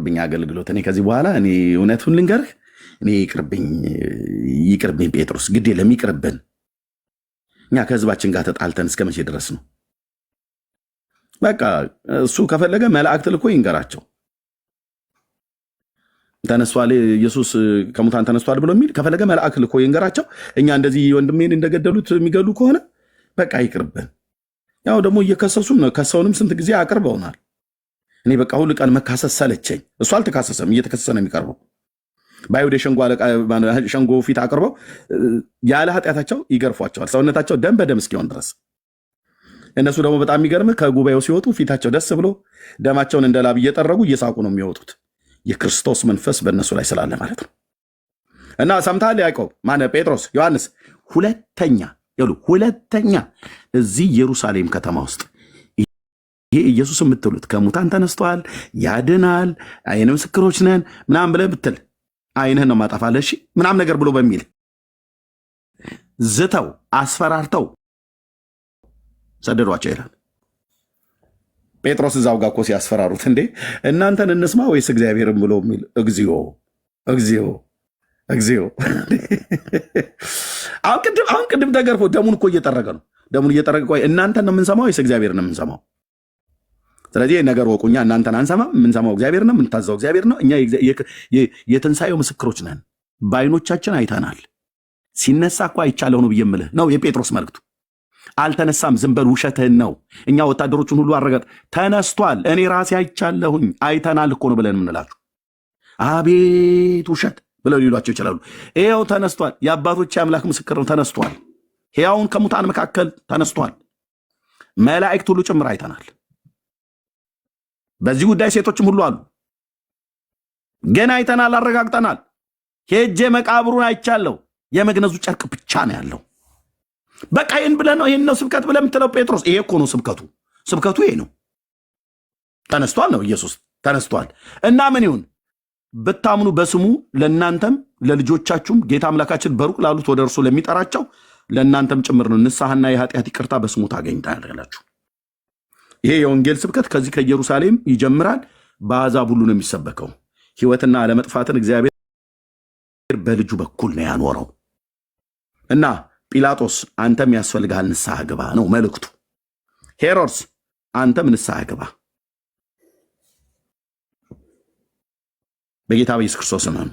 ይቅርብኝ አገልግሎት። እኔ ከዚህ በኋላ እኔ እውነቱን ልንገርህ፣ እኔ ይቅርብኝ ጴጥሮስ፣ ግድ የለም ይቅርብን። እኛ ከህዝባችን ጋር ተጣልተን እስከ መቼ ድረስ ነው? በቃ እሱ ከፈለገ መላእክት ልኮ ይንገራቸው። ተነስቷል፣ ኢየሱስ ከሙታን ተነስቷል ብሎ የሚል ከፈለገ መልአክ ልኮ ይንገራቸው። እኛ እንደዚህ ወንድሜን እንደገደሉት የሚገሉ ከሆነ በቃ ይቅርብን። ያው ደግሞ እየከሰሱም ነው፣ ከሰውንም ስንት ጊዜ አቅርበውናል። እኔ በቃ ሁሉ ቀን መካሰስ ሰለቸኝ። እሱ አልተካሰሰም፣ እየተከሰሰ ነው የሚቀርበው። በአይሁድ ሸንጎ ፊት አቅርበው ያለ ኃጢአታቸው ይገርፏቸዋል፣ ሰውነታቸው ደም በደም እስኪሆን ድረስ። እነሱ ደግሞ በጣም የሚገርም ከጉባኤው ሲወጡ ፊታቸው ደስ ብሎ ደማቸውን እንደ ላብ እየጠረጉ እየሳቁ ነው የሚወጡት። የክርስቶስ መንፈስ በእነሱ ላይ ስላለ ማለት ነው። እና ሰምተሃል ያዕቆብ፣ ማነው ጴጥሮስ፣ ዮሐንስ፣ ሁለተኛ እዚህ ኢየሩሳሌም ከተማ ውስጥ ይሄ ኢየሱስ የምትሉት ከሙታን ተነስተዋል፣ ያድናል፣ አይን ምስክሮች ነን ምናምን ብለህ ብትል አይንህን ነው ማጠፋለህ። እሺ ምናምን ነገር ብሎ በሚል ዝተው አስፈራርተው ሰደዷቸው ይላል። ጴጥሮስ እዛው ጋር እኮ ሲያስፈራሩት እንዴ እናንተን እንስማ ወይስ እግዚአብሔርን ብሎ የሚል እግዚኦ። አሁን ቅድም ተገርፎ ደሙን እኮ እየጠረገ ነው። ደሙን እየጠረገ ቆይ እናንተን ነው የምንሰማው ወይስ እግዚአብሔርን ነው የምንሰማው? ስለዚህ ነገር ወቁኛ፣ እናንተን አንሰማም፣ የምንሰማው እግዚአብሔር ነው፣ የምንታዘው እግዚአብሔር ነው። እኛ የትንሣኤው ምስክሮች ነን፣ በዓይኖቻችን አይተናል። ሲነሳ እኮ አይቻለሁ ነው ብዬ የምልህ ነው የጴጥሮስ መልእክቱ። አልተነሳም፣ ዝም በል ውሸትህን ነው። እኛ ወታደሮቹን ሁሉ አረጋጥ ተነስቷል፣ እኔ ራሴ አይቻለሁኝ፣ አይተናል እኮ ነው ብለን የምንላችሁ። አቤት ውሸት ብለው ሊሏቸው ይችላሉ። ይኸው ተነስቷል፣ የአባቶች አምላክ ምስክር ነው፣ ተነስቷል፣ ሕያውን ከሙታን መካከል ተነስቷል፣ መላእክት ሁሉ ጭምር አይተናል። በዚህ ጉዳይ ሴቶችም ሁሉ አሉ። ገና አይተናል፣ አረጋግጠናል። ሄጄ መቃብሩን አይቻለሁ፣ የመግነዙ ጨርቅ ብቻ ነው ያለው። በቃ ይህን ብለህ ነው ይህን ነው ስብከት ብለህ የምትለው ጴጥሮስ? ይሄ እኮ ነው ስብከቱ ይሄ ነው። ተነስቷል ነው ኢየሱስ ተነስቷል። እና ምን ይሁን ብታምኑ በስሙ ለእናንተም ለልጆቻችሁም ጌታ አምላካችን በሩቅ ላሉት ወደ እርሱ ለሚጠራቸው ለእናንተም ጭምር ነው ንስሐና የኃጢአት ይቅርታ በስሙ ታገኝታላችሁ። ይሄ የወንጌል ስብከት ከዚህ ከኢየሩሳሌም ይጀምራል። በአሕዛብ ሁሉ ነው የሚሰበከው። ሕይወትና አለመጥፋትን እግዚአብሔር በልጁ በኩል ነው ያኖረው። እና ጲላጦስ አንተም ያስፈልግሃል ንስሐ ግባ ነው መልእክቱ። ሄሮድስ አንተም ንስሐ ግባ፣ በጌታ በኢየሱስ ክርስቶስ ነው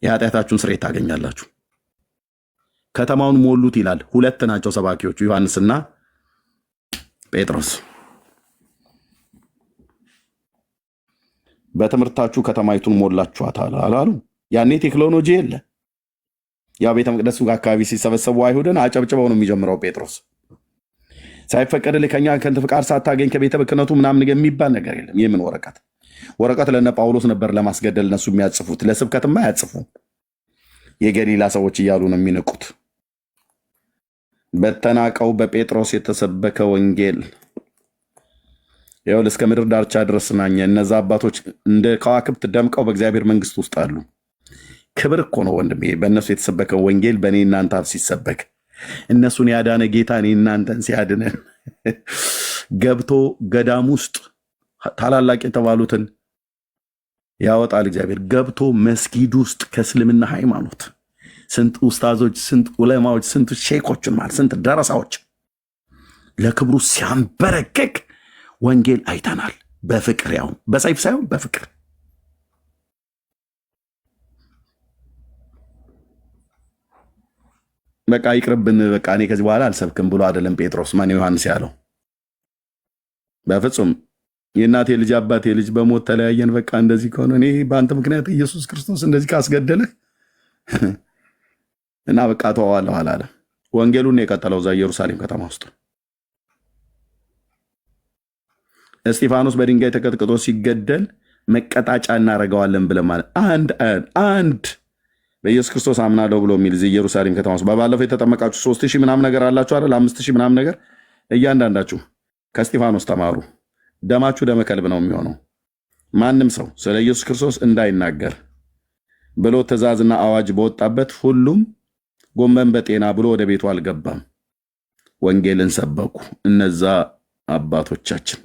የኃጢአታችሁን ስርየት ታገኛላችሁ። ከተማውን ሞሉት ይላል። ሁለት ናቸው ሰባኪዎቹ፣ ዮሐንስና ጴጥሮስ። በትምህርታችሁ ከተማይቱን ሞላችኋታል አላሉ? ያኔ ቴክኖሎጂ የለ። ያው ቤተ መቅደሱ አካባቢ ሲሰበሰቡ አይሁድን አጨብጭበው ነው የሚጀምረው ጴጥሮስ። ሳይፈቀድልህ ከኛ ከንት ፍቃድ ሳታገኝ ከቤተ ክህነቱ ምናምን የሚባል ነገር የለም። የምን ወረቀት ለነ ጳውሎስ ነበር ለማስገደል እነሱ የሚያጽፉት፣ ለስብከትማ አያጽፉም። የገሊላ ሰዎች እያሉ ነው የሚነቁት። በተናቀው በጴጥሮስ የተሰበከ ወንጌል ይኸውልህ እስከ ምድር ዳርቻ ድረስ ናኘ። እነዛ አባቶች እንደ ከዋክብት ደምቀው በእግዚአብሔር መንግስት ውስጥ አሉ። ክብር እኮ ነው ወንድሜ በእነሱ የተሰበከ ወንጌል በእኔ እናንተ አፍ ሲሰበክ። እነሱን ያዳነ ጌታ እኔ እናንተን ሲያድነን ገብቶ ገዳም ውስጥ ታላላቅ የተባሉትን ያወጣል እግዚአብሔር። ገብቶ መስጊድ ውስጥ ከእስልምና ሃይማኖት ስንት ኡስታዞች፣ ስንት ዑለማዎች፣ ስንት ሼኮችን ማለት ስንት ደረሳዎች ለክብሩ ሲያንበረከክ ወንጌል አይተናል። በፍቅር ያው በሰይፍ ሳይሆን በፍቅር በቃ ይቅርብን፣ በቃ እኔ ከዚህ በኋላ አልሰብክም ብሎ አይደለም ጴጥሮስ ማን ዮሐንስ ያለው። በፍጹም የእናቴ ልጅ አባቴ ልጅ በሞት ተለያየን፣ በቃ እንደዚህ ከሆነ እኔ በአንተ ምክንያት ኢየሱስ ክርስቶስ እንደዚህ ካስገደልህ እና በቃ ተዋዋለሁ አላለም። ወንጌሉን የቀጠለው እዛ ኢየሩሳሌም ከተማ ውስጥ እስጢፋኖስ በድንጋይ ተቀጥቅጦ ሲገደል መቀጣጫ እናደርገዋለን ብለን ማለት አንድ በኢየሱስ ክርስቶስ አምናለሁ ብሎ የሚል እዚህ ኢየሩሳሌም ከተማ ውስጥ በባለፈው የተጠመቃችሁ 3000 ምናምን ነገር አላችሁ አይደል? 5000 ምናምን ነገር እያንዳንዳችሁ ከእስጢፋኖስ ተማሩ። ደማችሁ ደመ ከልብ ነው የሚሆነው። ማንም ሰው ስለ ኢየሱስ ክርስቶስ እንዳይናገር ብሎ ትእዛዝና አዋጅ በወጣበት ሁሉም ጎመን በጤና ብሎ ወደ ቤቱ አልገባም። ወንጌልን ሰበኩ እነዛ አባቶቻችን።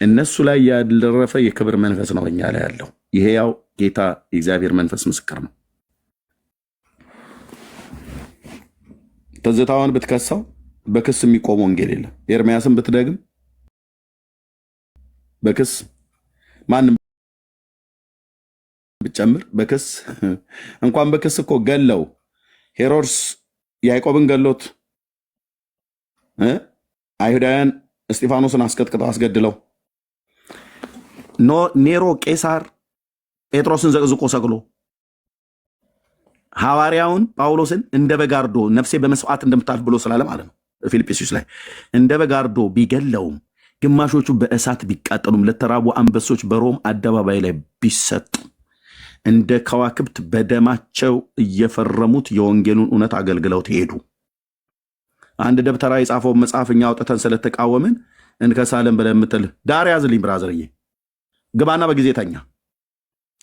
እነሱ ላይ ያልረፈ የክብር መንፈስ ነው እኛ ላይ ያለው። ይሄ ያው ጌታ የእግዚአብሔር መንፈስ ምስክር ነው። ትዝታውን ብትከሰው በክስ የሚቆም ወንጌል የለም። ኤርምያስን ብትደግም በክስ ማንም ብጨምር በክስ እንኳን በክስ እኮ ገለው ሄሮድስ ያዕቆብን ገሎት አይሁዳውያን እስጢፋኖስን አስቀጥቅጠው አስገድለው ኔሮ ቄሳር ጴጥሮስን ዘቅዝቆ ሰቅሎ ሐዋርያውን ጳውሎስን እንደ በግ አርዶ ነፍሴ በመስዋዕት እንደምታልፍ ብሎ ስላለ ማለት ነው ፊልጵስዩስ ላይ እንደ በግ አርዶ ቢገለውም ግማሾቹ በእሳት ቢቃጠሉም ለተራቡ አንበሶች በሮም አደባባይ ላይ ቢሰጡ እንደ ከዋክብት በደማቸው እየፈረሙት የወንጌሉን እውነት አገልግለው ተሄዱ። አንድ ደብተራ የጻፈውን መጽሐፍ እኛ አውጥተን ስለተቃወምን እንከሳለን ብለህ የምትል ዳር ያዝልኝ ብራዘርዬ፣ ግባና በጊዜ ተኛ።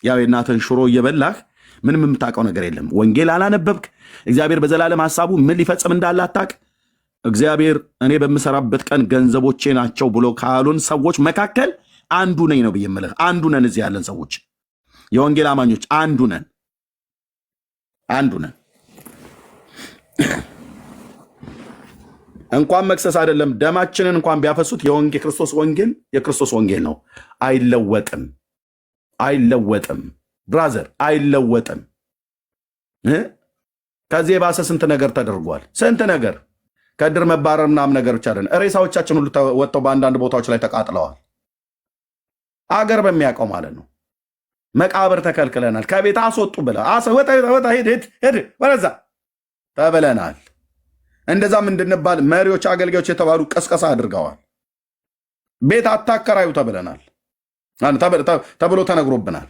ያው የእናትህን ሽሮ እየበላህ ምንም የምታውቀው ነገር የለም። ወንጌል አላነበብክ። እግዚአብሔር በዘላለም ሐሳቡ ምን ሊፈጽም እንዳለ አታውቅ። እግዚአብሔር እኔ በምሰራበት ቀን ገንዘቦቼ ናቸው ብሎ ካሉን ሰዎች መካከል አንዱ ነኝ ነው ብዬ የምልህ። አንዱ ነን። እዚህ ያለን ሰዎች የወንጌል አማኞች አንዱ ነን። እንኳን መክሰስ አይደለም ደማችንን እንኳን ቢያፈሱት የክርስቶስ ወንጌል የክርስቶስ ወንጌል ነው። አይለወጥም ብራዘር፣ አይለወጥም። ከዚህ የባሰ ስንት ነገር ተደርጓል። ስንት ነገር ከድር መባረር ምናምን ነገር ብቻ አይደለም። ሬሳዎቻችን ሁሉ ወጥተው በአንዳንድ ቦታዎች ላይ ተቃጥለዋል። አገር በሚያውቀው ማለት ነው። መቃብር ተከልክለናል። ከቤት አስወጡ ብለህ ወጣ ሄድ ወደዛ ተብለናል። እንደዛም እንድንባል መሪዎች፣ አገልጋዮች የተባሉ ቀስቀሳ አድርገዋል። ቤት አታከራዩ ተብለናል ተብሎ ተነግሮብናል።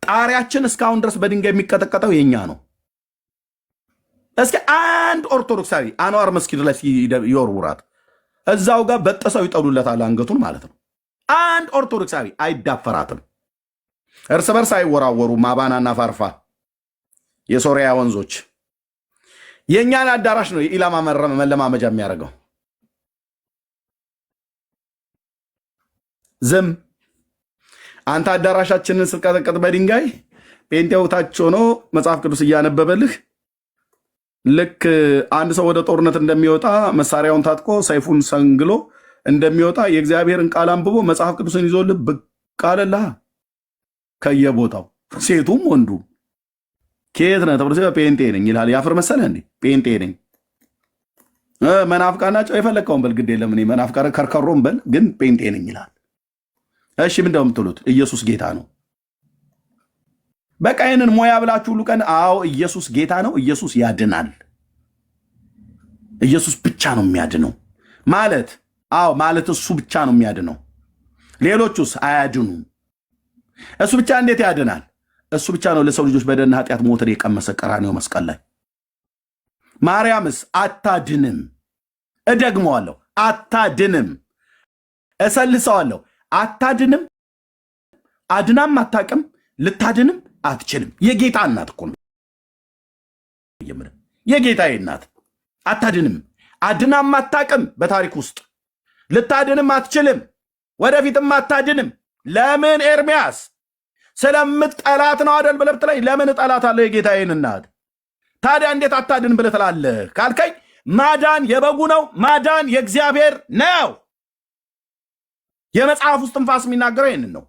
ጣሪያችን እስካሁን ድረስ በድንጋይ የሚቀጠቀጠው የኛ ነው። እስኪ አንድ ኦርቶዶክሳዊ አንዋር መስጊድ ላይ ይወርውራት፣ እዛው ጋር በጥሰው ይጠሉለታል አንገቱን ማለት ነው። አንድ ኦርቶዶክሳዊ አይዳፈራትም። እርስ በርስ አይወራወሩ። ማባናና ፋርፋ የሶሪያ ወንዞች የእኛን አዳራሽ ነው የኢላማ መለማመጃ የሚያደርገው። ዝም አንተ አዳራሻችንን ስቀጠቀጥ በድንጋይ ጴንጤው ታች ሆኖ መጽሐፍ ቅዱስ እያነበበልህ ልክ አንድ ሰው ወደ ጦርነት እንደሚወጣ መሳሪያውን ታጥቆ ሰይፉን ሰንግሎ እንደሚወጣ የእግዚአብሔርን ቃል አንብቦ መጽሐፍ ቅዱስን ይዞልህ ብቅ አለልህ ከየቦታው ሴቱም ወንዱ። ከየት ነህ ተብሎ ጴንጤ ነኝ ይልሃል። ያፍር መሰለህ እንዴ? ጴንጤ ነኝ። መናፍቃን ናቸው። የፈለግከውን በል ግድ የለም። እኔ መናፍቃን ከርከሮም በል ግን ጴንጤ ነኝ ይልሃል። እሺ ምንድነው የምትሉት? ኢየሱስ ጌታ ነው። በቃ ይህንን ሞያ ብላችሁ ሁሉ ቀን አዎ ኢየሱስ ጌታ ነው፣ ኢየሱስ ያድናል፣ ኢየሱስ ብቻ ነው የሚያድነው ማለት አዎ ማለት እሱ ብቻ ነው የሚያድነው። ሌሎቹስ አያድኑም። እሱ ብቻ እንዴት ያድናል? እሱ ብቻ ነው ለሰው ልጆች በደልና ኃጢአት ሞትን የቀመሰ ቀራንዮ መስቀል ላይ። ማርያምስ አታድንም። እደግመዋለሁ፣ አታድንም። እሰልሰዋለሁ፣ አታድንም። አድናም አታቅም፣ ልታድንም አትችልም። የጌታ እናት እኮ ነው። የጌታዬ እናት አታድንም፣ አድናም አታቅም። በታሪክ ውስጥ ልታድንም አትችልም፣ ወደፊትም አታድንም። ለምን ኤርምያስ ስለምጠላት ነው አደል ብለህ ብትለኝ፣ ለምን እጠላታለሁ የጌታዬን እናት? ታዲያ እንዴት አታድን ብለህ ትላለህ ካልከኝ፣ ማዳን የበጉ ነው፣ ማዳን የእግዚአብሔር ነው። የመጽሐፍ ውስጥ ትንፋስ የሚናገረው ይህንን ነው።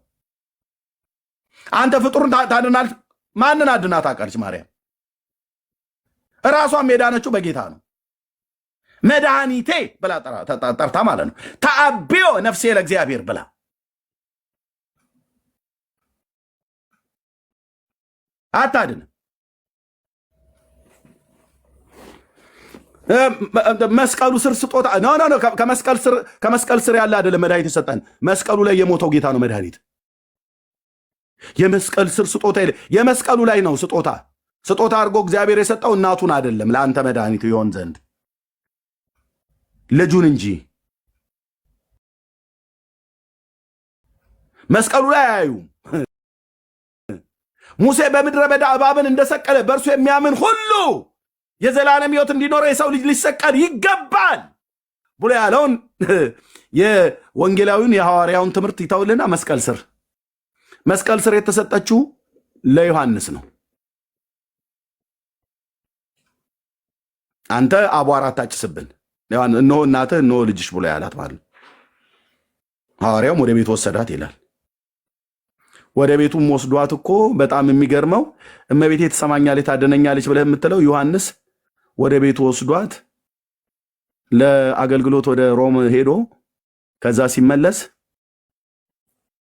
አንተ ፍጡርን ታድናል። ማንን አድና ታውቃለች? ማርያም እራሷም የዳነችው በጌታ ነው። መድኃኒቴ ብላ ጠርታ ማለት ነው። ተአብዮ ነፍሴ ለእግዚአብሔር ብላ አታድንም። መስቀሉ ስር ስጦታ ነው። ከመስቀል ስር ያለ አይደለም መድኃኒት ይሰጣል። መስቀሉ ላይ የሞተው ጌታ ነው መድኃኒት። የመስቀል ስር ስጦታ የመስቀሉ ላይ ነው ስጦታ አድርጎ እግዚአብሔር የሰጠው እናቱን አይደለም ለአንተ መድኃኒቱ ይሆን ዘንድ ልጁን እንጂ። መስቀሉ ላይ አያዩም። ሙሴ በምድረ በዳ እባብን እንደሰቀለ በእርሱ የሚያምን ሁሉ የዘላለም ሕይወት እንዲኖረው የሰው ልጅ ሊሰቀል ይገባል ብሎ ያለውን የወንጌላዊውን የሐዋርያውን ትምህርት ይተውልና መስቀል ስር የተሰጠችው ለዮሐንስ ነው። አንተ አቧራ አታጭስብን፣ እነሆ እናትህ እነሆ ልጅሽ ብሎ ያላት ማለት። ሐዋርያውም ወደ ቤት ወሰዳት ይላል። ወደ ቤቱም ወስዷት እኮ በጣም የሚገርመው እመቤቴ ትሰማኛለች ታደነኛለች ብለህ የምትለው ዮሐንስ ወደ ቤቱ ወስዷት ለአገልግሎት ወደ ሮም ሄዶ ከዛ ሲመለስ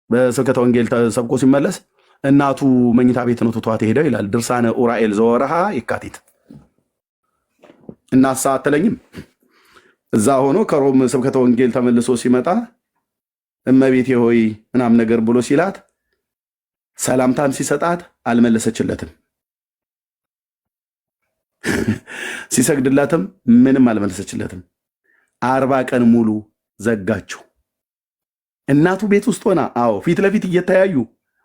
በስብከተ ወንጌል ተሰብኮ ሲመለስ እናቱ መኝታ ቤት ነው ትቷት ሄደው ይላል። ድርሳነ ኡራኤል ዘወርሃ የካቲት። እናሳ አትለኝም? እዛ ሆኖ ከሮም ስብከተ ወንጌል ተመልሶ ሲመጣ እመቤቴ ሆይ ምናምን ነገር ብሎ ሲላት ሰላምታም ሲሰጣት አልመለሰችለትም። ሲሰግድላትም ምንም አልመለሰችለትም። 40 ቀን ሙሉ ዘጋችው። እናቱ ቤት ውስጥ ሆና ፊት ለፊት እየተያዩ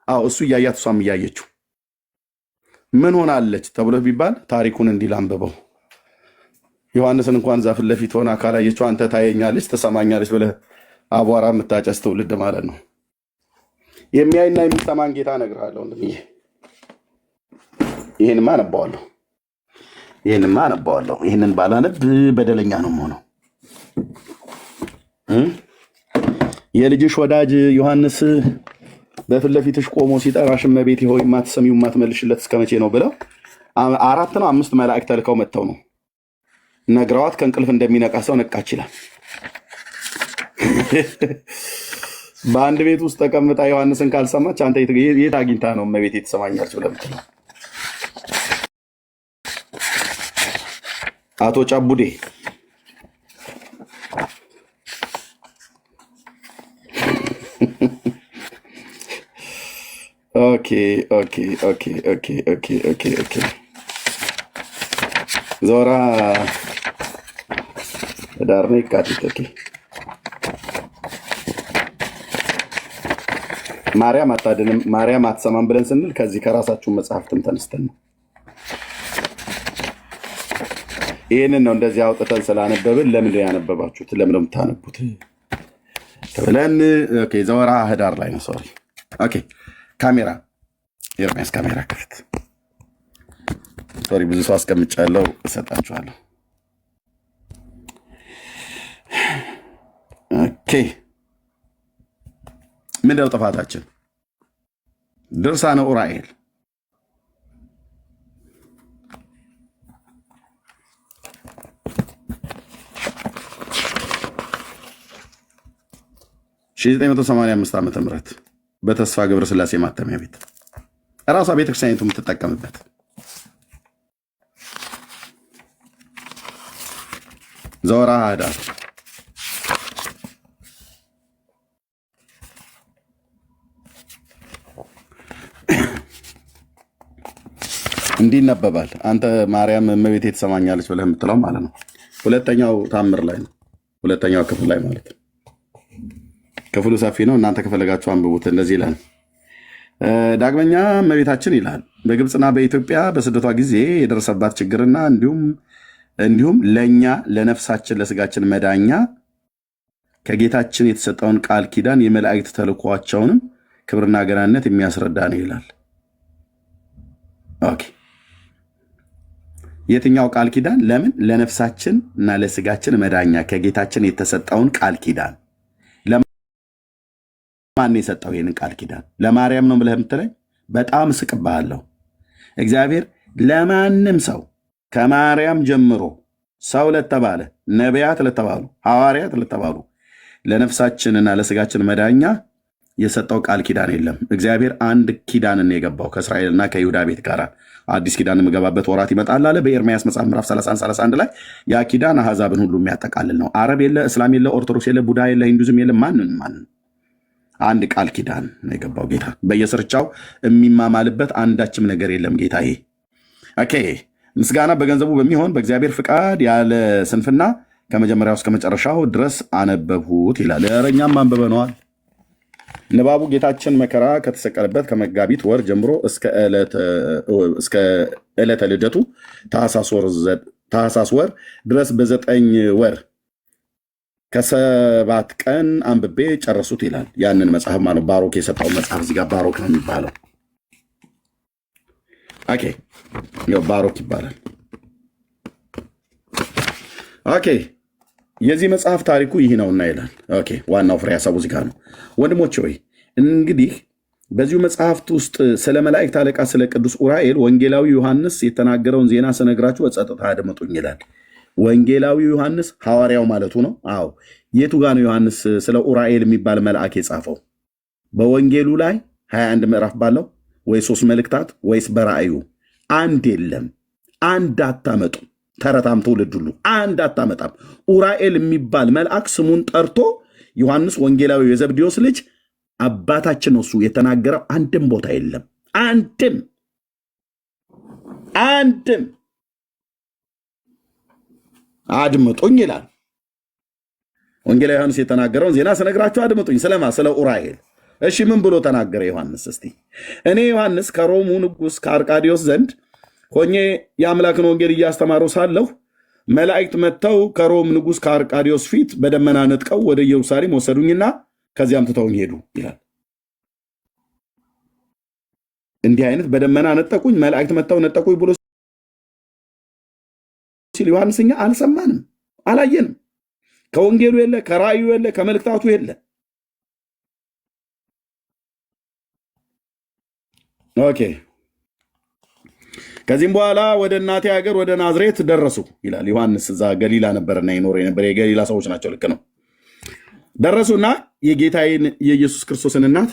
እሱ እያያት እሷም እያየችው ምን ሆናለች ተብሎ ቢባል ታሪኩን እንዲል አንብበው። ዮሐንስን እንኳን እዛ ፊት ለፊት ሆና ካላየችው አንተ ታየኛለች ትሰማኛለች ብለህ አቧራ የምታጨስ ትውልድ ማለት ነው። የሚያይና የሚሰማን ጌታ እነግርሃለሁ ወንድምዬ። ይህንማ አነባዋለሁ። ይህንን ባላነብ በደለኛ ነው የምሆነው። የልጅሽ ወዳጅ ዮሐንስ በፊት ለፊትሽ ቆሞ ሲጠራሽ እመቤቴ ሆይ የማትሰሚው የማትመልሽለት እስከ መቼ ነው ብለው 4 ነው 5 መላእክት ተልከው መጥተው ነው ነግረዋት ከእንቅልፍ እንደሚነቃ ሰው ነቃች ይላል። በአንድ ቤት ውስጥ ተቀምጣ ዮሐንስን ካልሰማች አንተ የት አግኝታ ነው እመቤቴ ትሰማኛለች ብለህ የምትለው? አቶ ጫቡዴ ኦኬ ዞራ ዳር ነው የካቲት። ማርያም አታድንም ማርያም አትሰማም ብለን ስንል ከዚህ ከራሳችሁ መጽሐፍትም ተነስተን ነው። ይህንን ነው እንደዚህ አውጥተን ስላነበብን ለምን ያነበባችሁት ለምን የምታነቡት ተብለን ዘወራ ህዳር ላይ ነው። ሶሪ ካሜራ ኤርሚያስ ካሜራ ክፍት። ሶሪ ብዙ ሰው አስቀምጫለሁ፣ እሰጣችኋለሁ። ምንድነው ጥፋታችን? ድርሳነ ኡራኤል ሺ985 ዓመተ ምህረት በተስፋ ገብረ ስላሴ ማተሚያ ቤት እራሷ ቤተክርስቲያኒቱ የምትጠቀምበት ዘወራ ህዳር እንዲህ ይነበባል። አንተ ማርያም እመቤቴ ትሰማኛለች ብለህ የምትለው ማለት ነው። ሁለተኛው ታምር ላይ ነው። ሁለተኛው ክፍል ላይ ማለት ነው። ክፍሉ ሰፊ ነው። እናንተ ከፈለጋችሁ አንብቡት። እንደዚህ ይላል። ዳግመኛ እመቤታችን ይላል በግብፅና በኢትዮጵያ በስደቷ ጊዜ የደረሰባት ችግርና እንዲሁም ለእኛ ለነፍሳችን ለስጋችን መዳኛ ከጌታችን የተሰጠውን ቃል ኪዳን የመላእክት ተልኳቸውንም ክብርና ገናነት የሚያስረዳ ነው ይላል። የትኛው ቃል ኪዳን? ለምን? ለነፍሳችን እና ለስጋችን መዳኛ ከጌታችን የተሰጠውን ቃል ኪዳን። ለማን የሰጠው ይህንን ቃል ኪዳን? ለማርያም ነው ብለህ የምትለኝ በጣም እስቅብሃለሁ። እግዚአብሔር ለማንም ሰው ከማርያም ጀምሮ ሰው ለተባለ ነቢያት ለተባሉ ሐዋርያት ለተባሉ ለነፍሳችንና ለስጋችን መዳኛ የሰጠው ቃል ኪዳን የለም። እግዚአብሔር አንድ ኪዳንን የገባው ከእስራኤልና ከይሁዳ ቤት ጋር አዲስ ኪዳን የምገባበት ወራት ይመጣል አለ በኤርምያስ መጽሐፍ ምዕራፍ 31 ላይ። ያ ኪዳን አሕዛብን ሁሉ የሚያጠቃልል ነው። አረብ የለ፣ እስላም የለ፣ ኦርቶዶክስ የለ፣ ቡዳ የለ፣ ሂንዱዝም የለ፣ ማንን አንድ ቃል ኪዳን ነው የገባው ጌታ። በየስርቻው የሚማማልበት አንዳችም ነገር የለም ጌታዬ። ምስጋና በገንዘቡ በሚሆን በእግዚአብሔር ፍቃድ ያለ ስንፍና ከመጀመሪያው እስከ መጨረሻው ድረስ አነበብሁት ይላል። እኛም አንብበነዋል። ንባቡ ጌታችን መከራ ከተሰቀለበት ከመጋቢት ወር ጀምሮ እስከ ዕለተ ልደቱ ታኅሳስ ወር ድረስ በ9 ወር ከ7 ቀን አንብቤ ጨረሱት ይላል። ያንን መጽሐፍ ማለት ባሮክ የሰጠው መጽሐፍ እዚህ ጋር ባሮክ ነው የሚባለው። ኦኬ ባሮክ ይባላል። ኦኬ የዚህ መጽሐፍ ታሪኩ ይህ ነውና ይላል። ኦኬ ዋናው ፍሬ ሀሳቡ እዚህ ጋር ነው። ወንድሞች ሆይ እንግዲህ በዚሁ መጽሐፍት ውስጥ ስለ መላእክት አለቃ ስለ ቅዱስ ኡራኤል ወንጌላዊ ዮሐንስ የተናገረውን ዜና ስነግራችሁ በጸጥታ አድምጡኝ ይላል። ወንጌላዊ ዮሐንስ ሐዋርያው ማለቱ ነው። አዎ የቱ ጋር ነው ዮሐንስ ስለ ኡራኤል የሚባል መልአክ የጻፈው? በወንጌሉ ላይ 21 ምዕራፍ ባለው ወይ 3 መልእክታት ወይስ በራእዩ? አንድ የለም። አንድ አታመጡ። ተረታም ትውልድ ሁሉ አንድ አታመጣም። ኡራኤል የሚባል መልአክ ስሙን ጠርቶ ዮሐንስ ወንጌላዊ የዘብዴዎስ ልጅ አባታችን ነው እሱ የተናገረው አንድም ቦታ የለም። አንድም አድምጡኝ ይላል። ወንጌላዊ ዮሐንስ የተናገረውን ዜና ስነግራችሁ አድምጡኝ። ስለማ ስለ ኡራኤል። እሺ ምን ብሎ ተናገረ ዮሐንስ? እስቲ እኔ ዮሐንስ ከሮሙ ንጉሥ ከአርቃዲዮስ ዘንድ ሆኜ የአምላክን ወንጌል እያስተማሩ ሳለሁ መላእክት መጥተው ከሮም ንጉሥ ከአርቃዲዮስ ፊት በደመና ነጥቀው ወደ ኢየሩሳሌም ወሰዱኝና ከዚያም ትተውኝ ሄዱ ይላል። እንዲህ አይነት በደመና ነጠቁኝ፣ መላእክት መጥተው ነጠቁኝ ብሎ ሲል ዮሐንስ እኛ አልሰማንም፣ አላየንም። ከወንጌሉ የለ፣ ከራእዩ የለ፣ ከመልእክታቱ የለ። ኦኬ ከዚህም በኋላ ወደ እናቴ ሀገር ወደ ናዝሬት ደረሱ ይላል ዮሐንስ። እዛ ገሊላ ነበርና ይኖር የነበር የገሊላ ሰዎች ናቸው። ልክ ነው። ደረሱና የጌታዬን የኢየሱስ ክርስቶስን እናት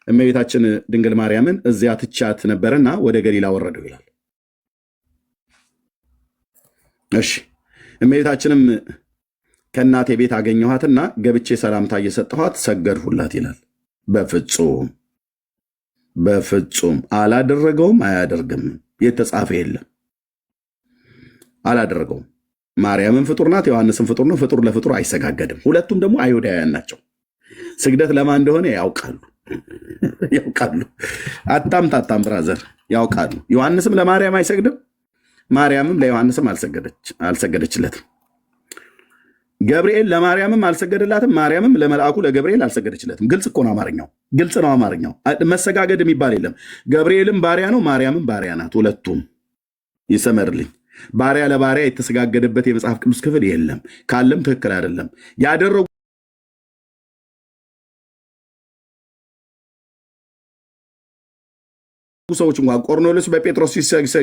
እመቤታችን ድንግል ማርያምን እዚያ ትቻት ነበርና ወደ ገሊላ ወረዱ ይላል። እሺ እመቤታችንም ከእናቴ ቤት አገኘኋትና ገብቼ ሰላምታ እየሰጠኋት ሰገድሁላት ይላል። በፍጹም አላደረገውም፣ አያደርግም። የተጻፈ የለም። አላደረገውም። ማርያምን ፍጡር ናት፣ ዮሐንስን ፍጡር ነው። ፍጡር ለፍጡር አይሰጋገድም። ሁለቱም ደግሞ አይሁዳውያን ናቸው። ስግደት ለማን እንደሆነ ያውቃሉ። አታም ብራዘር ያውቃሉ። ዮሐንስም ለማርያም አይሰግድም፣ ማርያምም ለዮሐንስም አልሰገደችለትም። ገብርኤል ለማርያምም አልሰገደላትም፣ ማርያምም ለመልአኩ ለገብርኤል አልሰገደችለትም። ግልጽ እኮ ነው አማርኛው፣ ግልጽ ነው አማርኛው። መሰጋገድ የሚባል የለም። ገብርኤልም ባሪያ ነው፣ ማርያምም ባሪያ ናት። ሁለቱም ይሰመርልኝ። ባሪያ ለባሪያ የተሰጋገደበት የመጽሐፍ ቅዱስ ክፍል የለም። ካለም ትክክል አይደለም። ያደረጉ ሰዎች እንኳን ቆርኔሌዎስ በጴጥሮስ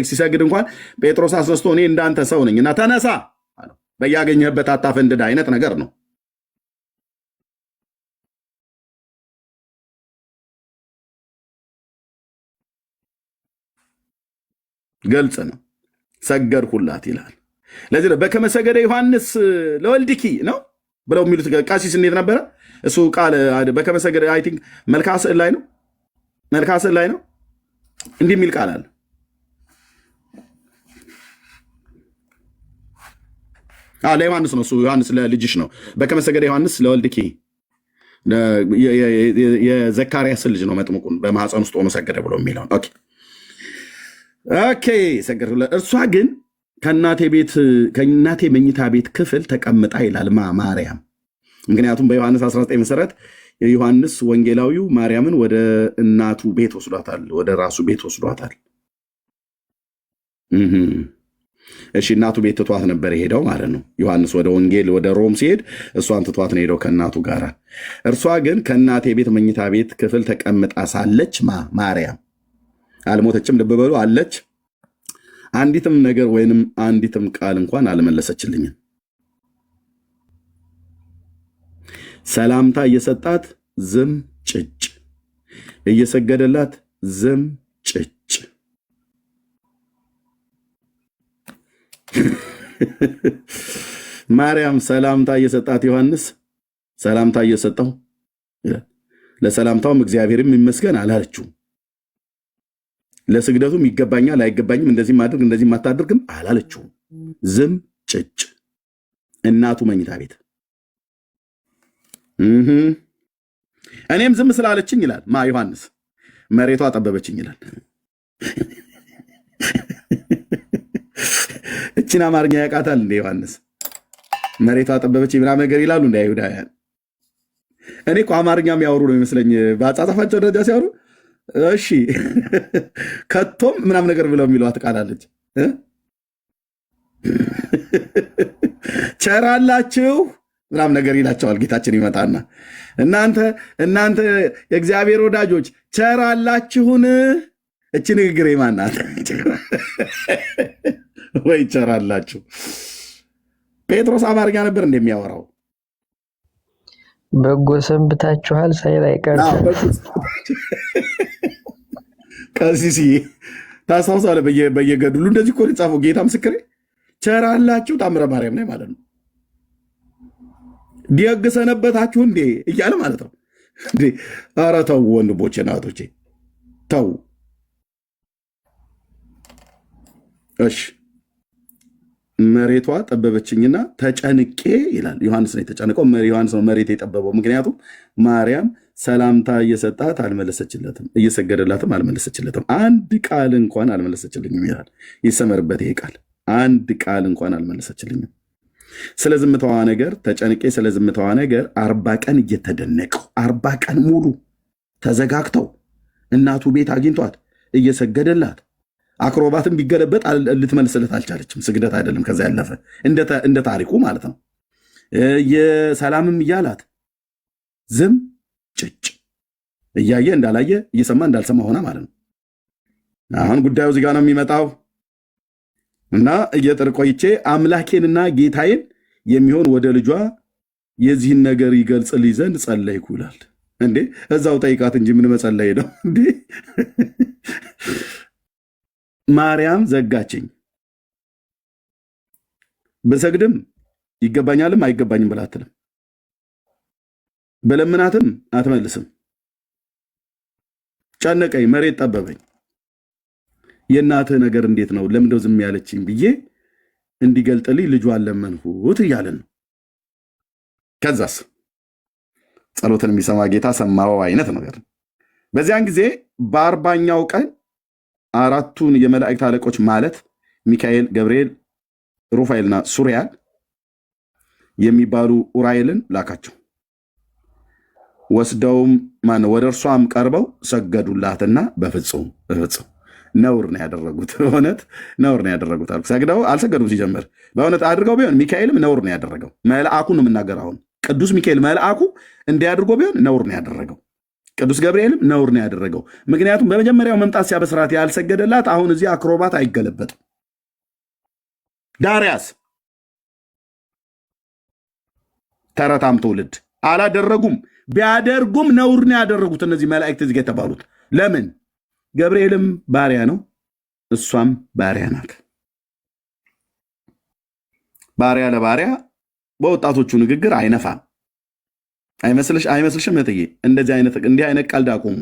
ሲሰግድ እንኳን ጴጥሮስ አስነስቶ እኔ እንዳንተ ሰው ነኝ እና ተነሳ አለው። በያገኘህበት አታፈንድዳ አይነት ነገር ነው። ግልጽ ነው። ሰገድሁላት ይላል። ለዚህ ነው በከመ ሰገደ ዮሐንስ ለወልድኪ ነው ብለው የሚሉት። ቀሲስ እንዴት ነበረ እሱ ቃል? በከመ ሰገደ አይ ቲንክ መልክዓ ስዕል ላይ ነው እንዲህ የሚል ቃል አለ። ለዮሐንስ ነው እሱ። ዮሐንስ ለልጅሽ ነው። በከመ ሰገደ ዮሐንስ ለወልድኪ የዘካርያስ ልጅ ነው። መጥምቁን በማኅፀን ውስጥ ሆኖ ሰገደ ብሎ የሚለውን ኦኬ ሰገድሁላት። እርሷ ግን ከእናቴ መኝታ ቤት ክፍል ተቀምጣ ይላል ማርያም። ምክንያቱም በዮሐንስ 19 መሰረት የዮሐንስ ወንጌላዊው ማርያምን ወደ እናቱ ቤት ወስዷታል፣ ወደ ራሱ ቤት ወስዷታል። እሺ እናቱ ቤት ትቷት ነበር የሄደው ማለት ነው። ዮሐንስ ወደ ወንጌል ወደ ሮም ሲሄድ እሷን ትቷት ነው ሄደው ከእናቱ ጋር። እርሷ ግን ከእናቴ ቤት መኝታ ቤት ክፍል ተቀምጣ ሳለች ማርያም አልሞተችም። ልብ በሉ አለች። አንዲትም ነገር ወይንም አንዲትም ቃል እንኳን አልመለሰችልኝም። ሰላምታ እየሰጣት ዝም ጭጭ፣ እየሰገደላት ዝም ጭጭ። ማርያም ሰላምታ እየሰጣት ዮሐንስ ሰላምታ እየሰጠው ለሰላምታውም እግዚአብሔርም ይመስገን አላለችው። ለስግደቱም ይገባኛል አይገባኝም፣ እንደዚህ ማድረግ እንደዚህ ማታደርግም አላለችው። ዝም ጭጭ። እናቱ መኝታ ቤት እኔም ዝም ስላለችኝ ይላል ዮሐንስ መሬቷ አጠበበችኝ ይላል። እችን አማርኛ ያውቃታል እንደ ዮሐንስ? መሬቷ ጠበበች ምናምን ነገር ይላሉ እንደ አይሁዳውያን። እኔ እኮ አማርኛ የሚያወሩ ነው ይመስለኝ በአጻጻፋቸው ደረጃ ሲያወሩ። እሺ ከቶም ምናምን ነገር ብለው የሚለዋት ቃላለች። ቸር አላችሁ ምናምን ነገር ይላቸዋል ጌታችን ይመጣና እናንተ የእግዚአብሔር ወዳጆች ቸር አላችሁን? እቺ ንግግር ማናት? ወይ ቸር አላችሁ። ጴጥሮስ አማርኛ ነበር እንደሚያወራው። በጎ ሰንብታችኋል ሳይል አይቀርም። ቀሲስ ታስታውሳለህ? በየገድሉ እንደዚህ እኮ ጻፈው። ጌታ ምስክሬ ቸር አላችሁ ታምረ ማርያም ላይ ማለት ነው። ደግ ሰነበታችሁ እንዴ እያለ ማለት ነው። ኧረ ተው ወንድሞቼ እናቶቼ ተው። እሺ መሬቷ ጠበበችኝና ተጨንቄ ይላል ዮሐንስ ነው የተጨነቀው። ዮሐንስ ነው መሬት የጠበበው። ምክንያቱም ማርያም ሰላምታ እየሰጣት አልመለሰችለትም፣ እየሰገደላትም አልመለሰችለትም። አንድ ቃል እንኳን አልመለሰችልኝም ይላል። ይሰመርበት ይሄ ቃል። አንድ ቃል እንኳን አልመለሰችልኝም። ስለ ዝምታዋ ነገር ተጨንቄ ስለ ዝምታዋ ነገር 40 ቀን እየተደነቀው 40 ቀን ሙሉ ተዘጋግተው እናቱ ቤት አግኝቷት እየሰገደላት አክሮባትን ቢገለበጥ ልትመልስለት አልቻለችም። ስግደት አይደለም ከዛ ያለፈ እንደ ታሪኩ ማለት ነው። የሰላምም እያላት ዝም ጭጭ እያየ እንዳላየ እየሰማ እንዳልሰማ ሆና ማለት ነው። አሁን ጉዳዩ እዚህ ጋር ነው የሚመጣው እና እየጥር ቆይቼ አምላኬንና ጌታዬን የሚሆን ወደ ልጇ የዚህን ነገር ይገልጽልኝ ዘንድ ጸለይኩ ይላል። እንዴ እዛው ጠይቃት እንጂ ምን መጸለይ ነው እንዴ? ማርያም ዘጋችኝ። በሰግድም ይገባኛልም አይገባኝም ብላ አትልም። በለምናትም አትመልስም። ጨነቀኝ፣ መሬት ጠበበኝ፣ የእናትህ ነገር እንዴት ነው ለምንድነው ዝም ያለችኝ ብዬ እንዲገልጥልኝ ልጇን ለመንሁት እያለን ነው። ከዛስ ጸሎትን የሚሰማ ጌታ ሰማው አይነት ነገር። በዚያን ጊዜ በ40ኛው ቀን 4ቱን የመላእክት አለቆች ማለት ሚካኤል፣ ገብርኤል፣ ሩፋኤልና ሱሪያል የሚባሉ ኡራኤልን ላካቸው። ወስደውም ወደ እርሷም ቀርበው ሰገዱላትና በፍጹም ነውር ነው ያደረጉት። በእውነት ነውር ነው ያደረጉት አልኩ። ሰግደው አልሰገዱም። ሲጀምር በእውነት አድርገው ቢሆን ሚካኤልም ነውር ነው ያደረገው። መልአኩ ነው የምናገር አሁን። ቅዱስ ሚካኤል መልአኩ እንዲያድርጎ ቢሆን ነውር ነው ያደረገው። ቅዱስ ገብርኤልም ነውር ነው ያደረገው። ምክንያቱም በመጀመሪያው መምጣት ሲያበስራት ያልሰገደላት አሁን እዚህ አክሮባት አይገለበጥም። ዳርያስ ተረታም ትውልድ አላደረጉም። ቢያደርጉም ነውር ነው ያደረጉት እነዚህ መላእክት እዚህ የተባሉት። ለምን? ገብርኤልም ባሪያ ነው፣ እሷም ባሪያ ናት። ባሪያ ለባሪያ በወጣቶቹ ንግግር አይነፋም። አይመስልሽም እህትዬ? እንዲህ አይነት ቀልድ አቁሙ።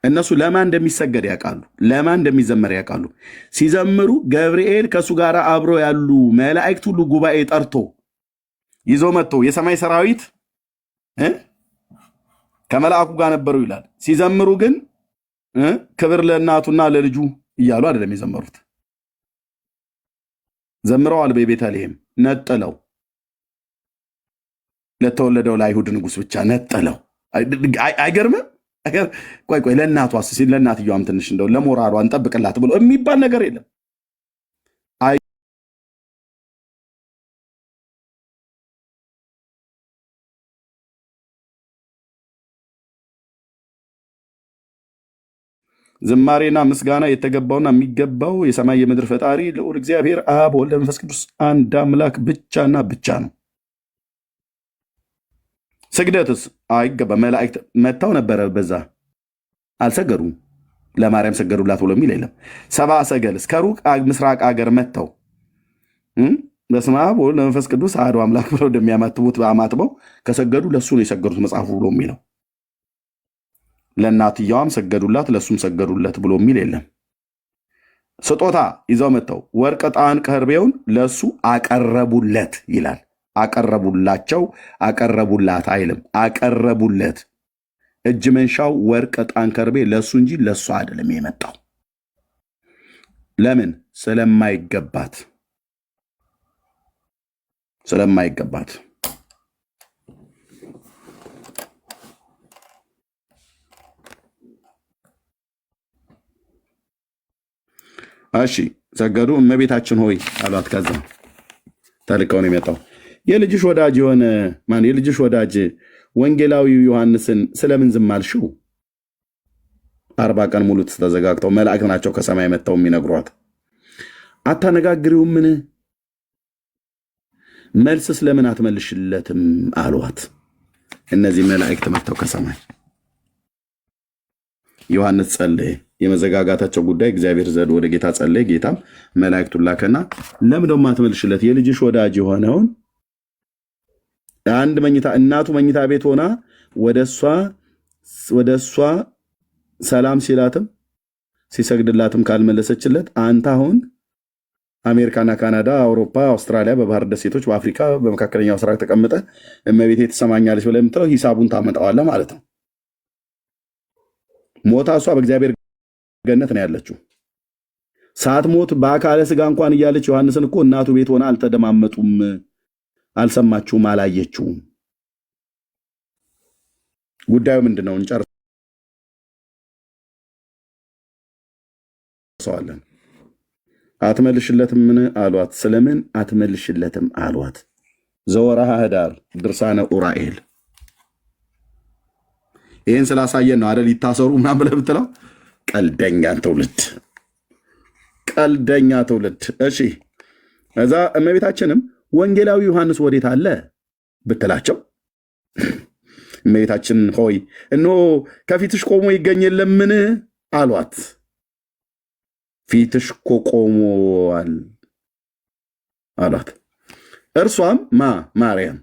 እነሱ ለማን እንደሚሰገድ ያውቃሉ፣ ለማን እንደሚዘመር ያውቃሉ። ሲዘምሩ ገብርኤል ከእሱ ጋር አብሮ ያሉ መላእክት ሁሉ ጉባኤ ጠርቶ ይዞ መጥቶ የሰማይ ሰራዊት ከመልአኩ ጋር ነበሩ ይላል። ሲዘምሩ ግን ክብር ለእናቱና ለልጁ እያሉ አይደለም የዘመሩት። ዘምረዋል በቤተልሔም ነጥለው ለተወለደው ለአይሁድ ንጉሥ ብቻ ነጥለው። አይገርምም? ቆይ ለእናቷ ሲል ለእናትየዋም ትንሽ እንደው ለሞራሏ እንጠብቅላት ብሎ የሚባል ነገር የለም። ዝማሬና ምስጋና የተገባውና የሚገባው የሰማይ የምድር ፈጣሪ ልዑል እግዚአብሔር አብ ወልድ መንፈስ ቅዱስ አንድ አምላክ ብቻና ብቻ ነው። ስግደትስ አይገባ። መላእክት መጥተው ነበረ፣ በዛ አልሰገዱም። ለማርያም ሰገዱላት ብሎ የሚል የለም። ሰብአ ሰገልስ ከሩቅ ምስራቅ አገር መጥተው በስመ አብ ወወልድ ወመንፈስ ቅዱስ አሐዱ አምላክ ብለው እንደሚያማትቡት አማትበው ከሰገዱ ለእሱ ነው የሰገዱት መጽሐፉ ብሎ የሚለው። ለእናትየዋም ሰገዱላት ለእሱም ሰገዱለት ብሎ የሚል የለም። ስጦታ ይዘው መጥተው ወርቅ፣ ዕጣን፣ ከርቤውን ለእሱ አቀረቡለት ይላል። አቀረቡላቸው፣ አቀረቡላት አይልም። አቀረቡለት። እጅ መንሻው ወርቅ፣ ዕጣን፣ ከርቤ ለእሱ እንጂ ለእሱ አይደለም የመጣው። ለምን? ስለማይገባት ስለማይገባት። እሺ ሰገዱ። እመቤታችን ሆይ አሏት። ከዛ ተልከው ነው የመጣው። የልጅሽ ወዳጅ የሆነ ማን የልጅሽ ወዳጅ ወንጌላዊው ዮሐንስን ስለምን ዝም አልሽው? 40 ቀን ሙሉ ተዘጋግተው መላእክት ናቸው ከሰማይ መጥተው የሚነግሯት። አታነጋግሪውምን? መልስ ስለምን አትመልሽለትም አሏት። እነዚህ መላእክት መጥተው ከሰማይ ዮሐንስ ጸለየ። የመዘጋጋታቸው ጉዳይ እግዚአብሔር ዘንድ ወደ ጌታ ጸለየ። ጌታም መላእክቱን ላከና ለምን ደግሞ አትመልሽለት? የልጅሽ ወዳጅ የሆነውን አንድ መኝታ እናቱ መኝታ ቤት ሆና ወደ እሷ ሰላም ሲላትም ሲሰግድላትም ካልመለሰችለት አንተ አሁን አሜሪካና ካናዳ፣ አውሮፓ፣ አውስትራሊያ፣ በባህር ደሴቶች፣ በአፍሪካ፣ በመካከለኛው ምስራቅ ተቀምጠ እመቤቴ ትሰማኛለች ብለህ የምትለው ሂሳቡን ታመጣዋለህ ማለት ነው። ሞታ እሷ በእግዚአብሔር ገነት ነው ያለችው። ሳትሞት በአካለ ስጋ እንኳን እያለች ዮሐንስን እኮ እናቱ ቤት ሆና አልተደማመጡም፣ አልሰማችሁም፣ አላየችውም። ጉዳዩ ምንድን ነው? እንጨርሰዋለን። አትመልሽለትም ምን አሏት? ስለምን አትመልሽለትም አሏት? ዘወርሃ ኅዳር ድርሳነ ኡራኤል። ይህን ስላሳየን ነው አደል ይታሰሩ ምናምን ብለህ ብትለው ቀልደኛ ትውልድ። እሺ እዛ እመቤታችንም ወንጌላዊ ዮሐንስ ወዴት አለ ብትላቸው እመቤታችን ሆይ እነሆ ከፊትሽ ቆሞ ይገኝ የለምን አሏት። ፊትሽ እኮ ቆሞዋል አሏት። እርሷም ማርያም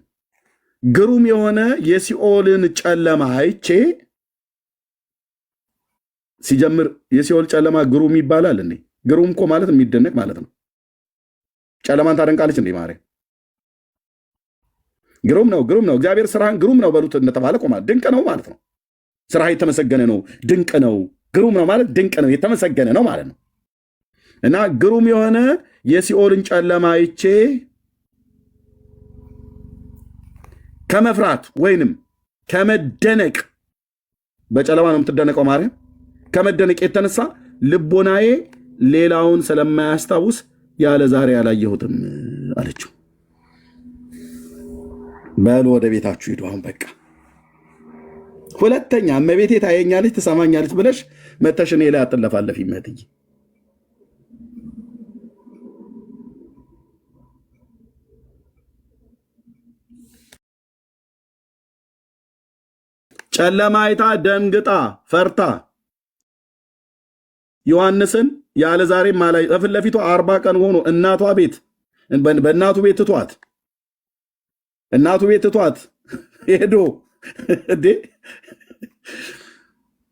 ግሩም የሆነ የሲኦልን ጨለማ አይቼ። ሲጀምር የሲኦል ጨለማ ግሩም ይባላል እንዴ? ግሩም እኮ ማለት የሚደነቅ ማለት ነው። ጨለማን ታደንቃለች እንዴ ማርያም? ግሩም ነው እግዚአብሔር ስራህን ግሩም ነው በሉት እንደተባለ እኮ ማለት ድንቅ ነው ማለት ነው። ስራህ የተመሰገነ ነው፣ ድንቅ ነው። ግሩም ነው ማለት ድንቅ ነው፣ የተመሰገነ ነው ማለት ነው። እና ግሩም የሆነ የሲኦልን ጨለማ አይቼ ከመፍራት ወይንም ከመደነቅ፣ በጨለማ ነው የምትደነቀው ማርያም። ከመደነቅ የተነሳ ልቦናዬ ሌላውን ስለማያስታውስ ያለ ዛሬ ያላየሁትም አለችው። በሉ ወደ ቤታችሁ ሂዱ አሁን በቃ። ሁለተኛ እመቤቴ ታየኛለች ትሰማኛለች ብለሽ መተሽ እኔ ላይ አትለፋለፊ እመትዬ። ጨለማ አይታ ደንግጣ ፈርታ ዮሐንስን ያለ ዛሬ ማላይ ፊት ለፊቷ 40 ቀን ሆኖ እናቱ ቤት ትቷት ሄዶ እንዴ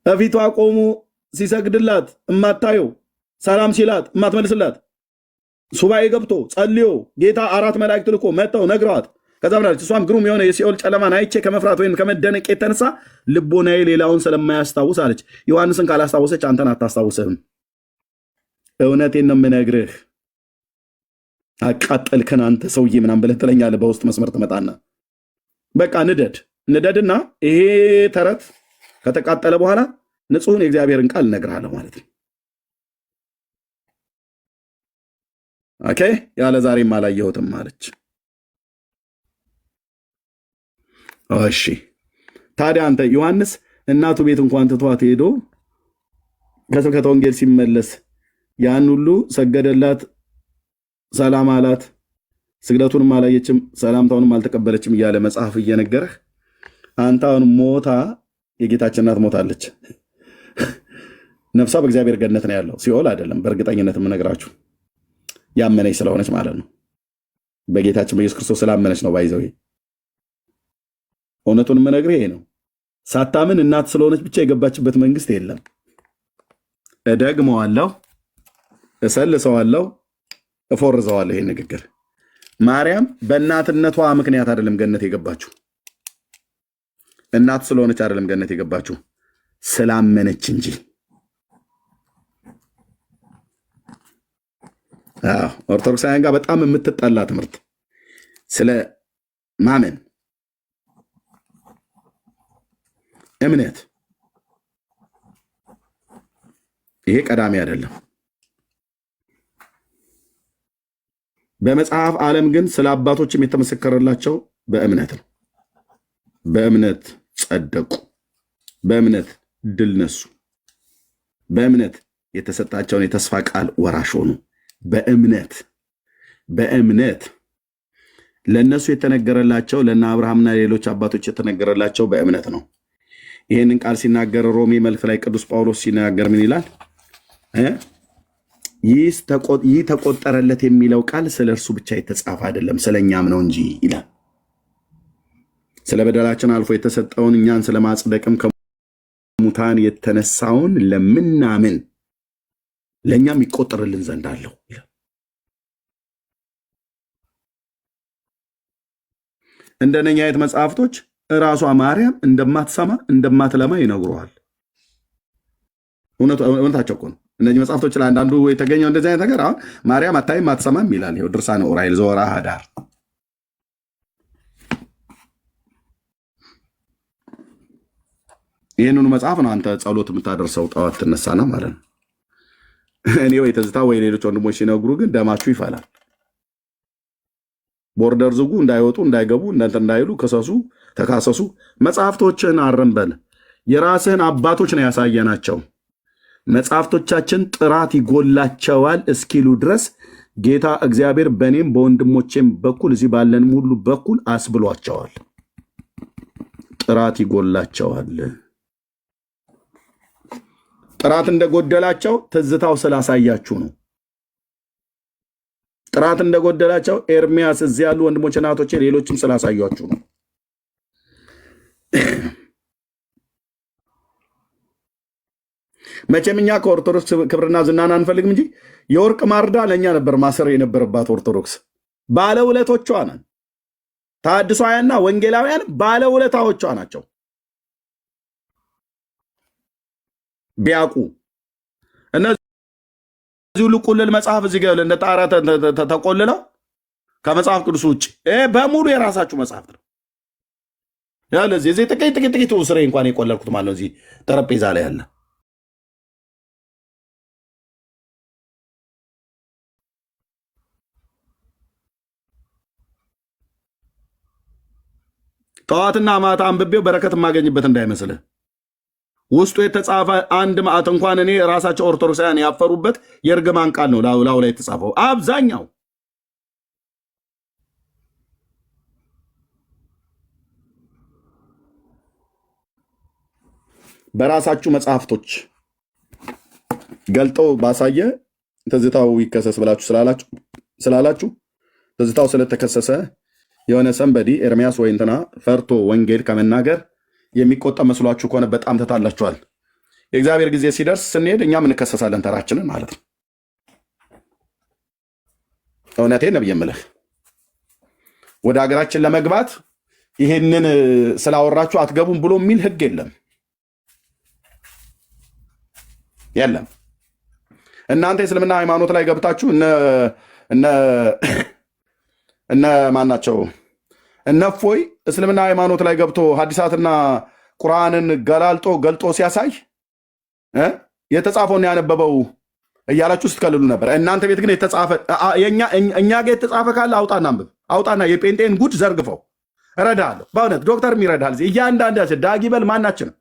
በፊቷ ቆሞ ሲሰግድላት እማታየው፣ ሰላም ሲላት እማትመልስላት፣ ሱባኤ ገብቶ ጸልዮ ጌታ 4 መላእክት ልኮ መጥተው ነግረዋት ከዛ ምናለች? እሷም ግሩም የሆነ የሲኦል ጨለማን አይቼ ከመፍራት ወይም ከመደነቅ የተነሳ ልቦናዬ ሌላውን ስለማያስታውስ አለች። ዮሐንስን ካላስታወሰች አንተን አታስታውስህም። እውነቴን ነው የምነግርህ። አቃጠልከን አንተ ሰውዬ ምናምን ብለህ ትለኛለህ። በውስጥ መስመር ትመጣና በቃ ንደድና ይሄ ተረት ከተቃጠለ በኋላ ንጹሕን የእግዚአብሔርን ቃል እነግርሃለሁ ማለት ነው። ኦኬ ያለ ዛሬም አላየሁትም አለች። እሺ ታዲያ አንተ ዮሐንስ እናቱ ቤት እንኳን ትቷት ሄዶ ከስብከተ ወንጌል ሲመለስ ያን ሁሉ ሰገደላት፣ ሰላም አላት፣ ስግደቱንም አላየችም፣ ሰላምታውንም አልተቀበለችም እያለ መጽሐፍ እየነገረህ አንተ አሁን ሞታ የጌታችን እናት ሞታለች። ነፍሷ በእግዚአብሔር ገነት ነው ያለው፣ ሲኦል አይደለም። በእርግጠኝነት የምነግራችሁ ያመነች ስለሆነች ማለት ነው። በጌታችን በኢየሱስ ክርስቶስ ስላመነች ነው። ባይዘው እውነቱን የምነግርህ ይሄ ነው። ሳታምን እናት ስለሆነች ብቻ የገባችበት መንግስት የለም። እደግመዋለሁ፣ እሰልሰዋለሁ፣ እፎርዘዋለሁ። ይሄን ንግግር ማርያም በእናትነቷ ምክንያት አይደለም ገነት የገባችው። እናት ስለሆነች አይደለም ገነት የገባችው፣ ስላመነች እንጂ። ኦርቶዶክሳውያን ጋር በጣም የምትጠላ ትምህርት ስለ ማመን እምነት ይሄ ቀዳሚ አይደለም። በመጽሐፍ ዓለም ግን ስለ አባቶችም የተመሰከረላቸው በእምነት ነው። በእምነት ጸደቁ፣ በእምነት ድል ነሱ፣ በእምነት የተሰጣቸውን የተስፋ ቃል ወራሽ ሆኑ። በእምነት ለእነሱ የተነገረላቸው ለእነ አብርሃምና ሌሎች አባቶች የተነገረላቸው በእምነት ነው። ይህንን ቃል ሲናገር ሮሜ መልእክት ላይ ቅዱስ ጳውሎስ ሲናገር ምን ይላል? ይህ ተቆጠረለት የሚለው ቃል ስለ እርሱ ብቻ የተጻፈ አይደለም፣ ስለ እኛም ነው እንጂ ይላል። ስለ በደላችን አልፎ የተሰጠውን እኛን ስለ ማጽደቅም ከሙታን የተነሳውን ለምናምን ለእኛም ይቆጠርልን ዘንድ አለው ይላል። እንደነኛ አይነት መጽሐፍቶች እራሷ ማርያም እንደማትሰማ እንደማትለማ ይነግሩሃል። እውነታቸው እኮ ነው። እነዚህ መጽሐፍቶች ላይ አንዳንዱ የተገኘው እንደዚህ አይነት ነገር አሁን ማርያም አታይም አትሰማም ይላል። ይኸው ድርሳነ ዑራኤል ዘወርኃ ኅዳር ይህንኑ መጽሐፍ ነው አንተ ጸሎት የምታደርሰው ጠዋት ትነሳና ማለት ነው። እኔ ወይ ትዝታ ወይ ሌሎች ወንድሞች ሲነግሩ ግን ደማችሁ ይፈላል። ቦርደር ዝጉ፣ እንዳይወጡ እንዳይገቡ እናንተ እንዳይሉ ከሰሱ ተካሰሱ። መጽሐፍቶችን አረንበል የራስህን አባቶች ነው ያሳየናቸው። መጽሐፍቶቻችን ጥራት ይጎላቸዋል እስኪሉ ድረስ ጌታ እግዚአብሔር በእኔም በወንድሞቼም በኩል እዚህ ባለንም ሁሉ በኩል አስብሏቸዋል። ጥራት ይጎላቸዋል። ጥራት እንደጎደላቸው ትዝታው ስላሳያችሁ ነው። ጥራት እንደጎደላቸው ኤርሚያስ እዚህ ያሉ ወንድሞች እናቶቼ ሌሎችም ስላሳያችሁ ነው። መቼም እኛ ከኦርቶዶክስ ክብርና ዝናን አንፈልግም እንጂ የወርቅ ማርዳ ለእኛ ነበር ማሰር የነበረባት ኦርቶዶክስ። ባለውለቶቿ ነን። ተሐድሷውያንና ወንጌላውያን ባለውለታዎቿ ናቸው። ቢያውቁ እነዚህ ሁሉ ቁልል መጽሐፍ እዚህ ጋር እንደ ጣራ ተቆልለው ከመጽሐፍ ቅዱስ ውጭ በሙሉ የራሳችሁ መጽሐፍ ነው። ያለዚህ እዚህ ጥቂት ስሬ እንኳን የቆለልኩት ማለት ነው። እዚህ ጠረጴዛ ላይ ያለ ጠዋትና ማታ አንብቤው በረከት የማገኝበት እንዳይመስልህ። ውስጡ የተጻፈ አንድ ማዕት እንኳን እኔ ራሳቸው ኦርቶዶክሳውያን ያፈሩበት የእርግማን ቃል ነው ላው ላይ የተጻፈው አብዛኛው። በራሳችሁ መጽሐፍቶች ገልጠው ባሳየ ትዝታው ይከሰስ ብላችሁ ስላላችሁ ትዝታው ስለተከሰሰ የሆነ ሰንበዲ ኤርሚያስ ወይ እንትና ፈርቶ ወንጌል ከመናገር የሚቆጣ መስሏችሁ ከሆነ በጣም ተታላችኋል። የእግዚአብሔር ጊዜ ሲደርስ ስንሄድ እኛም እንከሰሳለን ተራችንን ማለት ነው። እውነቴን ነው የምልህ። ወደ ሀገራችን ለመግባት ይሄንን ስላወራችሁ አትገቡም ብሎ የሚል ህግ የለም። እናንተ የእስልምና ሃይማኖት ላይ ገብታችሁ እነ ማናቸው እነፎይ እስልምና ሃይማኖት ላይ ገብቶ ሐዲሳትና ቁርአንን ገልጦ ሲያሳይ የተጻፈውን ያነበበው እያላችሁ ስትከልሉ ነበር። እናንተ ቤት ግን የተጻፈ እኛ ጋር የተጻፈ ካለ አውጣና አንብብ። አውጣና የጴንጤን ጉድ ዘርግፈው። እረዳለሁ በእውነት ዶክተርም ይረዳል። እያንዳንዳችን ዳጊበል ማናችንም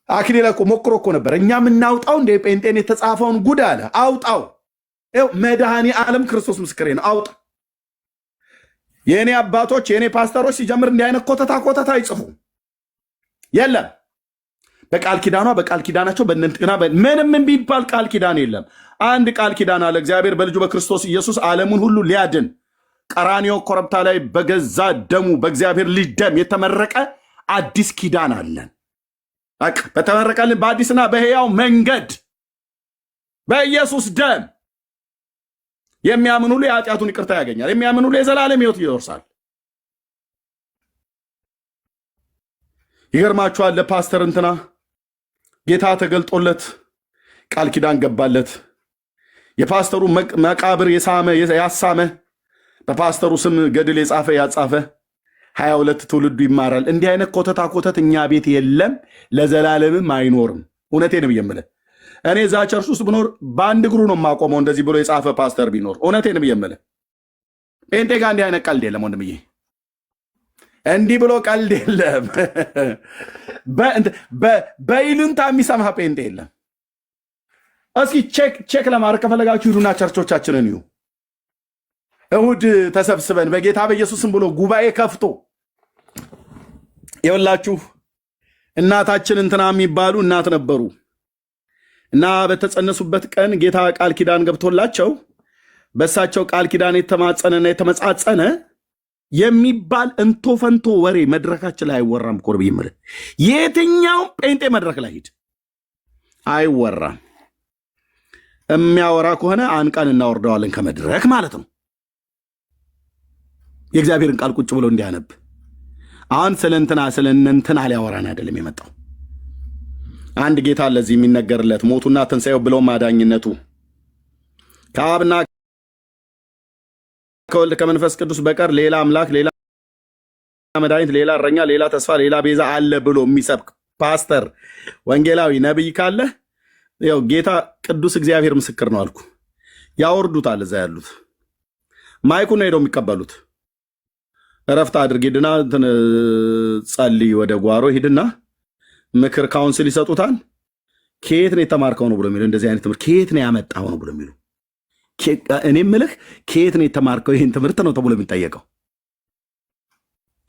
አክሊለ እኮ ሞክሮ እኮ ነበር። እኛ የምናውጣው እንደ ጴንጤን የተጻፈውን ጉድ አለ አውጣው። መድኃኔ ዓለም ክርስቶስ ምስክሬ ነው። አውጣ። የእኔ አባቶች የእኔ ፓስተሮች ሲጀምር እንዲህ አይነት ኮተታ አይጽፉ የለም። በቃል ኪዳኗ በቃል ኪዳናቸው በእንትና ምንም የሚባል ቃል ኪዳን የለም። አንድ ቃል ኪዳን አለ። እግዚአብሔር በልጁ በክርስቶስ ኢየሱስ ዓለሙን ሁሉ ሊያድን ቀራንዮ ኮረብታ ላይ በገዛ ደሙ በእግዚአብሔር ልጅ ደም የተመረቀ አዲስ ኪዳን አለን። በተመረቀልን በአዲስና በሕያው መንገድ በኢየሱስ ደም የሚያምን ሁሉ የኃጢአቱን ይቅርታ ያገኛል። የሚያምን ሁሉ የዘላለም ሕይወት ይወርሳል። ይገርማችኋል። ለፓስተር እንትና ጌታ ተገልጦለት ቃል ኪዳን ገባለት። የፓስተሩ መቃብር ያሳመ በፓስተሩ ስም ገድል የጻፈ ያጻፈ 22 ትውልዱ ይማራል። እንዲህ አይነት ኮተታ ኮተት እኛ ቤት የለም፣ ለዘላለምም አይኖርም። እውነቴን ነው የምልህ። እኔ እዛ ቸርች ውስጥ ብኖር በአንድ እግሩ ነው የማቆመው፣ እንደዚህ ብሎ የጻፈ ፓስተር ቢኖር። እውነቴን ነው የምልህ። ጴንጤ ጋር እንዲህ አይነት ቀልድ የለም ወንድምዬ፣ እንዲህ ብሎ ቀልድ የለም። በይሉንታ የሚሰማ ጴንጤ የለም። እስኪ ቼክ ለማድረግ ከፈለጋችሁ ሂዱና ቸርቾቻችንን እዩ። እሁድ ተሰብስበን በጌታ በኢየሱስም ብሎ ጉባኤ ከፍቶ የወላችሁ እናታችን እንትና የሚባሉ እናት ነበሩ እና በተጸነሱበት ቀን ጌታ ቃል ኪዳን ገብቶላቸው በእሳቸው ቃል ኪዳን የተማጸነና የተመጻጸነ የሚባል እንቶ ፈንቶ ወሬ መድረካችን ላይ አይወራም። ኮርብ ይምር የትኛውም ጴንጤ መድረክ ላይ ሂድ አይወራም። የሚያወራ ከሆነ አንቀን እናወርደዋለን ከመድረክ ማለት ነው። የእግዚአብሔርን ቃል ቁጭ ብሎ እንዲያነብ አሁን ስለ እንትና ሊያወራን አይደለም የመጣው። አንድ ጌታ ለዚህ የሚነገርለት ሞቱና ትንሣኤው ብለው ማዳኝነቱ ከአብና ከወልድ ከመንፈስ ቅዱስ በቀር ሌላ አምላክ፣ ሌላ መድኃኒት፣ ሌላ እረኛ፣ ሌላ ተስፋ፣ ሌላ ቤዛ አለ ብሎ የሚሰብክ ፓስተር፣ ወንጌላዊ፣ ነቢይ ካለ ያው ጌታ ቅዱስ እግዚአብሔር ምስክር ነው አልኩ። ያወርዱታል። እዛ ያሉት ማይኩን ነው ሄደው የሚቀበሉት። እረፍት አድርግ ሂድና ጸልይ፣ ወደ ጓሮ ሂድና ምክር ካውንስል ይሰጡታል። ከየት ነው የተማርከው ነው ብሎ የሚሉ እንደዚህ አይነት ትምህርት ከየት ነው ያመጣው ነው ብሎ የሚሉ እኔ ምልህ ከየት ነው የተማርከው ይህን ትምህርት ነው ተብሎ የሚጠየቀው።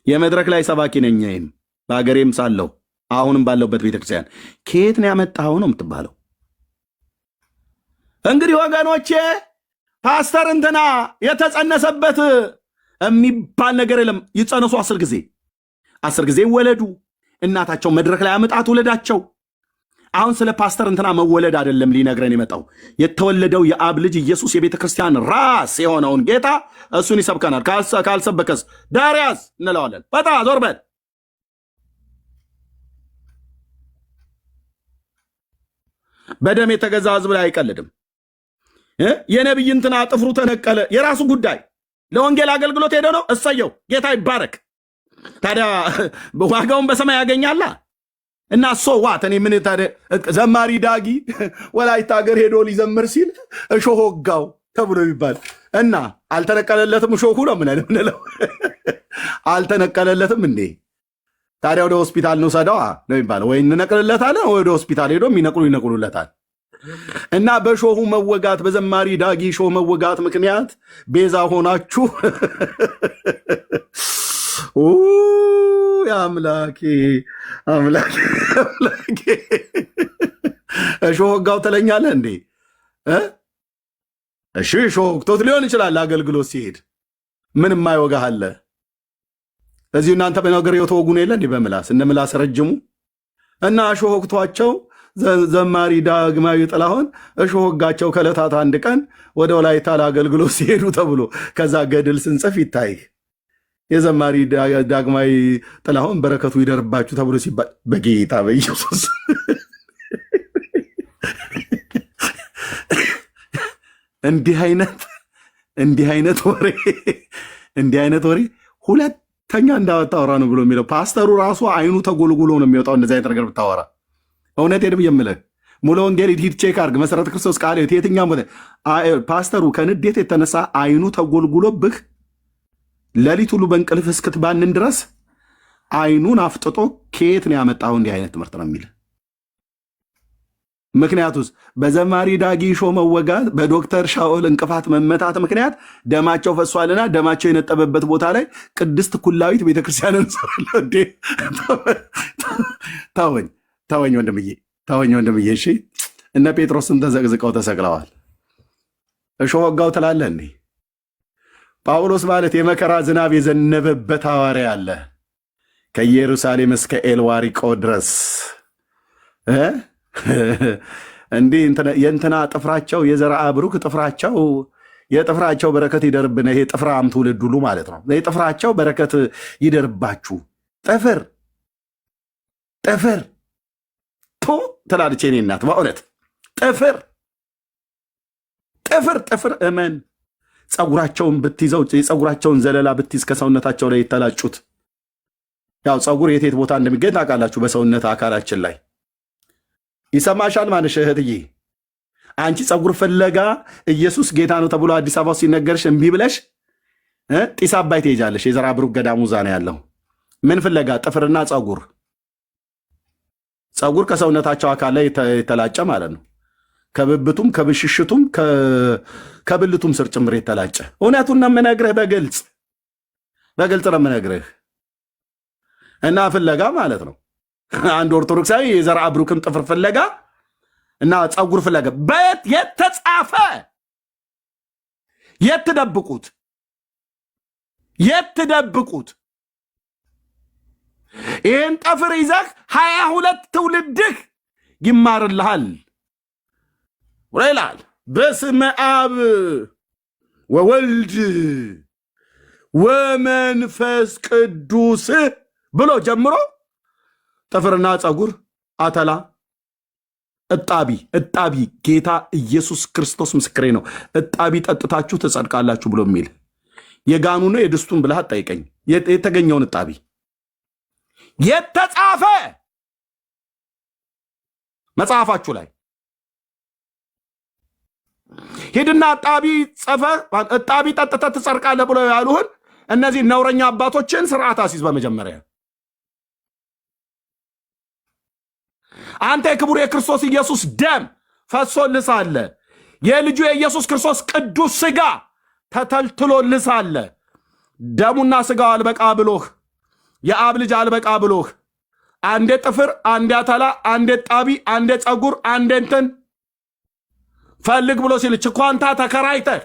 የመድረክ ላይ ሰባኪ ነኝ ይህም በሀገሬም ሳለው አሁንም ባለውበት ቤተክርስቲያን ከየት ነው ያመጣው ነው የምትባለው። እንግዲህ ወገኖቼ ፓስተር እንትና የተጸነሰበት የሚባል ነገር የለም። ይጸነሱ 10 ጊዜ ይወለዱ። እናታቸው መድረክ ላይ አመጣት ወለዳቸው። አሁን ስለ ፓስተር እንትና መወለድ አይደለም ሊነግረን የመጣው። የተወለደው የአብ ልጅ ኢየሱስ የቤተ ክርስቲያን ራስ የሆነውን ጌታ እሱን ይሰብከናል። ካልሰበከስ ዳርያስ እንለዋለን። በጣም ዞር በል። በደም የተገዛ ህዝብ ላይ አይቀልድም። የነቢይ እንትና ጥፍሩ ተነቀለ፣ የራሱ ጉዳይ። ለወንጌል አገልግሎት ሄደ ነው፣ እሰየው፣ ጌታ ይባረክ። ታዲያ ዋጋውን በሰማይ ያገኛላ። እና ዋት እኔ ምን ዘማሪ ዳጊ ወላይታ ሀገር ሄዶ ሊዘምር ሲል እሾህ ወጋው ተብሎ ይባል እና አልተነቀለለትም። እሾሁ ነው ምንለው አልተነቀለለትም እንዴ? ታዲያ ወደ ሆስፒታል እንውሰደዋ ነው የሚባለው። ወይ እንነቅልለታለን፣ ወደ ሆስፒታል ሄዶ ይነቅሉለታል። እና በሾሁ መወጋት፣ በዘማሪ ዳጊ ሾህ መወጋት ምክንያት ቤዛ ሆናችሁ አምላኬ እሾህ ወጋው ትለኛለህ እንዴ? እሺ እሾህ ወግቶት ሊሆን ይችላል። አገልግሎት ሲሄድ ምን የማይወጋህ አለ? እዚሁ እናንተ በነገር የተወጉን የለ እንዲህ በምላስ እነ ምላስ ረጅሙ እና እሾህ ወግቷቸው ዘማሪ ዳግማዊ ጥላሁን እሾህ ወጋቸው ከዕለታት አንድ ቀን ወደ ወላይታ ለአገልግሎት ሲሄዱ ተብሎ ከዛ ገድል ስንጽፍ ይታይ የዘማሪ ዳግማዊ ጥላሁን በረከቱ ይደርባችሁ ተብሎ ሲባል በጌታ በኢየሱስ እንዲህ አይነት ወሬ ሁለተኛ እንዳወጣ ነው ብሎ የሚለው ፓስተሩ ራሱ አይኑ ተጎልጉሎ ነው የሚወጣው። እንደዚህ አይነት ነገር ብታወራ እውነቴን የምልህ ሙሉ ወንጌል ሂድ ቼክ አድርግ። መሰረተ ክርስቶስ ቃል የትኛው ፓስተሩ ከንዴት የተነሳ አይኑ ተጎልጉሎብህ ሌሊት ሁሉ በእንቅልፍ እስክትባንን ድረስ አይኑን አፍጥጦ ከየት ነው ያመጣው እንዲህ አይነት ትምህርት ነው የሚል። ምክንያቱስ በዘማሪ ዳጊ ሾህ መወጋት፣ በዶክተር ሻኦል እንቅፋት መመታት ምክንያት ደማቸው ፈሷልና ደማቸው የነጠበበት ቦታ ላይ ቅድስት ኩላዊት ቤተክርስቲያንን እንሰራለን እንዴ? ተወኝ ወንድምዬ። እሺ እነ ጴጥሮስም ተዘቅዝቀው ተሰቅለዋል። እሾህ ወጋው ትላለህ እንዴ? ጳውሎስ ማለት የመከራ ዝናብ የዘነበበት ሐዋርያ አለ። ከኢየሩሳሌም እስከ ኤልዋሪቆ ድረስ እንዲህ የእንትና ጥፍራቸው የዘርአ ብሩክ ጥፍራቸው የጥፍራቸው በረከት ይደርብን። ይሄ ጥፍራም ትውልድ ሁሉ ማለት ነው። የጥፍራቸው በረከት ይደርባችሁ። ጥፍር ትላለች የኔ እናት። በእውነት ጥፍር እመን ጸጉራቸውን ብትይዘው የጸጉራቸውን ዘለላ ብትይዝ ከሰውነታቸው ላይ የተላጩት ያው ጸጉር የት ቦታ እንደሚገኝ ታውቃላችሁ። በሰውነት አካላችን ላይ ይሰማሻል ማለሽ እህትዬ። አንቺ ጸጉር ፍለጋ ኢየሱስ ጌታ ነው ተብሎ አዲስ አበባ ሲነገርሽ እምቢ ብለሽ ጢስ አባይ ትሄጃለሽ። የዘራ ብሩክ ገዳሙ እዛ ነው ያለው። ምን ፍለጋ? ጥፍርና ጸጉር። ጸጉር ከሰውነታቸው አካል ላይ የተላጨ ማለት ነው። ከብብቱም ከብሽሽቱም ከብልቱም ስር ጭምር የተላጨ። እውነቱን ነው የምነግርህ፣ በግልጽ ነው የምነግርህ። እና ፍለጋ ማለት ነው አንድ ኦርቶዶክሳዊ የዘራ ብሩክን ጥፍር ፍለጋ እና ጸጉር ፍለጋ በየት የተጻፈ? የት ትደብቁት? ይህን ጠፍር ይዘህ 22 ትውልድህ ይማርልሃል ይላል። በስመ አብ ወወልድ ወመንፈስ ቅዱስ ብሎ ጀምሮ ጥፍርና ጸጉር፣ አተላ፣ እጣቢ ጌታ ኢየሱስ ክርስቶስ ምስክሬ ነው። እጣቢ ጠጥታችሁ ትጸድቃላችሁ ብሎ የሚል የጋኑ ነው የድስቱን ብለህ ጠይቀኝ። የተገኘውን እጣቢ የተጻፈ መጽሐፋችሁ ላይ ሂድና እጣቢ ጠጥተህ ትጸድቃለህ ብሎ ያሉህን እነዚህ ነውረኛ አባቶችን ስርዓት አስይዝ። በመጀመሪያ አንተ የክቡር የክርስቶስ ኢየሱስ ደም ፈሶልህ ሳለ የልጁ የኢየሱስ ክርስቶስ ቅዱስ ሥጋ ተተልትሎልህ ሳለ ደሙና ሥጋው አልበቃ ብሎህ የአብ ልጅ አልበቃ ብሎህ አንዴ ጥፍር፣ አንዴ አተላ፣ አንዴ ጣቢ፣ አንዴ ጸጉር፣ አንዴ እንትን ፈልግ ብሎ ሲል ችኳንታ ተከራይተህ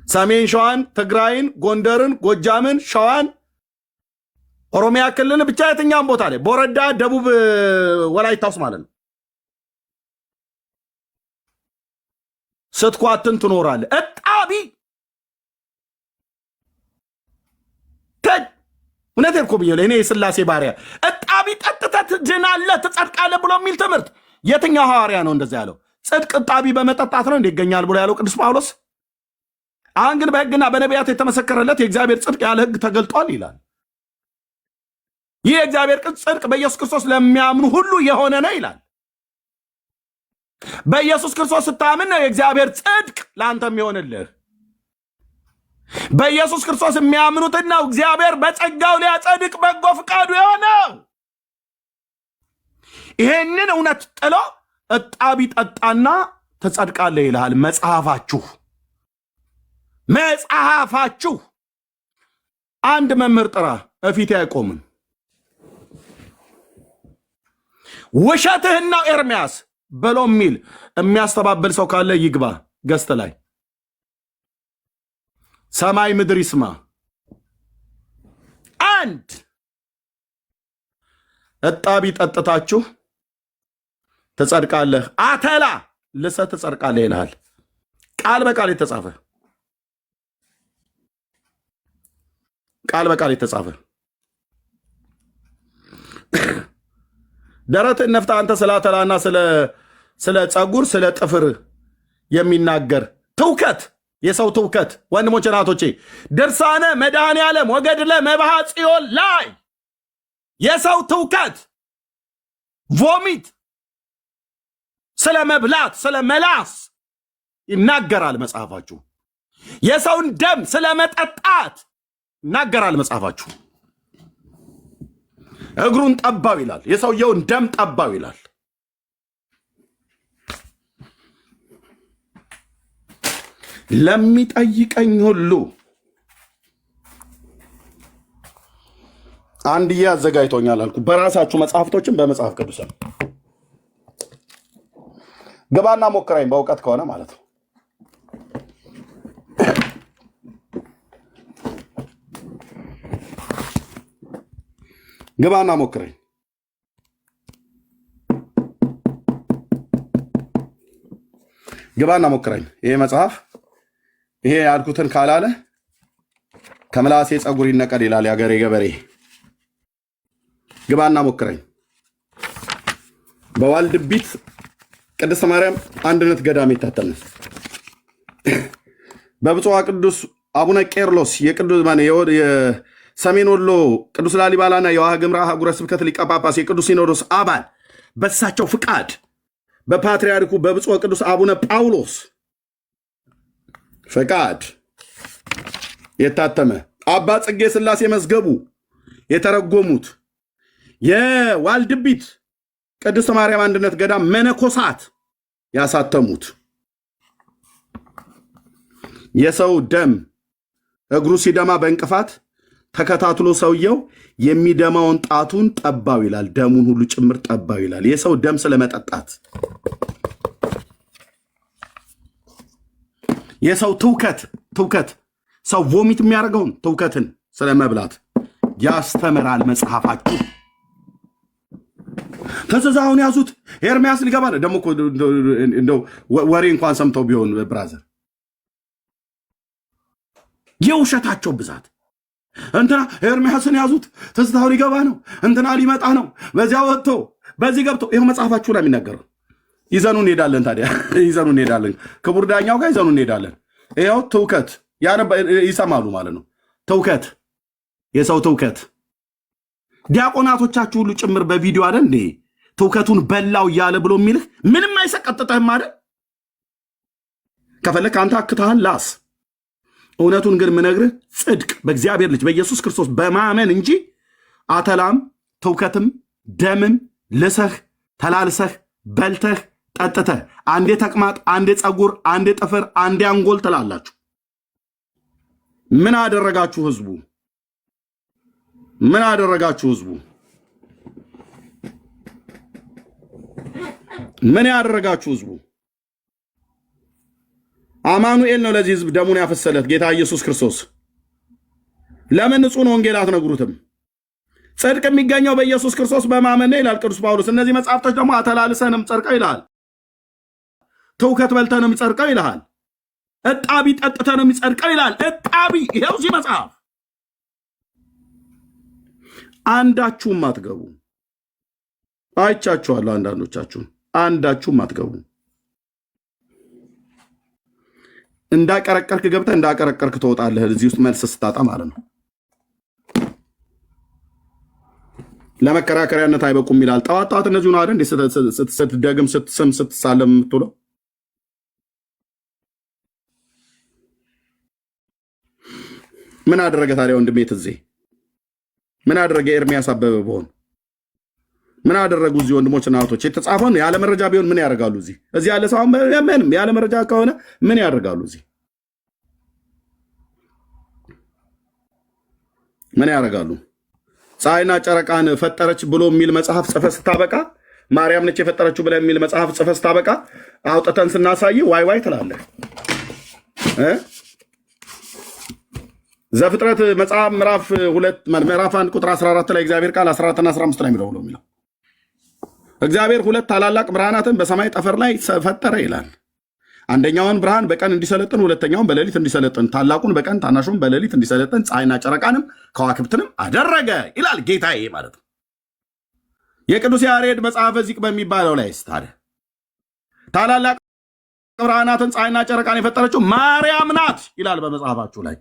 ሰሜን ሸዋን፣ ትግራይን፣ ጎንደርን፣ ጎጃምን፣ ሸዋን፣ ኦሮሚያ ክልል ብቻ የትኛም ቦታ ላይ ቦረዳ፣ ደቡብ ወላይታ ውስጥ ማለት ነው ስትኳትን ትኖራለህ። እጣቢ እውነቴን እኮ ብዬ እኔ የሥላሴ ባሪያ እጣቢ ጠጥተህ ትድናለህ ትጸድቃለህ ብሎ የሚል ትምህርት የትኛው ሐዋርያ ነው እንደዛ ያለው? ጽድቅ እጣቢ በመጠጣት ነው እንዲገኛል ብሎ ያለው ቅዱስ ጳውሎስ። አሁን ግን በሕግና በነቢያት የተመሰከረለት የእግዚአብሔር ጽድቅ ያለ ሕግ ተገልጧል ይላል። ይህ የእግዚአብሔር ጽድቅ በኢየሱስ ክርስቶስ ለሚያምኑ ሁሉ የሆነ ነው ይላል። በኢየሱስ ክርስቶስ ስታምን ነው የእግዚአብሔር ጽድቅ ለአንተ የሚሆንልህ። በኢየሱስ ክርስቶስ የሚያምኑትን ነው እግዚአብሔር በጸጋው ሊያጸድቅ በጎ ፍቃዱ የሆነው። ይሄንን እውነት ጥሎ እጣቢ ጠጣና ትጸድቃለህ ይልሃል መጽሐፋችሁ። አንድ መምህር ጥራ እፊቴ አይቆምም። ውሸትህን ነው ኤርምያስ በሎ የሚል የሚያስተባብል ሰው ካለ ይግባ ገስት ላይ። ሰማይ ምድር ይስማ። አንድ እጣቢ ጠጥታችሁ ትጸድቃለህ፣ አተላ ልሰህ ትጸድቃለህ ይልሃል። ቃል በቃል የተጻፈ ደረትህን ነፍተህ አንተ ስለ አተላና ስለ ጸጉር ስለ ጥፍር የሚናገር ትውከት፣ የሰው ትውከት ወንድሞች ናቶቼ፣ ድርሳነ መድኃኔ ዓለም ወገድለ መባሃ ጽዮን ላይ የሰው ትውከት ቮሚት ስለ መብላት ስለ መላስ ይናገራል መጽሐፋችሁ። የሰውን ደም ስለ መጠጣት ይናገራል መጽሐፋችሁ። እግሩን ጠባው ይላል፣ የሰውየውን ደም ጠባው ይላል። ለሚጠይቀኝ ሁሉ አንድዬ አዘጋጅቶኛል አልኩ። በራሳችሁ መጽሐፍቶችን በመጽሐፍ ቅዱስ ግባና ሞክረኝ፣ በእውቀት ከሆነ ማለት ነው። ግባና ሞክረኝ። ግባና ሞክረኝ። ይሄ መጽሐፍ ይሄ ያልኩትን ካላለ ከምላሴ ጸጉር ይነቀል ይላል የአገሬ ገበሬ። ግባና ሞክረኝ። በዋልድቢት ቅድስት ማርያም አንድነት ገዳም የታተመ በብፁዕ ቅዱስ አቡነ ቄርሎስ የሰሜን ወሎ ቅዱስ ላሊባላና የዋግኽምራ ሀገረ ስብከት ሊቀ ጳጳስ የቅዱስ ሲኖዶስ አባል በሳቸው ፍቃድ በፓትርያርኩ በብፁዕ ቅዱስ አቡነ ጳውሎስ ፈቃድ የታተመ አባ ጽጌ ሥላሴ መዝገቡ የተረጎሙት የዋልድቢት ቅድስት ማርያም አንድነት ገዳም መነኮሳት ያሳተሙት የሰው ደም እግሩ ሲደማ በእንቅፋት ተከታትሎ ሰውየው የሚደማውን ጣቱን ጠባው ይላል፣ ደሙን ሁሉ ጭምር ጠባው ይላል። የሰው ደም ስለመጠጣት የሰው ትውከት ሰው ቮሚት የሚያደርገውን ትውከትን ስለመብላት ያስተምራል መጽሐፋችሁ። ተዘዛውን ያዙት ኤርሚያስ ሊገባ ነው። ደግሞ እንደው ወሬ እንኳን ሰምተው ቢሆን ብራዘር የውሸታቸው ብዛት እንትና ኤርሚያስን ያዙት ተዝታው ሊገባ ነው፣ እንትና ሊመጣ ነው፣ በዚያ ወጥቶ በዚህ ገብቶ ይሄው መጽሐፋችሁ ላይ የሚናገረው ይዘኑ እንሄዳለን። ታዲያ ይዘኑ እንሄዳለን፣ ክቡር ዳኛው ጋር ይዘኑ እንሄዳለን። ይሄው ትውከት ይሰማሉ ማለት ነው። ትውከት የሰው ትውከት ዲያቆናቶቻችሁ ሁሉ ጭምር በቪዲዮ አለ እንዴ ትውከቱን በላው እያለ ብሎ የሚልህ ምንም አይሰቀጥጠህም አይደል? ከፈለክ አንተ አክተሃል ላስ እውነቱን ግን ምነግርህ ጽድቅ በእግዚአብሔር ልጅ በኢየሱስ ክርስቶስ በማመን እንጂ አተላም ትውከትም ደምም ልሰህ ተላልሰህ በልተህ ጠጥተህ አንዴ ተቅማጥ፣ አንዴ ፀጉር፣ አንዴ ጥፍር፣ አንዴ አንጎል ትላላችሁ። ምን አደረጋችሁ ህዝቡ? ምን አደረጋችሁ ህዝቡ? ምን ያደረጋችሁ ህዝቡ? አማኑኤል ነው ለዚህ ህዝብ ደሙን ያፈሰለት ጌታ ኢየሱስ ክርስቶስ። ለምን ንጹህ ወንጌል አትነግሩትም? ጽድቅ የሚገኘው በኢየሱስ ክርስቶስ በማመን ነው ይላል ቅዱስ ጳውሎስ። እነዚህ መጽሐፍቶች ደግሞ አተላልሰንም ጸድቀው ይልሃል፣ ትውከት በልተንም ጸድቀው ይልሃል፣ እጣቢ ጠጥተንም ጸድቀው ይልሃል። እጣቢ ይሄው እዚህ መጽሐፍ አንዳችሁም አትገቡ። አይቻችኋለሁ። አንዳንዶቻችሁን አንዳችሁም አትገቡ። እንዳቀረቀርክ ገብተህ እንዳቀረቀርክ ትወጣለህ። እዚህ ውስጥ መልስ ስታጣ ማለት ነው። ለመከራከሪያነት አይበቁም ይላል። ጠዋት ጠዋት እነዚሁን አይደል እንዴ ስትደግም ስትስም ስትሳለም የምትውለው? ምን አደረገ ታዲያ ወንድሜ ትዜ? ምን አደረገ ኤርሚያስ አበበ በሆን? ምን አደረጉ እዚህ ወንድሞች እና እህቶች? የተጻፈውን ያለ መረጃ ቢሆን ምን ያደርጋሉ? እዚህ ያለ ሰው ምንም ያለ መረጃ ከሆነ ምን ያደርጋሉ? እዚህ ምን ያደርጋሉ? ፀሐይና ጨረቃን ፈጠረች ብሎ የሚል መጽሐፍ ጽፈህ ስታበቃ፣ ማርያም ነች የፈጠረችው ብለህ የሚል መጽሐፍ ጽፈህ ስታበቃ አውጥተን ስናሳይ ዋይ ዋይ ትላለህ። ዘፍጥረት መጽሐፍ ምዕራፍ 1 ቁጥር 14 ላይ እግዚአብሔር ቃል 14 እና 15 ላይ የሚለው እግዚአብሔር ሁለት ታላላቅ ብርሃናትን በሰማይ ጠፈር ላይ ፈጠረ ይላል። አንደኛውን ብርሃን በቀን እንዲሰለጥን፣ ሁለተኛውን በሌሊት እንዲሰለጥን፣ ታላቁን በቀን ታናሹን በሌሊት እንዲሰለጥን ፀሐይና ጨረቃንም ከዋክብትንም አደረገ ይላል ጌታዬ ማለት ነው። የቅዱስ ያሬድ መጽሐፈ ዚቅ በሚባለው ላይ ታዲያ ታላላቅ ብርሃናትን ፀሐይና ጨረቃን የፈጠረችው ማርያም ናት ይላል በመጽሐፋችሁ ላይ።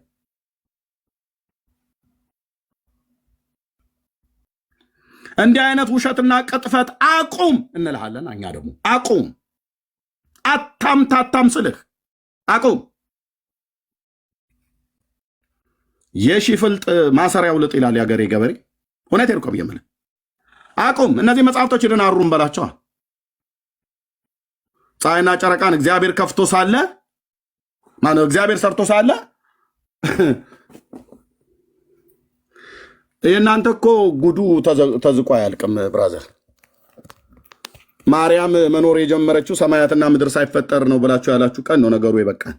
እንዲህ አይነት ውሸትና ቅጥፈት አቁም እንልሃለን። እኛ ደግሞ አቁም፣ አታምታታም ስልህ አቁም። የሺህ ፍልጥ ማሰሪያው ልጥ ይላል የአገሬ ገበሬ። እውነቴን እኮ ብዬ የምልህ አቁም። እነዚህ መጽሐፍቶች ሄደን አሩም በላቸዋ። ፀሐይና ጨረቃን እግዚአብሔር ከፍቶ ሳለ ማነው እግዚአብሔር ሰርቶ ሳለ የእናንተ እኮ ጉዱ ተዝቆ አያልቅም ብራዘር። ማርያም መኖር የጀመረችው ሰማያትና ምድር ሳይፈጠር ነው ብላችሁ ያላችሁ ቀን ነው ነገሩ የበቃን።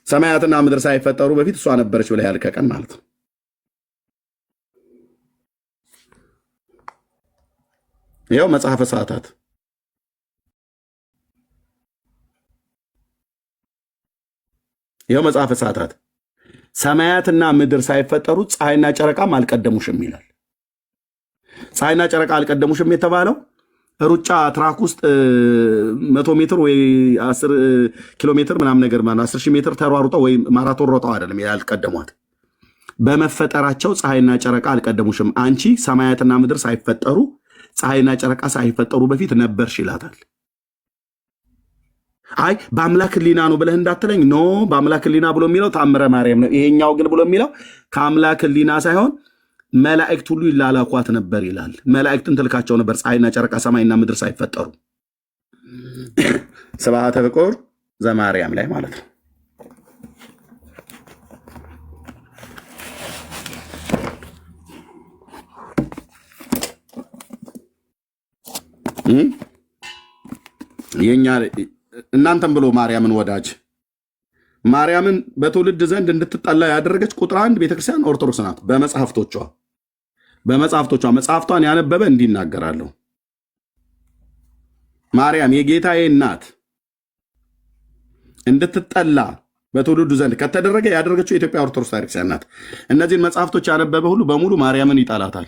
ሰማያትና ምድር ሳይፈጠሩ በፊት እሷ ነበረች ብለህ ያልከ ቀን ማለት ነው። ይኸው መጽሐፈ ሰዓታት ሰማያትና ምድር ሳይፈጠሩ ፀሐይና ጨረቃም አልቀደሙሽም ይላል። ፀሐይና ጨረቃ አልቀደሙሽም የተባለው ሩጫ ትራክ ውስጥ 100 ሜትር ወይ 10 ኪሎ ሜትር ምናምን ነገር ማለት 10,000 ሜትር ተሯሩጠው ወይ ማራቶን ሮጠው አይደለም ያልቀደሟት። በመፈጠራቸው ፀሐይና ጨረቃ አልቀደሙሽም። አንቺ ሰማያትና ምድር ሳይፈጠሩ ፀሐይና ጨረቃ ሳይፈጠሩ በፊት ነበርሽ ይላታል። አይ በአምላክ ሕሊና ነው ብለህ እንዳትለኝ። ኖ በአምላክ ሕሊና ብሎ የሚለው ታምረ ማርያም ነው። ይሄኛው ግን ብሎ የሚለው ከአምላክ ሕሊና ሳይሆን መላእክት ሁሉ ይላላኳት ነበር ይላል። መላእክትን ትልካቸው ነበር ፀሐይና ጨረቃ ሰማይና ምድር ሳይፈጠሩ። ስብሐተ ፍቁር ዘማርያም ላይ ማለት ነው። የኛ እናንተም ብሎ ማርያምን ወዳጅ ማርያምን በትውልድ ዘንድ እንድትጠላ ያደረገች ቁጥር 1 ቤተክርስቲያን ኦርቶዶክስ ናት። በመጽሐፍቶቿ መጽሐፍቷን ያነበበ እንዲናገራለሁ። ማርያም የጌታዬ እናት እንድትጠላ በትውልዱ ዘንድ ከተደረገ ያደረገችው የኢትዮጵያ ኦርቶዶክስ ቤተክርስቲያን ናት። እነዚህን መጽሐፍቶች ያነበበ ሁሉ በሙሉ ማርያምን ይጠላታል።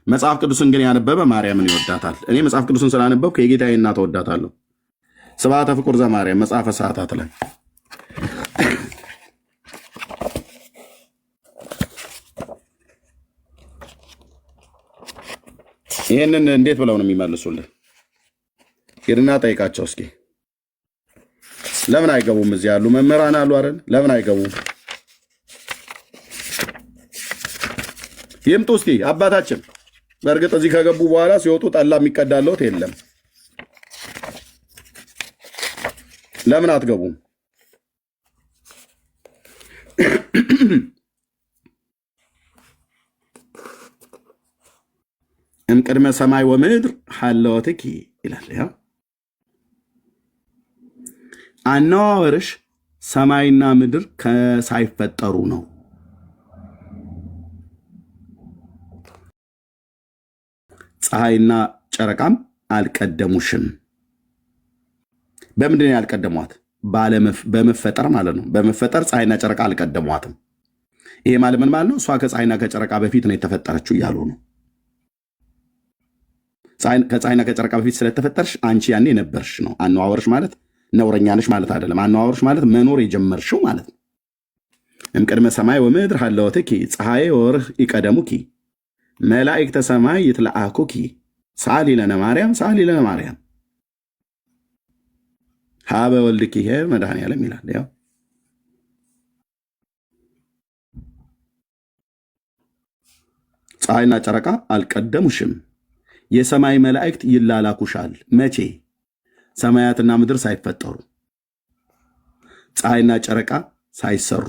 መጽሐፍ ቅዱስን ግን ያነበበ ማርያምን ይወዳታል። እኔ መጽሐፍ ቅዱስን ስላነበብኩ የጌታዬ እናት እወዳታለሁ። ስብሐተ ፍቁር ዘማርያም መጽሐፈ ሰዓታት ላይ ይህንን እንዴት ብለው ነው የሚመልሱልን? ሄድና ጠይቃቸው እስኪ። ለምን አይገቡም? እዚህ ያሉ መምህራን አሉ አይደል? ለምን አይገቡም? ይምጡ እስኪ አባታችን። በእርግጥ እዚህ ከገቡ በኋላ ሲወጡ ጠላ የሚቀዳለውት የለም። ለምን አትገቡም? እምቅድመ ሰማይ ወምድር ሀለወትኪ ይላል። ያ አነዋወርሽ ሰማይና ምድር ሳይፈጠሩ ነው። ፀሐይና ጨረቃም አልቀደሙሽም። በምንድን ያልቀደሟት? በመፈጠር ማለት ነው። በመፈጠር ፀሐይና ጨረቃ አልቀደሟትም። ይሄ ማለት ምን ማለት ነው? እሷ ከፀሐይና ከጨረቃ በፊት ነው የተፈጠረችው እያሉ ነው። ከፀሐይና ከጨረቃ በፊት ስለተፈጠርሽ አንቺ ያኔ ነበርሽ ነው። አነዋወርሽ ማለት ነውረኛ ነሽ ማለት አይደለም። አነዋወርሽ ማለት መኖር የጀመርሽው ማለት ነው። እምቅድመ ሰማይ ወምድር ሀለወትኪ ፀሐይ ወወርኅ ይቀደሙኪ መላእክተ ሰማይ ይትለአኩኪ ሰአሊ ለነ ማርያም ሰአሊ ለነ ማርያም ሀበ ወልድኪ ኄር መድኃኔዓለም ይላል። ያው ፀሐይና ጨረቃ አልቀደሙሽም፣ የሰማይ መላእክት ይላላኩሻል። መቼ? ሰማያትና ምድር ሳይፈጠሩ፣ ፀሐይና ጨረቃ ሳይሰሩ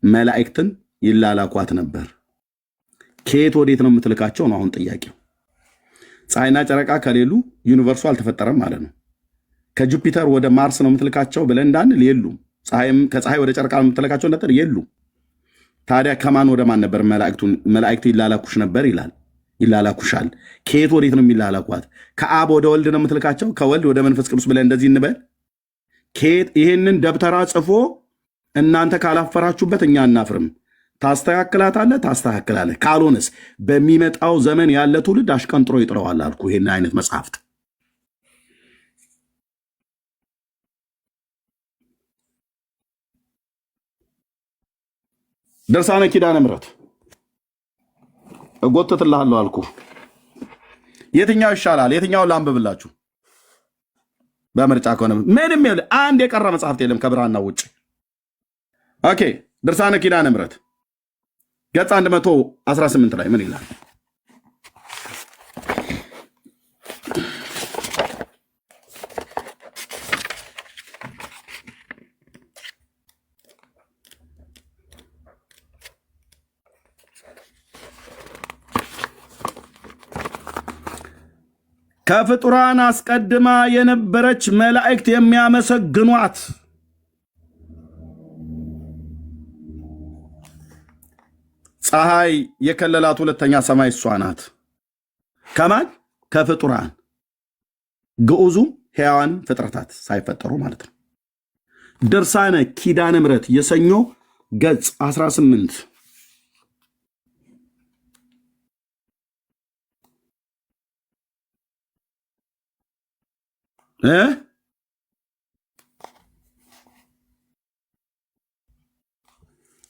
መላእክትን ይላላኳት ነበር። ከየት ወዴት ነው የምትልካቸው ነው አሁን ጥያቄው። ፀሐይና ጨረቃ ከሌሉ ዩኒቨርሱ አልተፈጠረም ማለት ነው። ከጁፒተር ወደ ማርስ ነው የምትልካቸው ብለን እንዳንል የሉም። ከፀሐይ ወደ ጨረቃ ነው የምትልካቸው እንዳትል የሉም። ታዲያ ከማን ወደ ማን ነበር መላእክት ይላላኩሽ ነበር ይላል። ይላላኩሻል። ከየት ወዴት ነው የሚላላኳት? ከአብ ወደ ወልድ ነው የምትልካቸው፣ ከወልድ ወደ መንፈስ ቅዱስ ብለን እንደዚህ እንበል። ይህንን ደብተራ ጽፎ እናንተ ካላፈራችሁበት እኛ አናፍርም። ታስተካክላታለህ፣ ታስተካክላለህ። ካልሆነስ በሚመጣው ዘመን ያለ ትውልድ አሽቀንጥሮ ይጥለዋል አልኩ። ይህን አይነት መጽሐፍት ድርሳነ ኪዳነ ምሕረት እጎትትልሃለሁ አልኩ። የትኛው ይሻላል? የትኛውን ላንብብላችሁ? በምርጫ ከሆነ ምንም አንድ የቀረ መጽሐፍት የለም ከብራና ውጭ። ኦኬ፣ ድርሳነ ኪዳነ ምሕረት ገጽ 118 ላይ ምን ይላል? ከፍጡራን አስቀድማ የነበረች መላእክት የሚያመሰግኗት ፀሐይ የከለላት ሁለተኛ ሰማይ እሷ ናት። ከማን? ከፍጡራን ግዑዙም ሕያዋን ፍጥረታት ሳይፈጠሩ ማለት ነው። ድርሳነ ኪዳነ ምሕረት የሰኞ ገጽ 18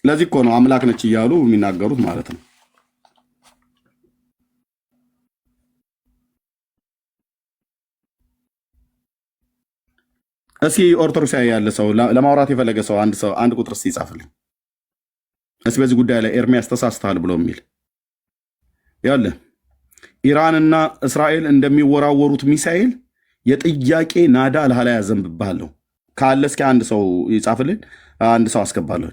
ለዚህ እኮ ነው አምላክ ነች እያሉ የሚናገሩት ማለት ነው። እስኪ ኦርቶዶክሳዊ ያለ ሰው ለማውራት የፈለገ ሰው አንድ ቁጥር እስኪ ይጻፍልኝ እስኪ በዚህ ጉዳይ ላይ ኤርሚያስ ተሳስተሃል ብሎ የሚል ያለ ኢራንና እስራኤል እንደሚወራወሩት ሚሳኤል የጥያቄ ናዳ ለኋላ ያዘንብብሃለሁ ካለ እስኪ አንድ ሰው ይጻፍልን። አንድ ሰው አስገባለሁ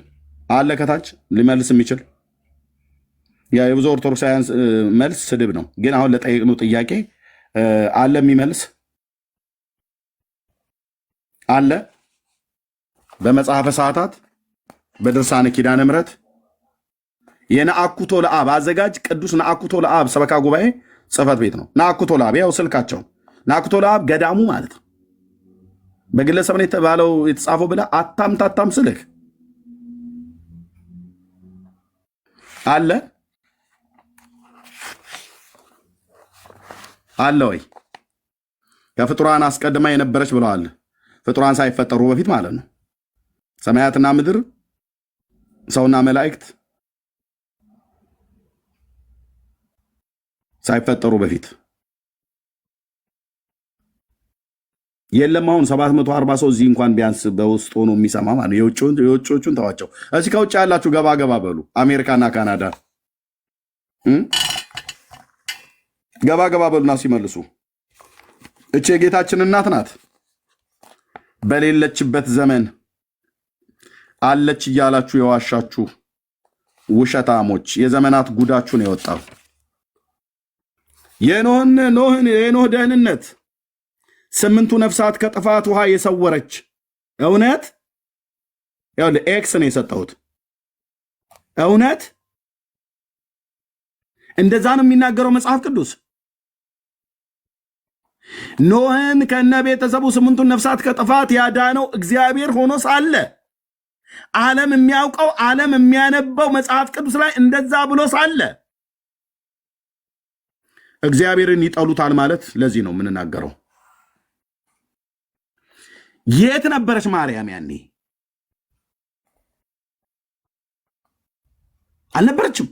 አለ ከታች ሊመልስ የሚችል የብዙ ኦርቶዶክሳውያን መልስ ስድብ ነው። ግን አሁን ለጠየቅነው ጥያቄ አለ የሚመልስ አለ። በመጽሐፈ ሰዓታት በድርሳነ ኪዳነ ምሕረት የነአኩቶ ለአብ አዘጋጅ ቅዱስ ነአኩቶ ለአብ ሰበካ ጉባኤ ጽሕፈት ቤት ነው። ነአኩቶ ለአብ ያው ስልካቸው ነአኩቶ ለአብ ገዳሙ ማለት ነው። በግለሰብ ነው የተባለው የተጻፈው ብለህ አታምታታም ስልህ አለ አለ ወይ ከፍጡራን አስቀድማ የነበረች ብለዋል። ፍጡራን ሳይፈጠሩ በፊት ማለት ነው። ሰማያትና ምድር ሰውና መላእክት ሳይፈጠሩ በፊት የለም። አሁን 740 ሰው እዚህ እንኳን ቢያንስ በውስጥ ሆኖ የሚሰማ ማለት ነው። የውጭዎቹን ተዋቸው። እዚህ ከውጭ ያላችሁ ገባ ገባ በሉ። አሜሪካና ካናዳ ገባ ገባ በሉና ሲመልሱ እቺ የጌታችን እናት ናት። በሌለችበት ዘመን አለች እያላችሁ የዋሻችሁ ውሸታሞች የዘመናት ጉዳችሁን የወጣው የኖህ ደህንነት 8ቱ ነፍሳት ከጥፋት ውሃ የሰወረች እውነት ኤክስ ነው የሰጠሁት። እውነት እንደዛ ነው የሚናገረው መጽሐፍ ቅዱስ። ኖህን ከነ ቤተሰቡ 8ቱን ነፍሳት ከጥፋት ያዳነው እግዚአብሔር ሆኖ ሳለ ዓለም የሚያውቀው ዓለም የሚያነበው መጽሐፍ ቅዱስ ላይ እንደዛ ብሎ ሳለ እግዚአብሔርን ይጠሉታል ማለት ለዚህ ነው የምንናገረው። የት ነበረች ማርያም ያኔ? አልነበረችም።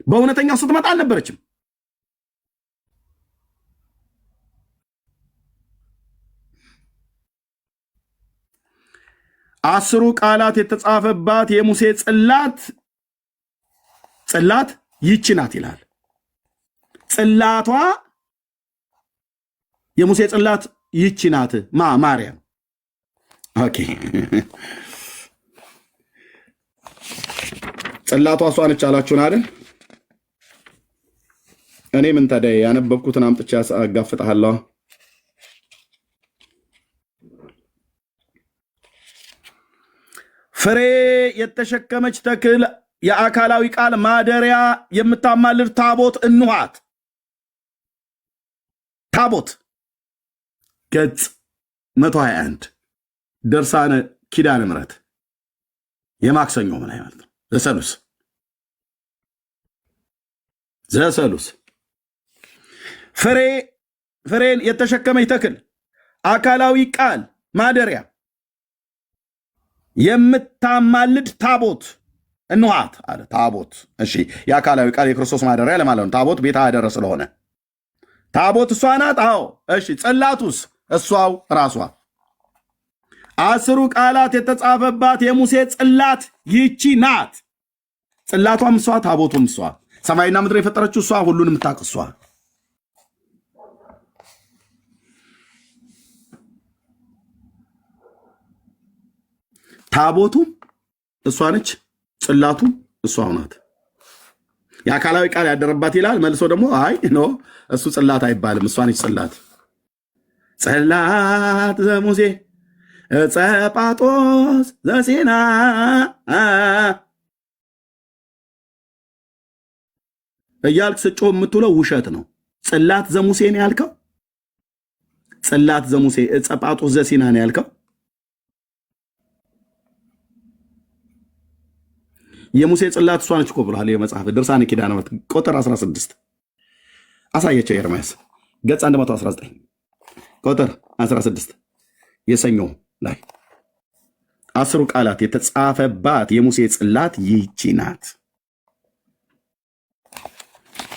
በእውነተኛው ስትመጣ አልነበረችም። አስሩ ቃላት የተጻፈባት የሙሴ ጽላት ይቺ ናት ይላል። ጽላቷ የሙሴ ጽላት ይቺ ናት። ማርያም ኦኬ። ጽላቷ እሷ ነች አላችሁን አይደል? እኔ ምን ታዲያ ያነበብኩትን አምጥቼ አጋፍጥሃለሁ። ፍሬ የተሸከመች ተክል የአካላዊ ቃል ማደሪያ የምታማልድ ታቦት እንኋት። ታቦት ገጽ 121 ድርሳነ ኪዳነ ምሕረት የማክሰኞ ምን ማለት ነው? ዘሰሉስ ፍሬን የተሸከመች ተክል አካላዊ ቃል ማደሪያ የምታማልድ ታቦት እንኋት አለ። ታቦት እሺ፣ የአካላዊ ቃል የክርስቶስ ማደሪያ ለማለት ነው። ታቦት ቤት አደረ ስለሆነ ታቦት እሷ ናት። አዎ እሺ። ጽላቱስ እሷው ራሷ። አስሩ ቃላት የተጻፈባት የሙሴ ጽላት ይቺ ናት። ጽላቷም እሷ፣ ታቦቱም እሷ፣ ሰማይና ምድር የፈጠረችው እሷ፣ ሁሉንም የምታውቅ እሷ። ታቦቱም እሷ ነች፣ ጽላቱም እሷ ናት። የአካላዊ ቃል ያደረባት ይላል። መልሶ ደግሞ አይ ኖ እሱ ጽላት አይባልም፣ እሷ ነች ጽላት። ጽላት ዘሙሴ ዕፀ ጳጦስ ዘሲና እያልክ ስጮህ የምትውለው ውሸት ነው። ጽላት ዘሙሴ ነው ያልከው። ጽላት ዘሙሴ ዕፀ ጳጦስ ዘሲና ነው ያልከው። የሙሴ ጽላት እሷ ነች እኮ ብሏል የመጽሐፍ ድርሳነ ኪዳነ ምሕረት ቁጥር 16 አሳየቸው። ኤርምያስ ገጽ 119 ቁጥር 16 የሰኞ ላይ 10 ቃላት የተጻፈባት የሙሴ ጽላት ይህቺ ናት።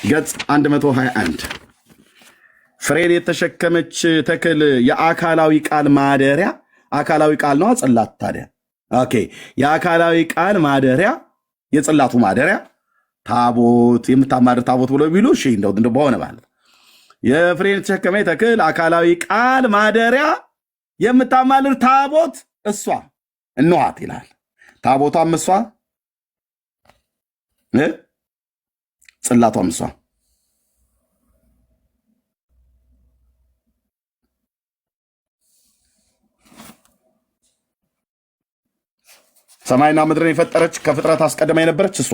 ገጽ 121 ፍሬን የተሸከመች ተክል የአካላዊ ቃል ማደሪያ። አካላዊ ቃል ነው ጽላት። ታዲያ ኦኬ፣ የአካላዊ ቃል ማደሪያ፣ የጽላቱ ማደሪያ ታቦት፣ የምታማርር ታቦት ብሎ ቢሉ እሺ፣ እንደው በሆነ ማለት የፍሬን የተሸከመች ተክል አካላዊ ቃል ማደሪያ የምታማልር ታቦት እሷ እንኋት ይላል። ታቦቷም እሷ ጽላቷም እሷ። ሰማይና ምድርን የፈጠረች ከፍጥረት አስቀድማ የነበረች እሷ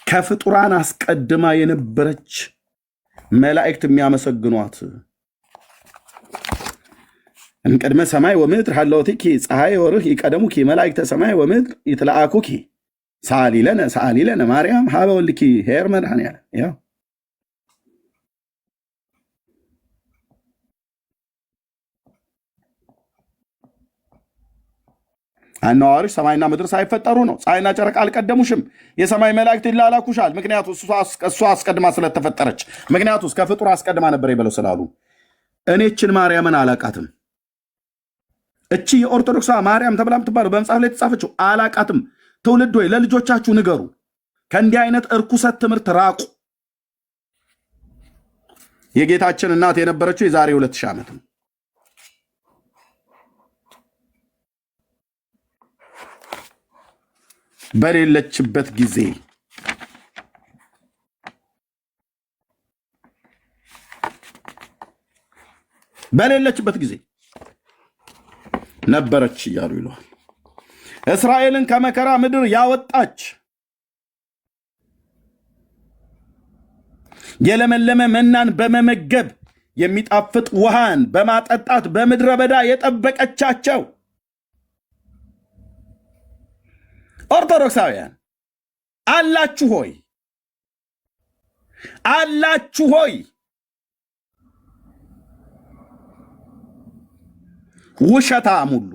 ከፍጡራን አስቀድማ የነበረች መላእክት የሚያመሰግኗት እንቅድመ ሰማይ ወምድር ሀለወትኪ ፀሐይ ወርህ ይቀደሙኪ መላእክተ ሰማይ ወምድር ይትለአኩኪ ሰአሊለነ ማርያም ሀበ ወልድኪ ኄር መድኃኔዓለም። ያው አነዋሪሽ ሰማይና ምድር ሳይፈጠሩ ነው። ፀሐይና ጨረቃ አልቀደሙሽም፣ የሰማይ መላእክት ይላላኩሻል። ምክንያቱ እሷ አስቀድማ ስለተፈጠረች፣ ምክንያቱ ከፍጡር አስቀድማ ነበር ይበለው ስላሉ። እኔችን ማርያምን አላቃትም። እቺ የኦርቶዶክሷ ማርያም ተብላ የምትባለው በመጽሐፍ ላይ የተጻፈችው አላቃትም። ትውልድ ወይ ለልጆቻችሁ ንገሩ፣ ከእንዲህ አይነት እርኩሰት ትምህርት ራቁ። የጌታችን እናት የነበረችው የዛሬ 2000 ዓመት ነው። በሌለችበት ጊዜ ነበረች እያሉ ይለዋል። እስራኤልን ከመከራ ምድር ያወጣች የለመለመ መናን በመመገብ የሚጣፍጥ ውሃን በማጠጣት በምድረ በዳ የጠበቀቻቸው ኦርቶዶክሳውያን አላችሁ ሆይ አላችሁ ሆይ ውሸታም ሁሉ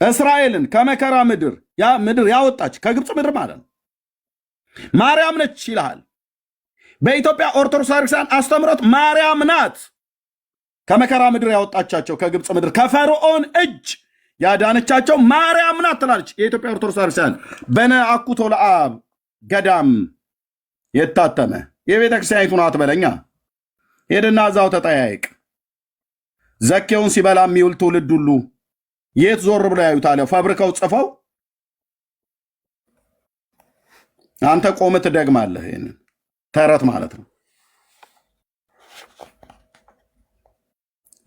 እስራኤልን ከመከራ ምድር ያወጣች ከግብፅ ምድር ማለት ነው ማርያም ነች ይልሃል። በኢትዮጵያ ኦርቶዶክስ ክርስቲያን አስተምሮት ማርያም ናት ከመከራ ምድር ያወጣቻቸው፣ ከግብፅ ምድር ከፈርዖን እጅ ያዳነቻቸው ማርያም ናት ትላለች የኢትዮጵያ ኦርቶዶክስ ክርስቲያን። በነ አኩቶ ለአብ ገዳም የታተመ የቤተ ክርስቲያኒቱን አትበለኛ። ሄድና እዛው ተጠያይቅ። ዘኬውን ሲበላ የሚውል ትውልድ ሁሉ የት ዞር ብሎ ያዩታል? ፋብሪካው ጽፈው አንተ ቆመህ ትደግማለህ። ይሄንን ተረት ማለት ነው።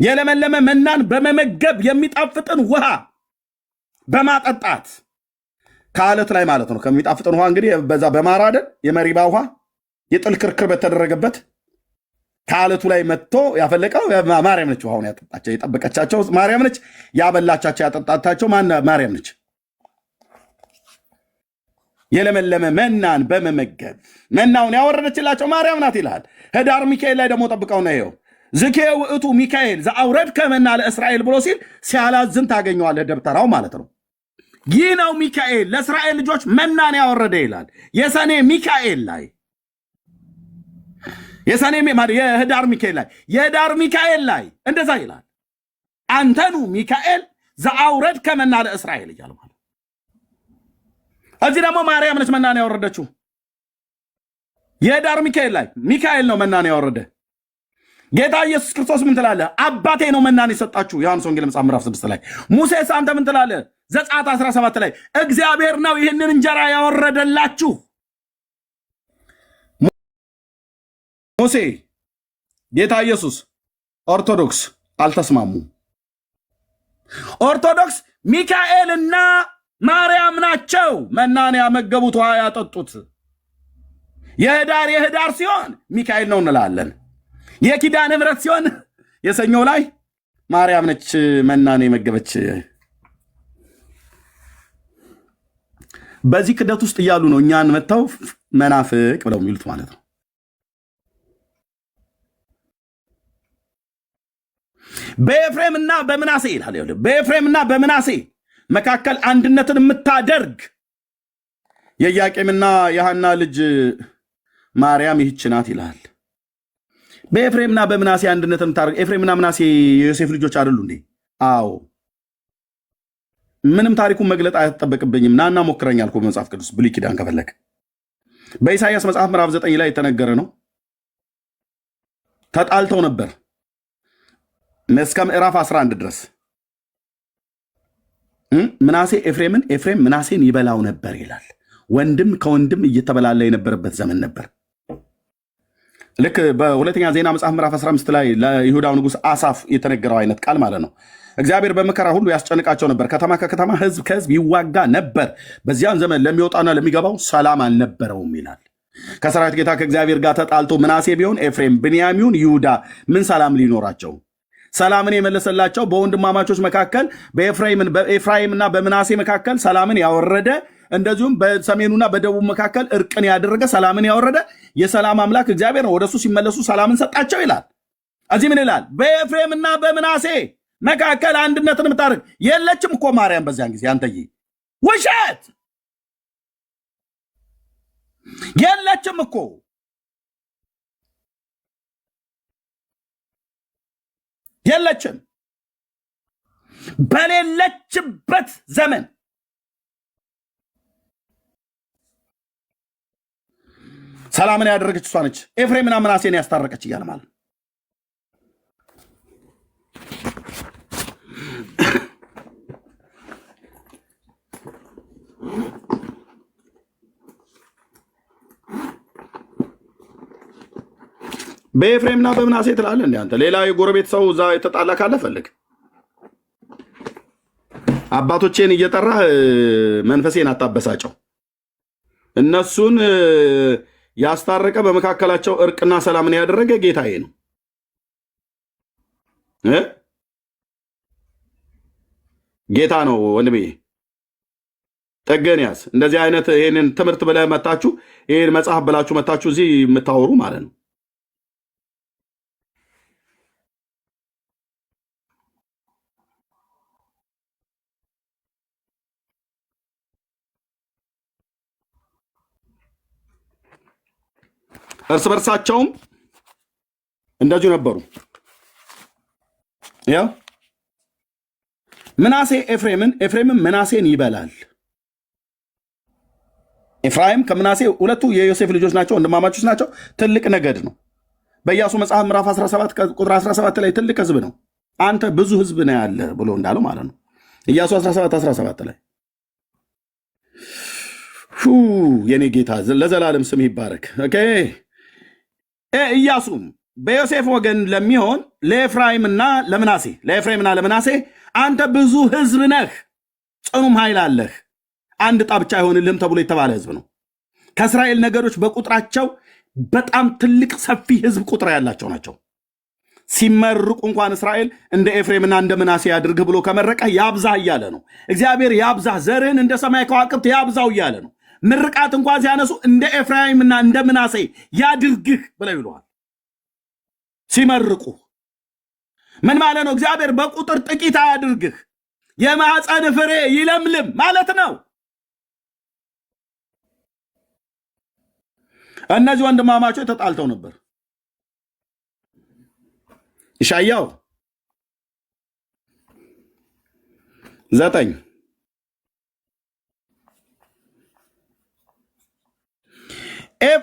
የለመለመ መናን በመመገብ የሚጣፍጥን ውሃ በማጠጣት ከአለት ላይ ማለት ነው። ከሚጣፍጥን ውሃ እንግዲህ በዛ በማራደን የመሪባ ውሃ የጥል ክርክር በተደረገበት ከአለቱ ላይ መጥቶ ያፈለቀው ማርያም ነች። ውሃውን ያጠጣቸው የጠበቀቻቸው ማርያም ነች። ያበላቻቸው ያጠጣታቸው ማርያም ነች። የለመለመ መናን በመመገብ መናውን ያወረደችላቸው ማርያም ናት ይልሃል። ህዳር ሚካኤል ላይ ደግሞ ጠብቀው ነው ይኸው ዝኬ ውእቱ ሚካኤል ዘአውረድከ መና ለእስራኤል ብሎ ሲል ሲያላዝን ታገኘዋለህ። ደብተራው ማለት ነው። ይህ ነው ሚካኤል ለእስራኤል ልጆች መናን ያወረደ ይላል። የሰኔ ሚካኤል ላይ የህዳር ሚካኤል ላይ እንደዛ ይላል። አንተኑ ሚካኤል ዘአውረድከ መና ለእስራኤል እያለ ማለት እዚህ ደግሞ ማርያም ነች መናን ያወረደችው። የህዳር ሚካኤል ላይ ሚካኤል ነው መናን ያወረደ። ጌታ ኢየሱስ ክርስቶስ ምን ትላለህ? አባቴ ነው መናን የሰጣችሁ ዮሐንስ ወንጌል መጽሐፍ ምዕራፍ 6 ላይ። ሙሴስ አንተ ምን ትላለህ? ዘጸአት 17 ላይ እግዚአብሔር ነው ይህንን እንጀራ ያወረደላችሁ። ሙሴ፣ ጌታ ኢየሱስ፣ ኦርቶዶክስ አልተስማሙም። ኦርቶዶክስ ሚካኤልና ማርያም ናቸው መናን ያመገቡት ውሃ ያጠጡት። የህዳር ሲሆን ሚካኤል ነው እንላለን። የኪዳነ ምሕረት ሲሆን የሰኞ ላይ ማርያም ነች መናን የመገበች። በዚህ ክደት ውስጥ እያሉ ነው እኛን መጥተው መናፍቅ ብለው የሚሉት ማለት ነው። በኤፍሬምና በምናሴ ይላል። በኤፍሬምና በምናሴ መካከል አንድነትን የምታደርግ የኢያቄምና የሐና ልጅ ማርያም ይህች ናት ይላል። በኤፍሬምና በምናሴ አንድነትን የምታደርግ ኤፍሬምና ምናሴ የዮሴፍ ልጆች አይደሉ እንዴ? አዎ። ምንም ታሪኩን መግለጥ አይጠበቅብኝም። ናና ሞክረኝ አልኩ። በመጽሐፍ ቅዱስ ብሉይ ኪዳን ከፈለክ በኢሳይያስ መጽሐፍ ምዕራፍ 9 ላይ የተነገረ ነው። ተጣልተው ነበር እስከ ምዕራፍ 11 ድረስ። ምናሴ ኤፍሬምን፣ ኤፍሬም ምናሴን ይበላው ነበር ይላል። ወንድም ከወንድም እየተበላላ የነበረበት ዘመን ነበር። ልክ በሁለተኛ ዜና መጽሐፍ ምዕራፍ 15 ላይ ለይሁዳው ንጉሥ አሳፍ የተነገረው አይነት ቃል ማለት ነው። እግዚአብሔር በመከራ ሁሉ ያስጨንቃቸው ነበር። ከተማ ከከተማ ሕዝብ ከሕዝብ ይዋጋ ነበር። በዚያን ዘመን ለሚወጣና ለሚገባው ሰላም አልነበረውም ይላል። ከሰራዊት ጌታ ከእግዚአብሔር ጋር ተጣልቶ ምናሴ ቢሆን ኤፍሬም፣ ብንያም ይሁን ይሁዳ ምን ሰላም ሊኖራቸው? ሰላምን የመለሰላቸው በወንድማማቾች መካከል በኤፍራይምና በምናሴ መካከል ሰላምን ያወረደ፣ እንደዚሁም በሰሜኑና በደቡብ መካከል እርቅን ያደረገ ሰላምን ያወረደ የሰላም አምላክ እግዚአብሔር ነው። ወደሱ ሲመለሱ ሰላምን ሰጣቸው ይላል። እዚህ ምን ይላል? በኤፍሬምና በምናሴ መካከል አንድነትን የምታደርግ የለችም እኮ ማርያም በዚያን ጊዜ። አንተዬ ውሸት! የለችም እኮ የለችም። በሌለችበት ዘመን ሰላምን ያደረገች እሷ ነች። ኤፍሬምና ምናሴን ያስታረቀች እያለ ማለት ነው። በኤፍሬምና በምናሴ ትላለህ እንደ አንተ። ሌላ የጎረቤት ሰው እዛ የተጣላ ካለ ፈልግ። አባቶቼን እየጠራህ መንፈሴን አታበሳጨው። እነሱን ያስታረቀ በመካከላቸው እርቅና ሰላምን ያደረገ ጌታዬ ነው። ጌታ ነው ወንድሜ። ጠገን ያዝ። እንደዚህ አይነት ይህንን ትምህርት ብለህ መታችሁ፣ ይህን መጽሐፍ ብላችሁ መታችሁ እዚህ የምታወሩ ማለት ነው። እርስ በርሳቸውም እንደዚሁ ነበሩ። ያው ምናሴ ኤፍሬምን፣ ኤፍሬምም ምናሴን ይበላል። ኤፍራይም ከምናሴ ሁለቱ የዮሴፍ ልጆች ናቸው፣ ወንድማማቾች ናቸው። ትልቅ ነገድ ነው። በኢያሱ መጽሐፍ ምዕራፍ 17 ቁጥር 17 ላይ ትልቅ ህዝብ ነው፣ አንተ ብዙ ህዝብ ነው ያለ ብሎ እንዳለው ማለት ነው። ኢያሱ 17 ላይ የኔ ጌታ ለዘላለም ስም ይባረክ። ኦኬ ኢያሱም በዮሴፍ ወገን ለሚሆን ለኤፍራይምና ለምናሴ አንተ ብዙ ህዝብ ነህ፣ ጽኑም ኃይል አለህ፣ አንድ ዕጣ ብቻ አይሆንልህም ተብሎ የተባለ ህዝብ ነው። ከእስራኤል ነገዶች በቁጥራቸው በጣም ትልቅ ሰፊ ህዝብ ቁጥር ያላቸው ናቸው። ሲመርቁ እንኳን እስራኤል እንደ ኤፍሬምና እንደ ምናሴ ያድርግህ ብሎ ከመረቀ ያብዛህ እያለ ነው። እግዚአብሔር ያብዛህ፣ ዘርህን እንደ ሰማይ ከዋክብት ያብዛው እያለ ነው። ምርቃት እንኳን ሲያነሱ እንደ ኤፍራይምና እንደ ምናሴ ያድርግህ ብለው ይለዋል ሲመርቁ። ምን ማለት ነው? እግዚአብሔር በቁጥር ጥቂት አያድርግህ፣ የማኅፀን ፍሬ ይለምልም ማለት ነው። እነዚህ ወንድማማቾች ተጣልተው ነበር። ኢሳይያው 9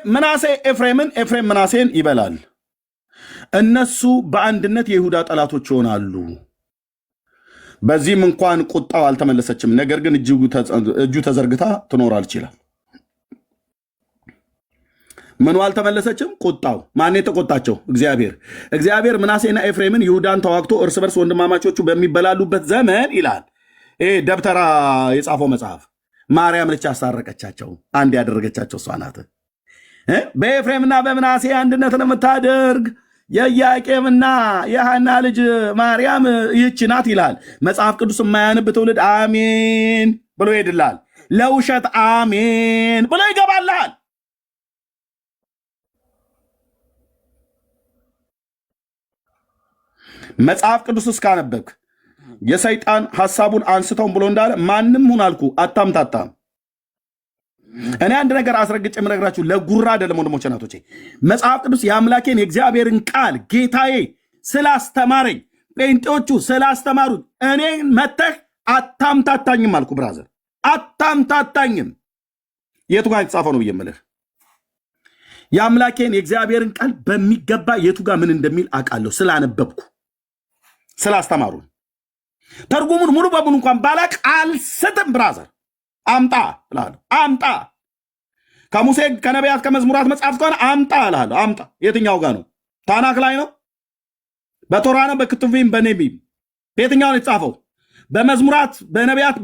ምናሴ ኤፍሬምን፣ ኤፍሬም ምናሴን ይበላል። እነሱ በአንድነት የይሁዳ ጠላቶች ይሆናሉ። በዚህም እንኳን ቁጣው አልተመለሰችም፣ ነገር ግን እጁ ተዘርግታ ትኖራለች ይላል። ምኑ አልተመለሰችም? ቁጣው። ማን የተቆጣቸው? እግዚአብሔር ምናሴና ኤፍሬምን ይሁዳን ተዋግቶ እርስ በርስ ወንድማማቾቹ በሚበላሉበት ዘመን ይላል። ይሄ ደብተራ የጻፈው መጽሐፍ ማርያም ነች ያስታረቀቻቸው፣ አንድ ያደረገቻቸው እሷ ናት። በኤፍሬምና በምናሴ አንድነትን የምታደርግ የኢያቄምና የሐና ልጅ ማርያም ይህች ናት ይላል መጽሐፍ ቅዱስ። የማያነብ ትውልድ አሜን ብሎ ይሄድልሃል። ለውሸት አሜን ብሎ ይገባልሃል። መጽሐፍ ቅዱስ እስካነበብክ የሰይጣን ሐሳቡን አንስተውን ብሎ እንዳለ ማንም ሁን አልኩ አታምታታም። እኔ አንድ ነገር አስረግጬ የምነግራችሁ ለጉራ አይደለም ወንድሞቼ እናቶቼ። መጽሐፍ ቅዱስ የአምላኬን የእግዚአብሔርን ቃል ጌታዬ ስላስተማረኝ፣ ጴንጤዎቹ ስላስተማሩኝ እኔን መተህ አታምታታኝም አልኩ። ብራዘር አታምታታኝም። የቱ ጋር የተጻፈው ነው ብዬ የምልህ የአምላኬን የእግዚአብሔርን ቃል በሚገባ የቱ ጋር ምን እንደሚል አውቃለሁ ስላነበብኩ ስላስተማሩን። ተርጉሙን ሙሉ በሙሉ እንኳን ባላቅ አልስትም። ብራዘር አምጣ እልሃለሁ። አምጣ ከሙሴ ከነቢያት ከመዝሙራት መጽሐፍ ከሆነ አምጣ እልሃለሁ። አምጣ። የትኛው ጋር ነው? ታናክ ላይ ነው? በቶራ ነው? በክቱቪም በኔቢም በየትኛው ነው የተጻፈው? በመዝሙራት በነቢያት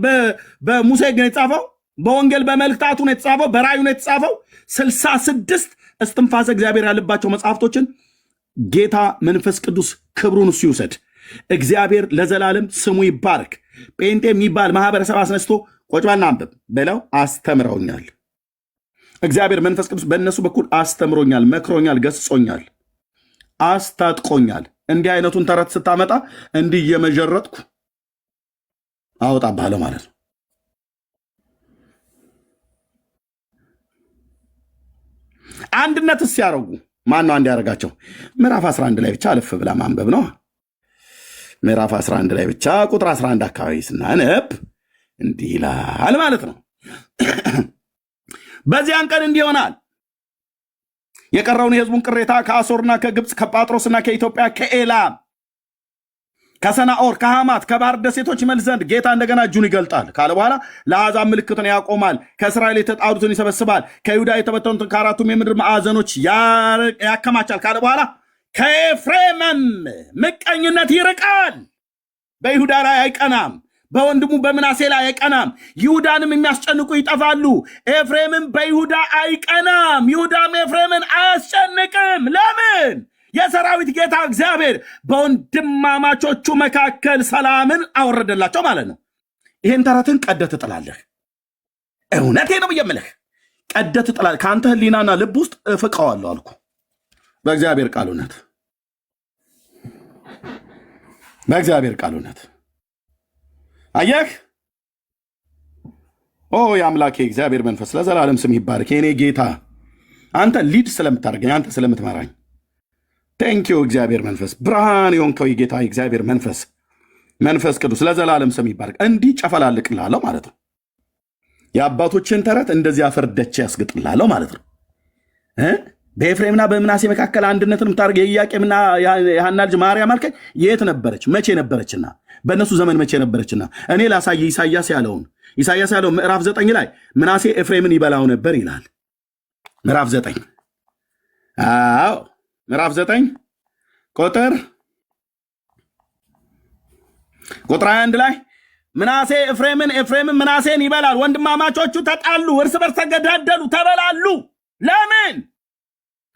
በሙሴ ግን የተጻፈው? በወንጌል በመልእክታቱ ነው የተጻፈው? በራእዩ ነው የተጻፈው? 66 እስትንፋሰ እግዚአብሔር ያለባቸው መጽሐፍቶችን ጌታ መንፈስ ቅዱስ ክብሩን እሱ ይውሰድ። እግዚአብሔር ለዘላለም ስሙ ይባረክ። ጴንጤ የሚባል ማህበረሰብ አስነስቶ ቁጭ በልና አንብብ ብለው አስተምረውኛል። እግዚአብሔር መንፈስ ቅዱስ በእነሱ በኩል አስተምሮኛል፣ መክሮኛል፣ ገስጾኛል፣ አስታጥቆኛል። እንዲህ አይነቱን ተረት ስታመጣ እንዲህ እየመጀረጥኩ አወጣብሃለሁ ማለት ነው። አንድነት ሲያረጉ ማን ነው አንድ ያደረጋቸው? ምዕራፍ 11 ላይ ብቻ አለፍ ብላ ማንበብ ነው። ምዕራፍ 11 ላይ ብቻ ቁጥር 11 አካባቢ ስናነብ እንዲህ ይላል ማለት ነው። በዚያን ቀን እንዲህ ይሆናል፣ የቀረውን የህዝቡን ቅሬታ ከአሶርና ከግብፅ ከጳጥሮስና ከኢትዮጵያ ከኤላም ከሰናኦር ከሐማት ከባህር ደሴቶች ይመልስ ዘንድ ጌታ እንደገና እጁን ይገልጣል ካለ በኋላ ለአሕዛብ ምልክትን ያቆማል፣ ከእስራኤል የተጣሉትን ይሰበስባል፣ ከይሁዳ የተበተኑትን ከአራቱም የምድር ማዕዘኖች ያከማቻል ካለ በኋላ ከኤፍሬምም ምቀኝነት ይርቃል፣ በይሁዳ ላይ አይቀናም፣ በወንድሙ በምናሴ ላይ አይቀናም። ይሁዳንም የሚያስጨንቁ ይጠፋሉ። ኤፍሬምም በይሁዳ አይቀናም፣ ይሁዳም ኤፍሬምን አያስጨንቅም። ለምን? የሰራዊት ጌታ እግዚአብሔር በወንድማማቾቹ መካከል ሰላምን አወረደላቸው ማለት ነው። ይህን ተረትን ቀደህ ትጥላለህ። እውነቴ ነው የምልህ፣ ቀደህ ትጥላለህ። ከአንተ ህሊናና ልብ ውስጥ እፍቀዋለሁ አልኩ በእግዚአብሔር ቃል እውነት፣ በእግዚአብሔር ቃል እውነት። አየህ፣ ኦ የአምላኬ እግዚአብሔር መንፈስ ለዘላለም ስም ይባረክ። የኔ ጌታ አንተ ሊድ ስለምታደርገኝ፣ አንተ ስለምትመራኝ ቴንኪዩ እግዚአብሔር መንፈስ፣ ብርሃን የሆንከው የጌታ እግዚአብሔር መንፈስ መንፈስ ቅዱስ ለዘላለም ስም ይባረክ። እንዲህ ጨፈላልቅልሃለሁ ማለት ነው። የአባቶችን ተረት እንደዚህ አፈርደቼ ያስግጥልሃለሁ ማለት ነው። በኤፍሬምና በምናሴ መካከል አንድነትን የምታደርግ የኢያቄምና የሐና ልጅ ማርያም አልከኝ። የት ነበረች? መቼ ነበረችና? በእነሱ ዘመን መቼ ነበረችና? እኔ ላሳየ ኢሳያስ ያለውን ምዕራፍ 9 ላይ ምናሴ ኤፍሬምን ይበላው ነበር ይላል። ምዕራፍ 9 አዎ ምዕራፍ 9 ቁጥር 21 ላይ ምናሴ ኤፍሬምን፣ ኤፍሬምን ምናሴን ይበላል። ወንድማማቾቹ ተጣሉ፣ እርስ በርስ ተገዳደሉ፣ ተበላሉ። ለምን?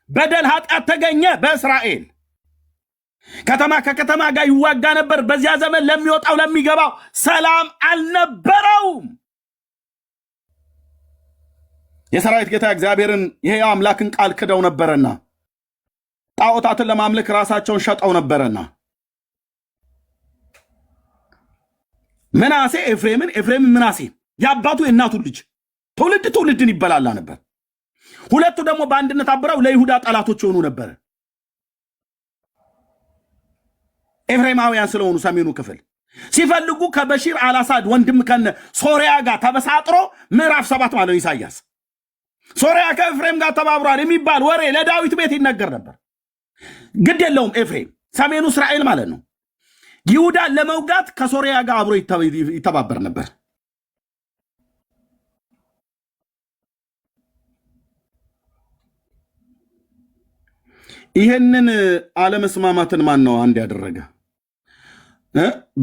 በደል ኃጢአት ተገኘ በእስራኤል። ከተማ ከከተማ ጋር ይዋጋ ነበር። በዚያ ዘመን ለሚወጣው ለሚገባው ሰላም አልነበረውም። የሰራዊት ጌታ እግዚአብሔርን የሕያው አምላክን ቃል ክደው ነበረና ጣዖታትን ለማምለክ ራሳቸውን ሸጠው ነበረና ምናሴ ኤፍሬምን፣ ኤፍሬምን ምናሴ የአባቱ የእናቱ ልጅ ትውልድ ትውልድን ይበላላ ነበር። ሁለቱ ደግሞ በአንድነት አብረው ለይሁዳ ጠላቶች የሆኑ ነበር። ኤፍሬማውያን ስለሆኑ ሰሜኑ ክፍል ሲፈልጉ ከበሺር አልአሳድ ወንድም ከነ ሶሪያ ጋር ተበሳጥሮ ምዕራፍ 7 ማለት ነው ኢሳያስ ሶሪያ ከኤፍሬም ጋር ተባብሯል የሚባል ወሬ ለዳዊት ቤት ይነገር ነበር። ግድ የለውም ኤፍሬም ሰሜኑ እስራኤል ማለት ነው። ይሁዳን ለመውጋት ከሶሪያ ጋር አብሮ ይተባበር ነበር። ይህንን አለመስማማትን ማን ነው አንድ ያደረገ?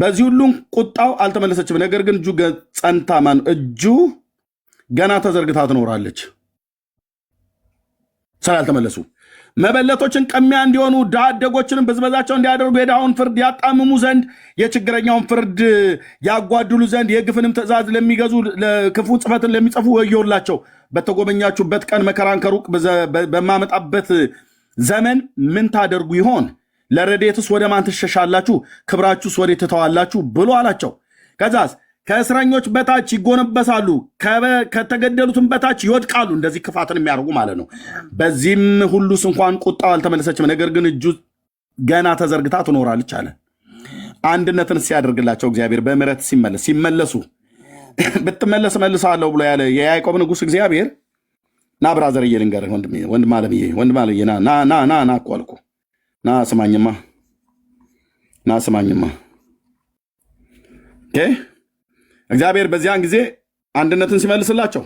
በዚህ ሁሉም ቁጣው አልተመለሰችም። ነገር ግን እጁ ጸንታ እጁ ገና ተዘርግታ ትኖራለች። ስላልተመለሱ መበለቶችን ቀሚያ እንዲሆኑ ድሃ አደጎችንም ብዝበዛቸው እንዲያደርጉ የድሃውን ፍርድ ያጣምሙ ዘንድ የችግረኛውን ፍርድ ያጓድሉ ዘንድ የግፍንም ትእዛዝ ለሚገዙ ክፉ ጽፈትን ለሚጽፉ ወዮላቸው። በተጎበኛችሁበት ቀን መከራን ከሩቅ በማመጣበት ዘመን ምን ታደርጉ ይሆን? ለረድኤትስ ወደ ማን ትሸሻላችሁ? ክብራችሁስ ወዴት ትተዋላችሁ? ብሎ አላቸው። ከዛስ ከእስረኞች በታች ይጎነበሳሉ፣ ከተገደሉትም በታች ይወድቃሉ። እንደዚህ ክፋትን የሚያደርጉ ማለት ነው። በዚህም ሁሉስ እንኳን ቁጣው አልተመለሰችም፣ ነገር ግን እጁ ገና ተዘርግታ ትኖራለች አለ። አንድነትን ሲያደርግላቸው እግዚአብሔር በምሕረት ሲመለሱ ብትመለስ መልሳለሁ ብሎ ያለ የያዕቆብ ንጉሥ እግዚአብሔር ና ብራዘርዬ ልንገርህ ወንድም አለምዬ ና እኮ አልኩህ። ና ስማኝማ እግዚአብሔር በዚያን ጊዜ አንድነትን ሲመልስላቸው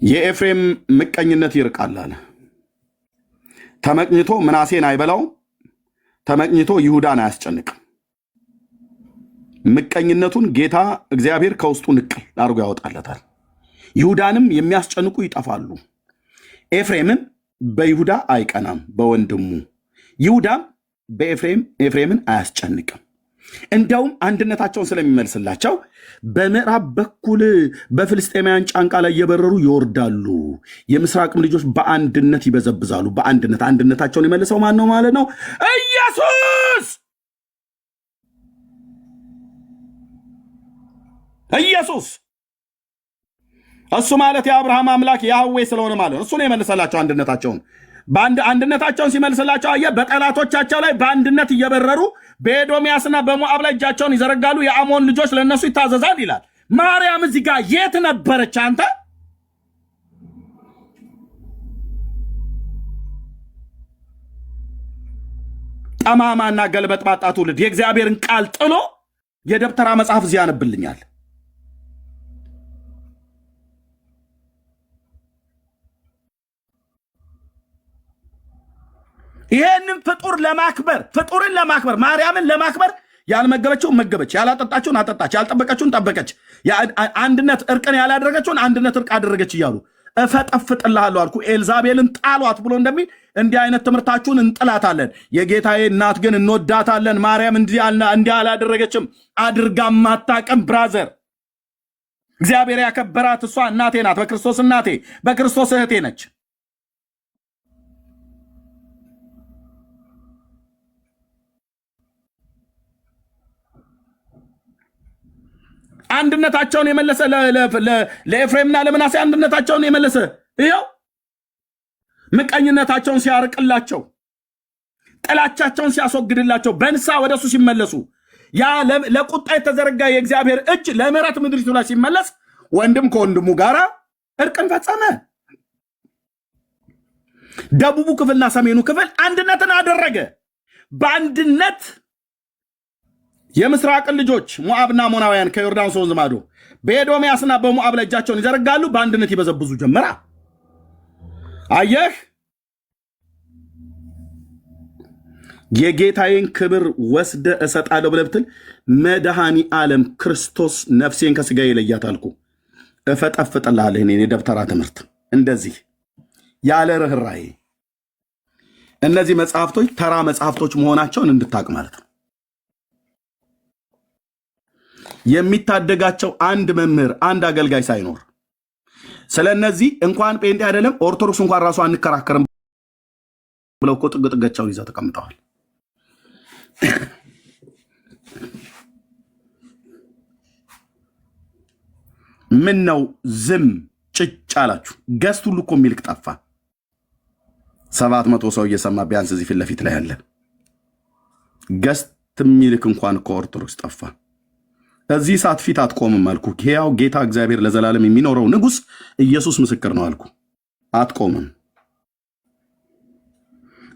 የኤፍሬም ምቀኝነት ይርቃል አለ። ተመቅኝቶ ምናሴን አይበላውም፣ ተመቅኝቶ ይሁዳን አያስጨንቅም። ምቀኝነቱን ጌታ እግዚአብሔር ከውስጡ ንቅል አድርጎ ያወጣለታል። ይሁዳንም የሚያስጨንቁ ይጠፋሉ። ኤፍሬምም በይሁዳ አይቀናም በወንድሙ፣ ይሁዳም ኤፍሬምን አያስጨንቅም። እንደውም አንድነታቸውን ስለሚመልስላቸው በምዕራብ በኩል በፍልስጤማውያን ጫንቃ ላይ እየበረሩ ይወርዳሉ። የምስራቅም ልጆች በአንድነት ይበዘብዛሉ። አንድነታቸውን የመልሰው ማን ነው ማለት ነው? ኢየሱስ እሱ ማለት የአብርሃም አምላክ ያህዌ ስለሆነ ማለት ነው። እሱ ነው የመልሰላቸው አንድነታቸውን። አንድነታቸውን ሲመልስላቸው አየህ፣ በጠላቶቻቸው ላይ በአንድነት እየበረሩ በኤዶምያስና በሞዓብ ላይ እጃቸውን ይዘረጋሉ። የአሞን ልጆች ለእነሱ ይታዘዛል ይላል። ማርያም እዚህ ጋር የት ነበረች አንተ? ጠማማና ገልበጥባጣ ትውልድ የእግዚአብሔርን ቃል ጥሎ የደብተራ መጽሐፍ እዚህ ያነብልኛል። ይሄንን ፍጡርን ለማክበር ማርያምን ለማክበር ያልመገበችውን መገበች፣ ያላጠጣችውን አጠጣች፣ ያልጠበቀችውን ጠበቀች፣ አንድነት እርቅን ያላደረገችውን አንድነት እርቅ አደረገች እያሉ እፈጠፍጥልሃለሁ አልኩ። ኤልዛቤልን ጣሏት ብሎ እንደሚል እንዲህ አይነት ትምህርታችሁን እንጥላታለን። የጌታዬ እናት ግን እንወዳታለን። ማርያም እንዲህ አላደረገችም፣ አድርጋም አታውቅም። ብራዘር እግዚአብሔር ያከበራት እሷ እናቴ ናት። በክርስቶስ እናቴ፣ በክርስቶስ እህቴ ነች። አንድነታቸውን የመለሰ ለኤፍሬምና ለምናሴ አንድነታቸውን የመለሰ ይኸው ምቀኝነታቸውን ሲያርቅላቸው፣ ጥላቻቸውን ሲያስወግድላቸው፣ በንስሐ ወደሱ ሲመለሱ ያ ለቁጣ የተዘረጋ የእግዚአብሔር እጅ ለምሕረት ምድሪቱ ላይ ሲመለስ ወንድም ከወንድሙ ጋር እርቅን ፈጸመ። ደቡቡ ክፍልና ሰሜኑ ክፍል አንድነትን አደረገ። በአንድነት የምስራቅን ልጆች ሞዓብና አሞናውያን ከዮርዳኖስ ወንዝ ማዶ በኤዶምያስና በሞዓብ ላይ እጃቸውን ይዘረጋሉ። በአንድነት ይበዘብዙ ጀመራ። አየህ፣ የጌታዬን ክብር ወስደ እሰጣለሁ ብለህ ብትል መድኃኒ ዓለም ክርስቶስ ነፍሴን ከስጋዬ ይለያት አልኩ። እፈጠፍጥልሃለሁ። እኔ የደብተራ ትምህርት እንደዚህ ያለ ርኅራኄ እነዚህ መጽሐፍቶች ተራ መጽሐፍቶች መሆናቸውን እንድታቅ ማለት ነው። የሚታደጋቸው አንድ መምህር አንድ አገልጋይ ሳይኖር ስለ እነዚህ እንኳን ጴንጤ አይደለም ኦርቶዶክስ እንኳን ራሱ አንከራከርም ብለው እኮ ጥግጥጋቸውን ይዘው ተቀምጠዋል። ምን ነው ዝም ጭጭ አላችሁ? ገስት ሁሉ እኮ የሚልክ ጠፋ። 700 ሰው እየሰማ ቢያንስ እዚህ ፊት ለፊት ላይ ያለ ገስት የሚልክ እንኳን እኮ ኦርቶዶክስ ጠፋ። እዚህ ሰዓት ፊት አትቆምም አልኩ። ሕያው ጌታ እግዚአብሔር ለዘላለም የሚኖረው ንጉሥ ኢየሱስ ምስክር ነው አልኩ። አትቆምም።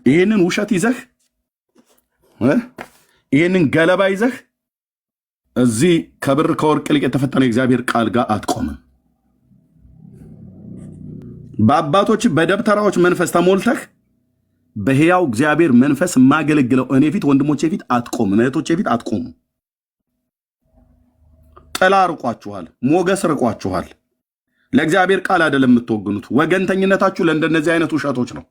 ይህንን ውሸት ይዘህ ይህንን ገለባ ይዘህ እዚህ ከብር ከወርቅ ይልቅ የተፈተነ የእግዚአብሔር ቃል ጋር አትቆምም። በአባቶች በደብተራዎች መንፈስ ተሞልተህ በሕያው እግዚአብሔር መንፈስ የማገለግለው እኔ ፊት ወንድሞቼ ፊት አትቆምም፣ እህቶቼ ፊት አትቆሙ። ጥላ ርቋችኋል፣ ሞገስ ርቋችኋል። ለእግዚአብሔር ቃል አይደለም የምትወግኑት። ወገንተኝነታችሁ ለእንደነዚህ አይነት ውሸቶች ነው።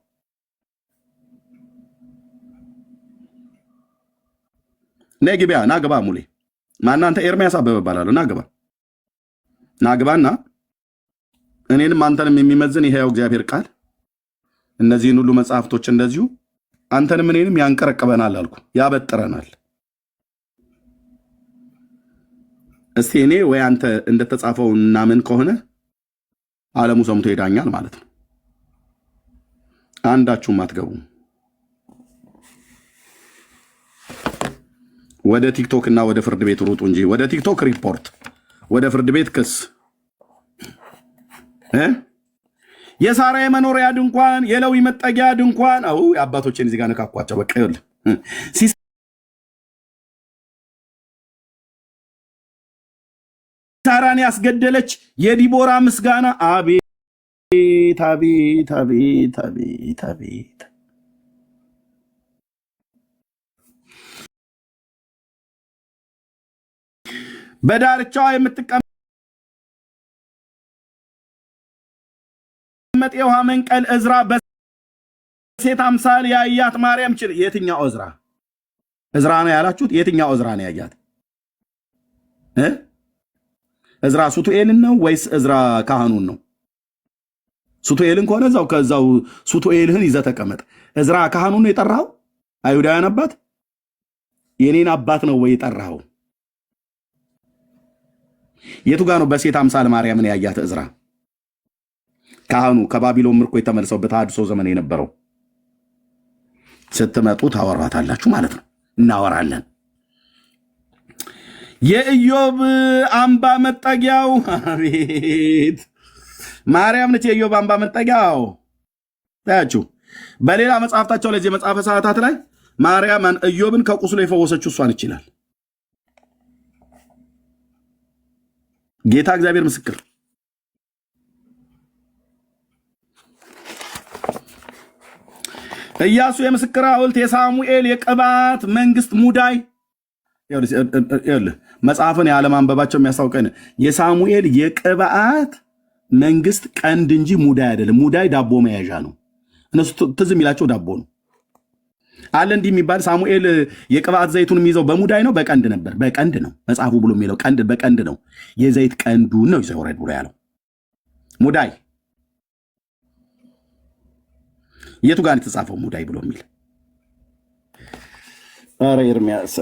ነግቢያ ናግባ ሙሌ ማናንተ ኤርሚያስ አበበ እባላለሁ። ናግባና እኔንም አንተንም የሚመዝን ይሄው እግዚአብሔር ቃል እነዚህን ሁሉ መጽሐፍቶች እንደዚሁ አንተንም እኔንም ያንቀረቅበናል አልኩ፣ ያበጥረናል። እስቲ እኔ ወይ አንተ እንደተጻፈው እናምን ከሆነ ዓለሙ ሰምቶ ይዳኛል ማለት ነው። አንዳችሁም አትገቡም። ወደ ቲክቶክ እና ወደ ፍርድ ቤት ሩጡ እንጂ ወደ ቲክቶክ ሪፖርት፣ ወደ ፍርድ ቤት ክስ። የሳራ የመኖሪያ ድንኳን፣ የሌዊ መጠጊያ ድንኳን። አው የአባቶችን እዚህ ጋር ነካኳቸው። በቃ ይኸውልህ ሳራን ያስገደለች የዲቦራ ምስጋና። አቤት አቤት አቤት አቤት አቤት! በዳርቻዋ የምትቀመጥ የውሃ መንቀል እዝራ በሴት አምሳል ያያት ማርያም ችል። የትኛው እዝራ? እዝራ ነው ያላችሁት? የትኛው እዝራ ነው ያያት? እዝራ ሱቱኤልን ነው ወይስ እዝራ ካህኑን ነው? ሱቱኤልን ከሆነ ከዛው ሱቱኤልህን ይዘህ ተቀመጥ። እዝራ ካህኑን ነው የጠራኸው? አይሁዳውያን አባት የኔን አባት ነው ወይ የጠራኸው? የቱ ጋር ነው በሴት አምሳል ማርያምን ያያት እዝራ? ካህኑ ከባቢሎን ምርኮ የተመለሰው በተሐድሶ ዘመን የነበረው። ስትመጡ ታወራታላችሁ ማለት ነው። እናወራለን። የኢዮብ አምባ መጠጊያው። አቤት ማርያም ነች የኢዮብ አምባ መጠጊያው። ታያችሁ በሌላ መጽሐፍታቸው ላይ መጽሐፈ ሰዓታት ላይ ማርያም ኢዮብን ከቁስሉ የፈወሰችው እሷን ይችላል። ጌታ እግዚአብሔር ምስክር። ኢያሱ የምስክር ሐውልት፣ የሳሙኤል የቅባት መንግስት ሙዳይ። መጽሐፍን ያለማንበባቸው የሚያስታውቀን የሳሙኤል የቅባት መንግስት ቀንድ እንጂ ሙዳይ አይደለም። ሙዳይ ዳቦ መያዣ ነው። እነሱ ትዝ የሚላቸው ዳቦ ነው አለ። እንዲህ የሚባል ሳሙኤል የቅባት ዘይቱን የሚይዘው በሙዳይ ነው በቀንድ ነበር። በቀንድ ነው መጽሐፉ ብሎ የሚለው ቀንድ በቀንድ ነው። የዘይት ቀንዱን ነው ይዘው ወረድ ብሎ ያለው ሙዳይ። የቱ ጋር የተጻፈው ሙዳይ ብሎ የሚል? ኧረ ኤርሚያስ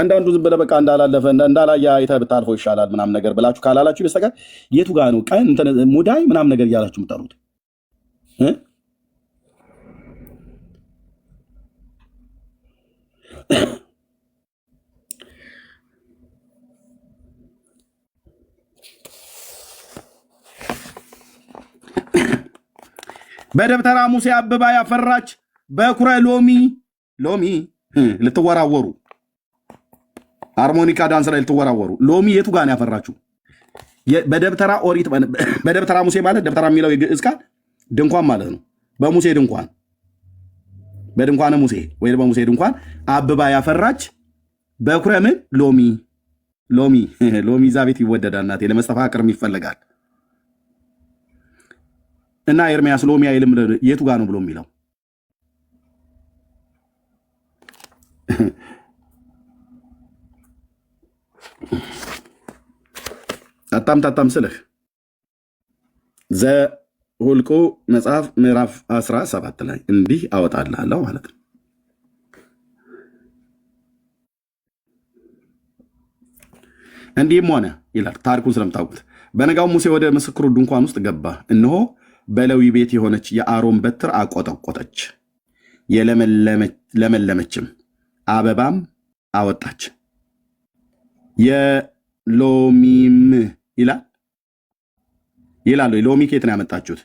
አንዳንዱ ዝም ብለህ በቃ እንዳላለፈ እንዳላየ አይተህ ብታልፈው ይሻላል ምናምን ነገር ብላችሁ ካላላችሁ በስተቀር የቱ ጋር ነው ቀን ሙዳይ ምናምን ነገር እያላችሁ የምጠሩት? በደብተራ ሙሴ አበባ ያፈራች በኩረ ሎሚ ልትወራወሩ ሃርሞኒካ ዳንስ ላይ ልትወራወሩ ሎሚ የቱ ጋር ነው ያፈራችሁ? በደብተራ ኦሪት በደብተራ ሙሴ ማለት ደብተራ የሚለው የግዕዝ ቃል ድንኳን ማለት ነው። በሙሴ ድንኳን በድንኳነ ሙሴ ወይ በሙሴ ድንኳን አበባ ያፈራች በኩረ ምን ሎሚ እዛ ቤት ይወደዳል። እናቴ ለመስተፋቅርም ይፈልጋል። እና ኤርሚያስ ሎሚ አይልም የቱ ጋር ነው ብሎ የሚለው? ታጣም ስልህ ዘኍልቍ መጽሐፍ ምዕራፍ 17 ላይ እንዲህ አወጣልሃለሁ ማለት ነው። እንዲህም ሆነ ይላል ታሪኩን ስለምታውቁት። በነጋው ሙሴ ወደ ምስክሩ ድንኳን ውስጥ ገባ። እነሆ በሌዊ ቤት የሆነች የአሮን በትር አቆጠቆጠች፣ ለመለመችም፣ አበባም አወጣች። የሎሚም ይላሉ። ሎሚ ኬት ነው ያመጣችሁት?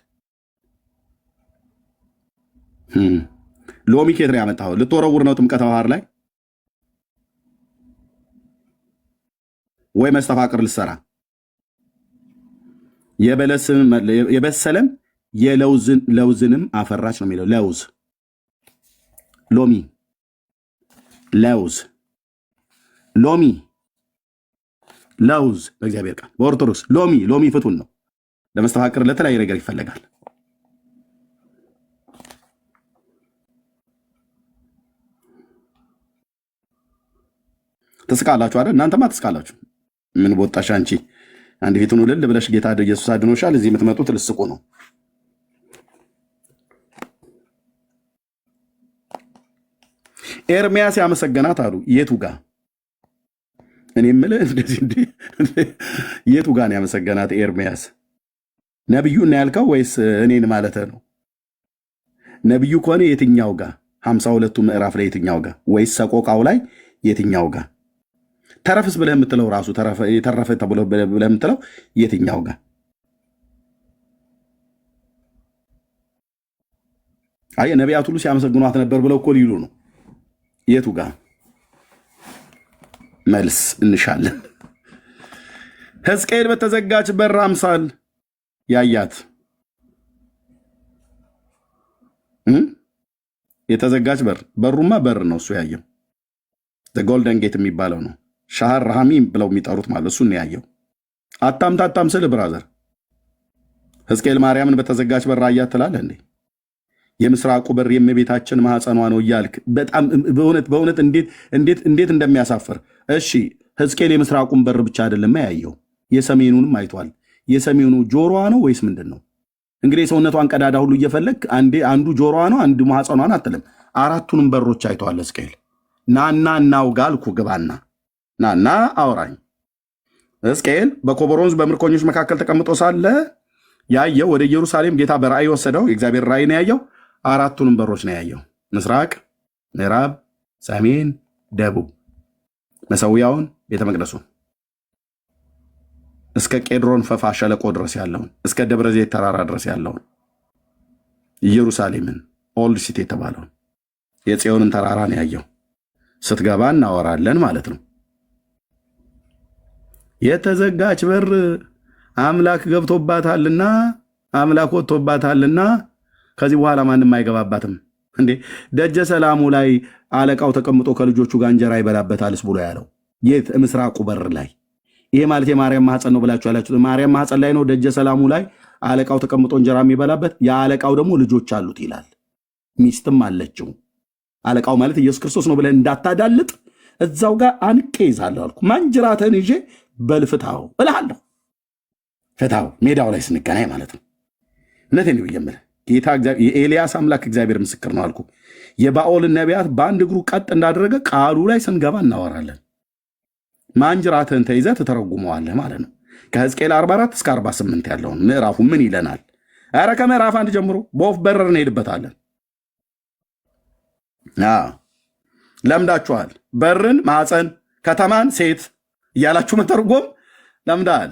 ሎሚ ኬት ነው ያመጣው? ልትወረውር ነው ጥምቀተ ባህር ላይ ወይ መስተፋቅር ልሰራ? የበሰለም ለውዝንም አፈራች ነው የሚለው። ለውዝ ለውዝ በእግዚአብሔር ቃል በኦርቶዶክስ ሎሚ ፍቱን ነው። ለመስተፋቅር ለተለያየ ነገር ይፈለጋል። ትስቃላችሁ አይደል? እናንተማ ትስቃላችሁ። ምን ቦጣሽ አንቺ? አንድ ፊቱን እልል ብለሽ ጌታ ኢየሱስ አድኖሻል። እዚህ የምትመጡት ልስቁ ነው። ኤርሚያስ ያመሰገናት አሉ። የቱ ጋ? እኔ የምልህ እንደዚህ የቱ ጋ ነው ያመሰገናት ኤርሚያስ? ነቢዩን ነው ያልከው ወይስ እኔን ማለት ነው? ነቢዩ ከሆነ የትኛው ጋ? 52ቱ ምዕራፍ ላይ የትኛው ጋ? ወይስ ሰቆቃው ላይ የትኛው ጋ? ተረፍስ ብለህ የምትለው ራሱ የተረፈ ተብሎ ብለህ የምትለው የትኛው ጋ? አይ ነቢያት ሁሉ ሲያመሰግኗት ነበር ብለው እኮ ሊሉ ነው። የቱ ጋ? መልስ እንሻለን። ሕዝቅኤል በተዘጋች በር አምሳል ያያት የተዘጋች በር፣ በሩማ በር ነው እሱ ያየው። ጎልደን ጌት የሚባለው ነው። ሻህር ራሃሚም ብለው የሚጠሩት ማለት እሱን ያየው። አታምታታም ስል ብራዘር፣ ሕዝቅኤል ማርያምን በተዘጋች በር አያት ትላለህ እንዴ? የምስራቁ በር የእመቤታችን ማህፀኗ ነው እያልክ በጣም በእውነት እንዴት እንደሚያሳፍር። እሺ ሕዝቅኤል የምስራቁን በር ብቻ አይደለም ያየው፣ የሰሜኑንም አይቷል። የሰሜኑ ጆሮዋ ነው ወይስ ምንድን ነው? እንግዲህ የሰውነቷን ቀዳዳ ሁሉ እየፈለግ አንዱ ጆሮዋ ነው አንዱ ማህፀኗን አትልም። አራቱንም በሮች አይተዋል ሕዝቅኤል። ናና እናውጋ አልኩ፣ ግባና ናና አውራኝ። ሕዝቅኤል በኮቦር ወንዝ በምርኮኞች መካከል ተቀምጦ ሳለ ያየው ወደ ኢየሩሳሌም ጌታ በራእይ ወሰደው። የእግዚአብሔር ራእይ ነው ያየው። አራቱንም በሮች ነው ያየው፣ ምስራቅ፣ ምዕራብ፣ ሰሜን፣ ደቡብ። መሰዊያውን፣ ቤተ መቅደሱን፣ እስከ ቄድሮን ፈፋ ሸለቆ ድረስ ያለውን፣ እስከ ደብረ ዘይት ተራራ ድረስ ያለውን፣ ኢየሩሳሌምን ኦልድ ሲቲ የተባለውን የጽዮንን ተራራ ነው ያየው። ስትገባ እናወራለን ማለት ነው። የተዘጋች በር አምላክ ገብቶባታልና አምላክ ወጥቶባታልና ከዚህ በኋላ ማንም አይገባባትም። እንዴ ደጀ ሰላሙ ላይ አለቃው ተቀምጦ ከልጆቹ ጋር እንጀራ ይበላበታልስ ብሎ ያለው የት? ምስራቁ በር ላይ። ይሄ ማለት የማርያም ማህፀን ነው ብላችሁ ያላችሁ ማርያም ማህፀን ላይ ነው ደጀ ሰላሙ ላይ አለቃው ተቀምጦ እንጀራ የሚበላበት። የአለቃው ደግሞ ልጆች አሉት ይላል፣ ሚስትም አለችው። አለቃው ማለት ኢየሱስ ክርስቶስ ነው ብለን እንዳታዳልጥ እዛው ጋር አንቄ ይዛለሁ አልኩ። ማንጅራተን ይዤ በልፍታው እልሃለሁ። ፍታው ሜዳው ላይ ስንገናኝ ማለት ነው። እውነቴን ነው የምልህ ጌታ የኤልያስ አምላክ እግዚአብሔር ምስክር ነው አልኩ። የባኦልን ነቢያት በአንድ እግሩ ቀጥ እንዳደረገ ቃሉ ላይ ስንገባ እናወራለን። ማንጅራትህን ተይዘህ ትተረጉመዋለህ ማለት ነው። ከሕዝቅኤል 44 እስከ 48 ያለውን ምዕራፉ ምን ይለናል? ኧረ ከምዕራፍ 1 ጀምሮ በወፍ በረር እንሄድበታለን። ለምዳችኋል። በርን ማፀን፣ ከተማን ሴት እያላችሁ መተርጎም ለምዳል።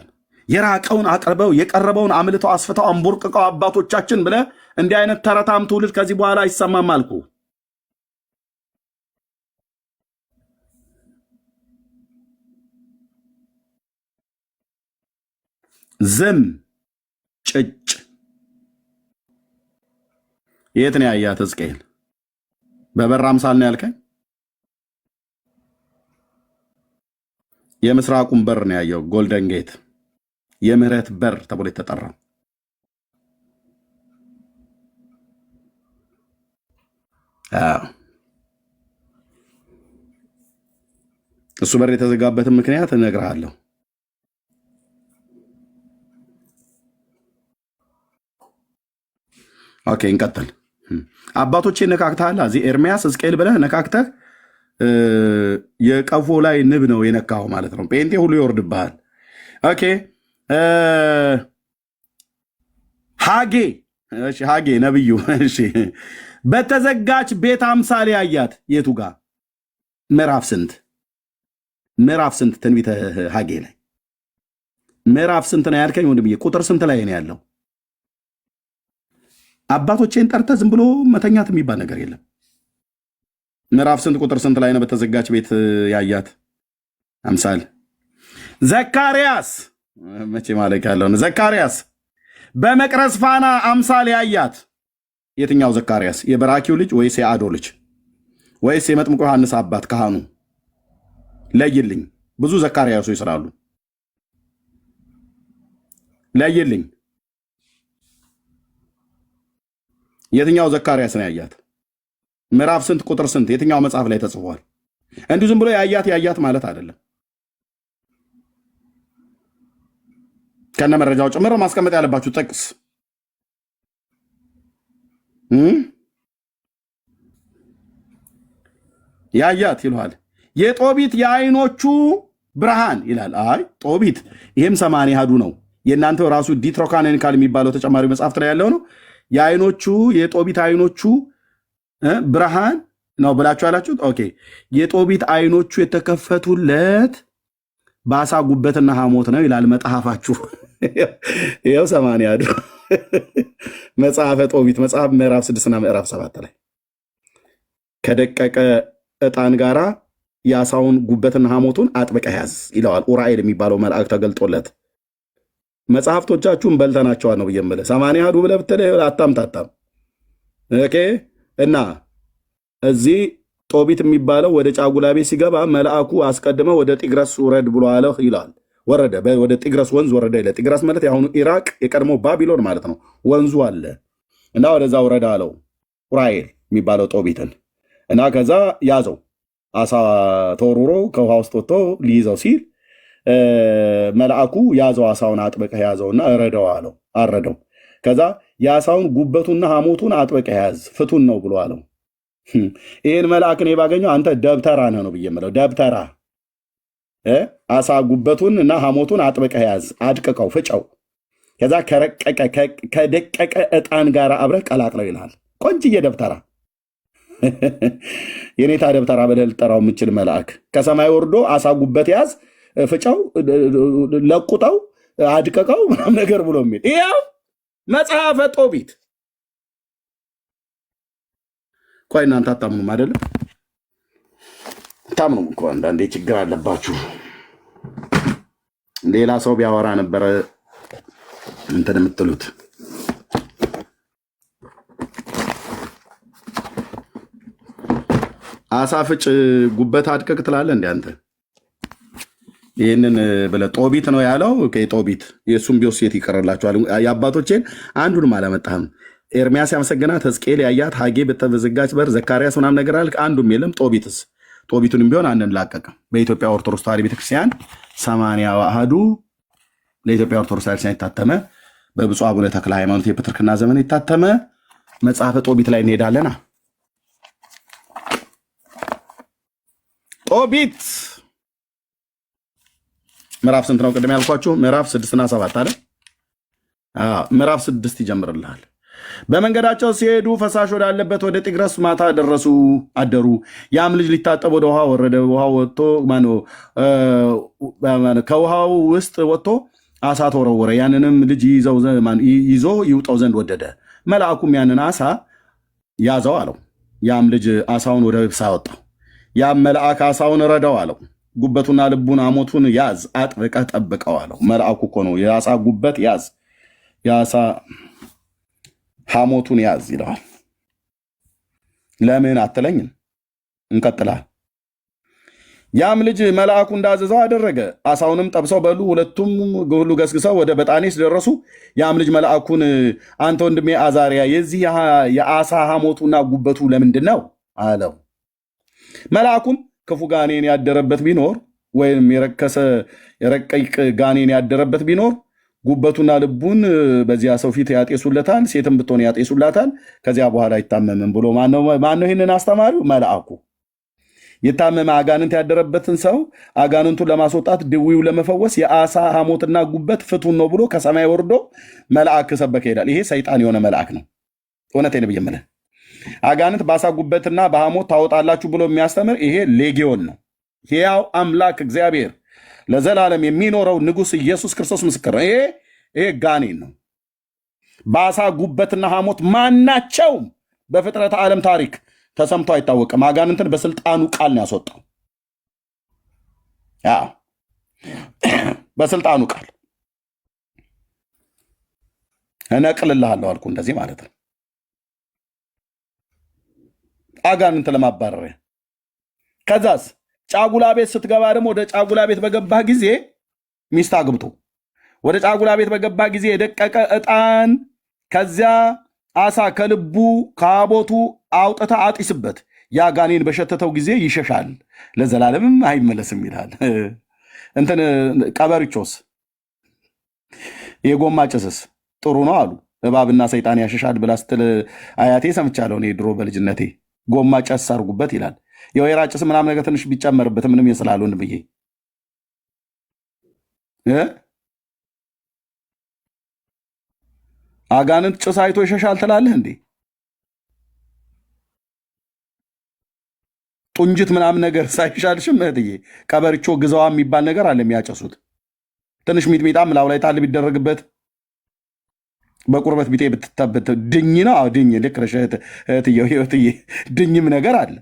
የራቀውን አቅርበው የቀረበውን አምልተው አስፍተው አንቦርቅቀው አባቶቻችን ብለህ እንዲህ አይነት ተረታም ትውልድ ከዚህ በኋላ አይሰማም አልኩ። ዝም ጭጭ። የት ነው ያያት ሕዝቅኤል? በበር አምሳል ነው ያልከኝ? የምስራቁን በር ነው ያየው። ጎልደን ጌት የምህረት በር ተብሎ የተጠራው እሱ በር የተዘጋበትን ምክንያት እነግርሃለሁ። ኦኬ እንቀጥል። አባቶቼ ነካክተሃል። እዚህ ኤርሚያስ ሕዝቅኤል ብለህ ነካክተህ የቀፎ ላይ ንብ ነው የነካው ማለት ነው። ጴንጤ ሁሉ ይወርድብሃል። ኦኬ ሀጌ ነብዩ በተዘጋች ቤት አምሳሌ ያያት የቱ ጋር? ምዕራፍ ስንት ትንቢተ ሀጌ ላይ ምዕራፍ ስንት ነው ያልከኝ ወንድምዬ? ቁጥር ስንት ላይ ነው ያለው? አባቶቼን ጠርተህ ዝም ብሎ መተኛት የሚባል ነገር የለም። ምዕራፍ ስንት ቁጥር ስንት ላይ ነው በተዘጋች ቤት ያያት አምሳል? ዘካርያስ መቼ ማለክ ያለው ነው። ዘካርያስ በመቅረዝ ፋና አምሳል ያያት የትኛው ዘካርያስ? የበራኪው ልጅ ወይስ የአዶ ልጅ ወይስ የመጥምቁ ዮሐንስ አባት ካህኑ? ለይልኝ። ብዙ ዘካርያሶች ስላሉ ለይልኝ። የትኛው ዘካርያስ ነው ያያት? ምዕራፍ ስንት ቁጥር ስንት? የትኛው መጽሐፍ ላይ ተጽፏል? እንዲሁ ዝም ብሎ ያያት ማለት አይደለም። ከነ መረጃው ጭምር ማስቀመጥ ያለባችሁ ጥቅስ ያያት ይለዋል። የጦቢት የአይኖቹ ብርሃን ይላል። አይ ጦቢት ይሄም 80 አሐዱ ነው። የእናንተው ራሱ ዲትሮካኖኒካል የሚባለው ተጨማሪ መጽሐፍት ላይ ያለው ነው። የአይኖቹ የጦቢት አይኖቹ ብርሃን ነው ብላችሁ ያላችሁት። ኦኬ የጦቢት አይኖቹ የተከፈቱለት በአሳ ጉበትና ሐሞት ነው ይላል መጽሐፋችሁ። ይኸው 80 አሐዱ መጽሐፈ ጦቢት መጽሐፍ ምዕራፍ 6 እና ምዕራፍ 7 ላይ ከደቀቀ ዕጣን ጋራ የአሳውን ጉበትና ሐሞቱን አጥብቀህ ያዝ ይለዋል። ኡራኤል የሚባለው መልአክ ተገልጦለት መጽሐፍቶቻችሁን በልተናቸዋል ነው ብዬ የምልህ። 80 አሐዱ ብለህ ብትለህ አታምታታም። ኦኬ እና እዚህ ጦቢት የሚባለው ወደ ጫጉላ ቤት ሲገባ መልአኩ አስቀድመ ወደ ጢግረስ ውረድ ብሎ አለ ይላል። ወረደ፣ ወደ ጢግረስ ወንዝ ወረደ ይላል። ጢግረስ ማለት የአሁኑ ኢራቅ የቀድሞ ባቢሎን ማለት ነው። ወንዙ አለ እና ወደዛ ውረዳ አለው ኡራኤል የሚባለው ጦቢትን እና ከዛ ያዘው። አሳ ተወርውሮ ከውሃ ውስጥ ወጥቶ ሊይዘው ሲል መልአኩ ያዘው፣ አሳውን አጥብቀህ ያዘውና እረደው አለው። አረደው። ከዛ የአሳውን ጉበቱና ሐሞቱን አጥብቀህ ያዝ ፍቱን ነው ብሎ አለው። ይህን መልአክ እኔ ባገኘው አንተ ደብተራ ነህ ነው ብዬ የምለው። ደብተራ አሳ ጉበቱን እና ሐሞቱን አጥብቀህ ያዝ፣ አድቅቀው፣ ፍጨው። ከዛ ከደቀቀ ዕጣን ጋር አብረህ ቀላቅለው ይልሃል። ቆንጅዬ ደብተራ የኔታ ደብተራ ብለህ ልጠራው የምችል መልአክ ከሰማይ ወርዶ አሳ ጉበት ያዝ፣ ፍጨው፣ ለቁጠው፣ አድቀቀው ምናምን ነገር ብሎ የሚል ይኸው መጽሐፈ ጦቢት። ቆይ እናንተ አታምኑም አይደለም? ታምኑም እኮ አንዳንዴ ችግር አለባችሁ። ሌላ ሰው ቢያወራ ነበረ እንትን የምትሉት። አሳ ፍጭ ጉበት አድቀቅ ትላለህ እንደ አንተ። ይህንን ብለህ ጦቢት ነው ያለው። ጦቢት የእሱም ቢወስ የት ይቀርላችኋል? የአባቶቼን አንዱንም አላመጣህም። ኤርሚያስ ያመሰግናት፣ ሕዝቅኤል ያያት፣ ሀጌ በተዘጋች በር፣ ዘካርያስ ምናምን ነገር አልክ፣ አንዱም የለም። ጦቢትስ ጦቢቱንም ቢሆን አንላቀቅም። በኢትዮጵያ ኦርቶዶክስ ተዋሕዶ ቤተክርስቲያን 80 አሐዱ ለኢትዮጵያ ኦርቶዶክስ ቤተክርስቲያን የታተመ በብፁዕ አቡነ ተክለ ሃይማኖት የፕትርክና ዘመን የታተመ መጽሐፈ ጦቢት ላይ እንሄዳለና ጦቢት ምዕራፍ ስንት ነው? ቅድም ያልኳችሁ ምዕራፍ 6 እና 7 አለ። ምዕራፍ 6 ይጀምርልሃል። በመንገዳቸው ሲሄዱ ፈሳሽ ወዳለበት ወደ ጢግረስ ማታ ደረሱ አደሩ። ያም ልጅ ሊታጠብ ወደ ውሃ ወረደ። ከውሃው ውስጥ ወጥቶ አሳ ተወረወረ። ያንንም ልጅ ይዞ ይውጠው ዘንድ ወደደ። መልአኩም ያንን አሳ ያዘው አለው። ያም ልጅ አሳውን ወደ ብሳ ወጣው። ያም መልአክ አሳውን ረዳው አለው። ጉበቱና ልቡን ሐሞቱን ያዝ፣ አጥብቀህ ጠብቀው አለው። መልአኩ እኮ ነው። የአሳ ጉበት ያዝ፣ የአሳ ሐሞቱን ያዝ ይለዋል። ለምን አትለኝም? እንቀጥላል። ያም ልጅ መልአኩ እንዳዘዘው አደረገ። አሳውንም ጠብሰው በሉ። ሁለቱም ሁሉ ገስግሰው ወደ በጣኔስ ደረሱ። ያም ልጅ መልአኩን አንተ ወንድሜ አዛርያ የዚህ የአሳ ሐሞቱና ጉበቱ ለምንድን ነው አለው። መልአኩም ክፉ ጋኔን ያደረበት ቢኖር ወይም የረቀቅ ጋኔን ያደረበት ቢኖር ጉበቱና ልቡን በዚያ ሰው ፊት ያጤሱለታል፣ ሴትም ብትሆን ያጤሱላታል፣ ከዚያ በኋላ አይታመምም ብሎ ማነው ይህንን አስተማሪው? መልአኩ። የታመመ አጋንንት ያደረበትን ሰው አጋንንቱን ለማስወጣት ድዊው ለመፈወስ የአሳ ሐሞትና ጉበት ፍቱን ነው ብሎ ከሰማይ ወርዶ መልአክ ሰበከ ይሄዳል። ይሄ ሰይጣን የሆነ መልአክ ነው። እውነቴን ብዬ የምልህ አጋንንት በአሳ ጉበትና በሐሞት ታወጣላችሁ ብሎ የሚያስተምር ይሄ ሌጊዮን ነው። ሕያው አምላክ እግዚአብሔር ለዘላለም የሚኖረው ንጉሥ ኢየሱስ ክርስቶስ ምስክር ነው። ይሄ ጋኔን ነው። በአሳ ጉበትና ሐሞት ማናቸውም በፍጥረት ዓለም ታሪክ ተሰምቶ አይታወቅም። አጋንንትን በስልጣኑ ቃል ነው ያስወጣው። በስልጣኑ ቃል እነቅልልሃለሁ አልኩ። እንደዚህ ማለት ነው። አጋንንት ለማባረሪያ። ከዛስ ጫጉላ ቤት ስትገባ ደግሞ ወደ ጫጉላ ቤት በገባህ ጊዜ ሚስት አግብቶ ወደ ጫጉላ ቤት በገባህ ጊዜ የደቀቀ ዕጣን ከዚያ አሳ ከልቡ ከሐሞቱ አውጥታ አጢስበት፣ ያ ጋኔን በሸተተው ጊዜ ይሸሻል፣ ለዘላለምም አይመለስም ይላል። እንትን ቀበሪቾስ የጎማ ጭስስ ጥሩ ነው አሉ። እባብና ሰይጣን ያሸሻል ብላ ስትል አያቴ ሰምቻለሁ እኔ ድሮ በልጅነቴ። ጎማ ጨስ አድርጉበት ይላል። የወይራ ጭስ ምናምን ነገር ትንሽ ቢጨመርበት ምንም የስላሉን ብዬ አጋንንት ጭስ አይቶ ይሸሻል ትላለህ እንዴ? ጡንጅት ምናምን ነገር ሳይሻልሽም እህትዬ፣ ቀበርቾ ግዛዋ የሚባል ነገር አለ የሚያጨሱት። ትንሽ ሚጥሚጣ ምላው ላይ ጣል ቢደረግበት በቁርበት ቢጤ ብትታበት ድኝ ነው። ድኝ ልክ ነሽ እህትዬ፣ ድኝም ነገር አለ።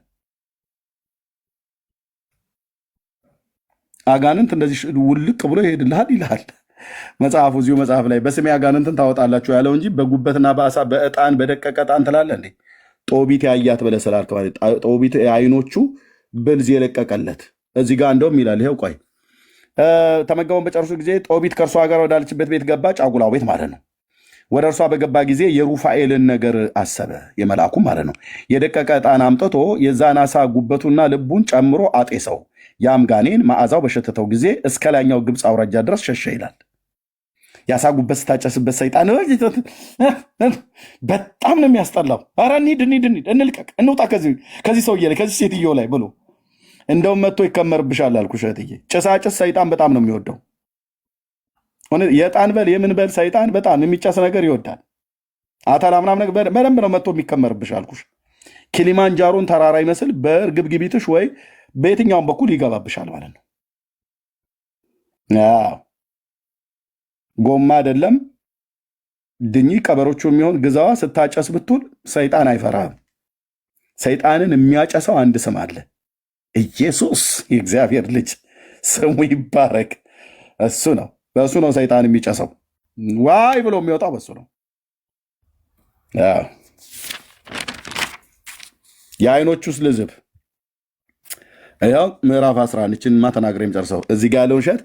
አጋንንት እንደዚህ ውልቅ ብሎ ይሄድልሃል ይልሃል መጽሐፉ። እዚሁ መጽሐፍ ላይ በስሜ አጋንንትን ታወጣላችሁ ያለው እንጂ በጉበትና በአሳ በዕጣን በደቀቀ ዕጣን ትላለህ እንዴ? ጦቢት ያያት ብለህ ስላልክ ማለት ጦቢት አይኖቹ ብልዝ የለቀቀለት እዚህ ጋር እንደውም ይላል። ይኸው ቆይ ተመገቡን በጨርሱ ጊዜ ጦቢት ከእርሷ ጋር ወዳለችበት ቤት ገባ። ጫጉላው ቤት ማለት ነው። ወደ እርሷ በገባ ጊዜ የሩፋኤልን ነገር አሰበ፣ የመልአኩ ማለት ነው። የደቀቀ ዕጣን አምጥቶ የዛን አሳ ጉበቱና ልቡን ጨምሮ አጤሰው። ያም ጋኔን መዓዛው በሸተተው ጊዜ እስከ ላይኛው ግብፅ አውራጃ ድረስ ሸሸ ይላል። ያሳ ጉበት ስታጨስበት ሰይጣን በጣም ነው የሚያስጠላው። ኧረ እንሂድ እንልቀቅ፣ እንውጣ ከዚህ ሰውዬ ላይ ከዚህ ሴትዮ ላይ ብሎ እንደውም መጥቶ ይከመርብሻል አልኩሽ እህትዬ። ጭሳጭስ ሰይጣን በጣም ነው የሚወደው። የዕጣን በል የምን በል ሰይጣን በጣም የሚጨስ ነገር ይወዳል። አታላ ምናምን ነገር በደንብ ነው መጥቶ የሚከመርብሽ አልኩሽ። ኪሊማንጃሮን ተራራ ይመስል በእርግብግቢትሽ ወይ በየትኛውም በኩል ይገባብሻል ማለት ነው። ጎማ አይደለም ድኝ ቀበሮቹ የሚሆን ግዛዋ ስታጨስ ብትውል ሰይጣን አይፈራም። ሰይጣንን የሚያጨሰው አንድ ስም አለ፣ ኢየሱስ የእግዚአብሔር ልጅ ስሙ ይባረክ። እሱ ነው፣ በእሱ ነው ሰይጣን የሚጨሰው። ዋይ ብሎ የሚወጣው በሱ ነው። የአይኖቹስ ልዝብ ያው ምዕራፍ 11 እችንማ ተናግሬ የምጨርሰው እዚህ ጋር ያለውን እሸት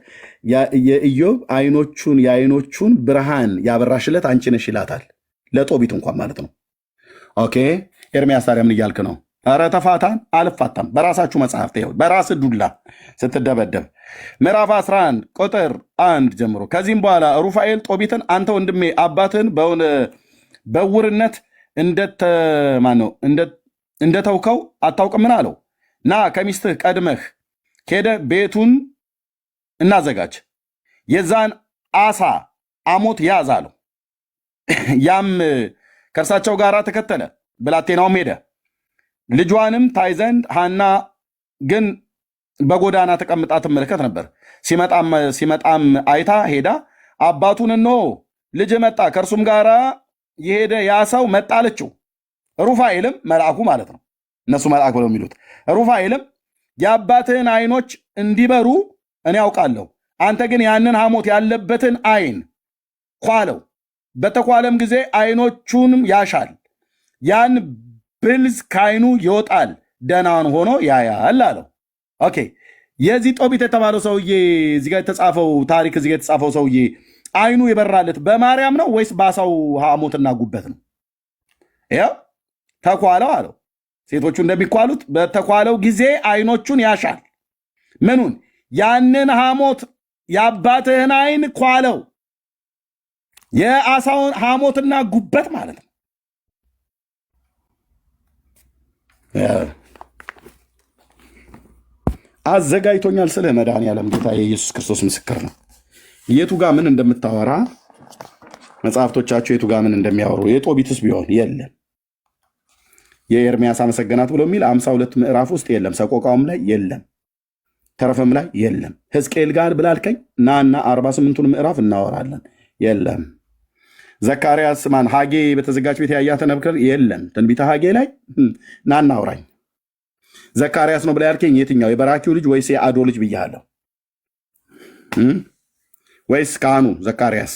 የኢዮብ የአይኖቹን ብርሃን ያበራሽለት አንቺ ነሽ ይላታል። ለጦቢት እንኳን ማለት ነው። ኦኬ ኤርሚያስ ታዲያ ምን እያልክ ነው? ኧረ ተፋታን። አልፋታም። በራሳችሁ መጽሐፍ በራስ ዱላ ስትደበደብ ምዕራፍ 11 ቁጥር 1 ጀምሮ ከዚህም በኋላ ሩፋኤል ጦቢትን አንተ ወንድሜ አባትህን በዕውርነት እንደተውከው አታውቅምን አለው። ና ከሚስትህ ቀድመህ ሄደ ቤቱን እናዘጋጅ፣ የዛን አሳ አሞት ያዝ አለው። ያም ከእርሳቸው ጋር ተከተለ፣ ብላቴናውም ሄደ። ልጇንም ታይ ዘንድ ሐና ግን በጎዳና ተቀምጣ ትመለከት ነበር። ሲመጣም አይታ ሄዳ አባቱን እነሆ ልጅ መጣ፣ ከእርሱም ጋር የሄደ ያ ሰው መጣ አለችው። ሩፋኤልም መልአኩ ማለት ነው፣ እነሱ መልአክ ብለው የሚሉት ሩፋኤልም የአባትህን አይኖች እንዲበሩ እኔ ያውቃለሁ፣ አንተ ግን ያንን ሐሞት ያለበትን አይን ኳለው፣ በተኳለም ጊዜ አይኖቹንም ያሻል፣ ያን ብልዝ ከአይኑ ይወጣል፣ ደህናን ሆኖ ያያል አለው። ኦኬ የዚህ ጦቢት የተባለው ሰውዬ እዚህ ጋር የተጻፈው ታሪክ እዚህ ጋር የተጻፈው ሰውዬ አይኑ የበራለት በማርያም ነው ወይስ በአሳው ሐሞትና ጉበት ነው? ያው ተኳለው አለው። ሴቶቹ እንደሚኳሉት በተኳለው ጊዜ አይኖቹን ያሻል። ምኑን? ያንን ሐሞት የአባትህን አይን ኳለው። የአሳውን ሐሞትና ጉበት ማለት ነው። አዘጋጅቶኛል ስለ መድኃኔዓለም ጌታ የኢየሱስ ክርስቶስ ምስክር ነው። የቱ ጋር ምን እንደምታወራ መጽሐፍቶቻቸው የቱ ጋር ምን እንደሚያወሩ የጦቢትስ ቢሆን የለም። የኤርሚያስ አመሰገናት ብሎ የሚል 52 ምዕራፍ ውስጥ የለም። ሰቆቃውም ላይ የለም። ተረፈም ላይ የለም። ሕዝቅኤል ጋር ብላልከኝ ናና 48ቱን ምዕራፍ እናወራለን። የለም። ዘካርያስ ሐጌ በተዘጋጅ ቤት ያያተ ነብከር የለም። ትንቢተ ሐጌ ላይ ናና አውራኝ። ዘካርያስ ነው ብላ ያልከኝ የትኛው? የበራኪው ልጅ ወይስ የአዶ ልጅ ብያለሁ? ወይስ ካህኑ ዘካርያስ?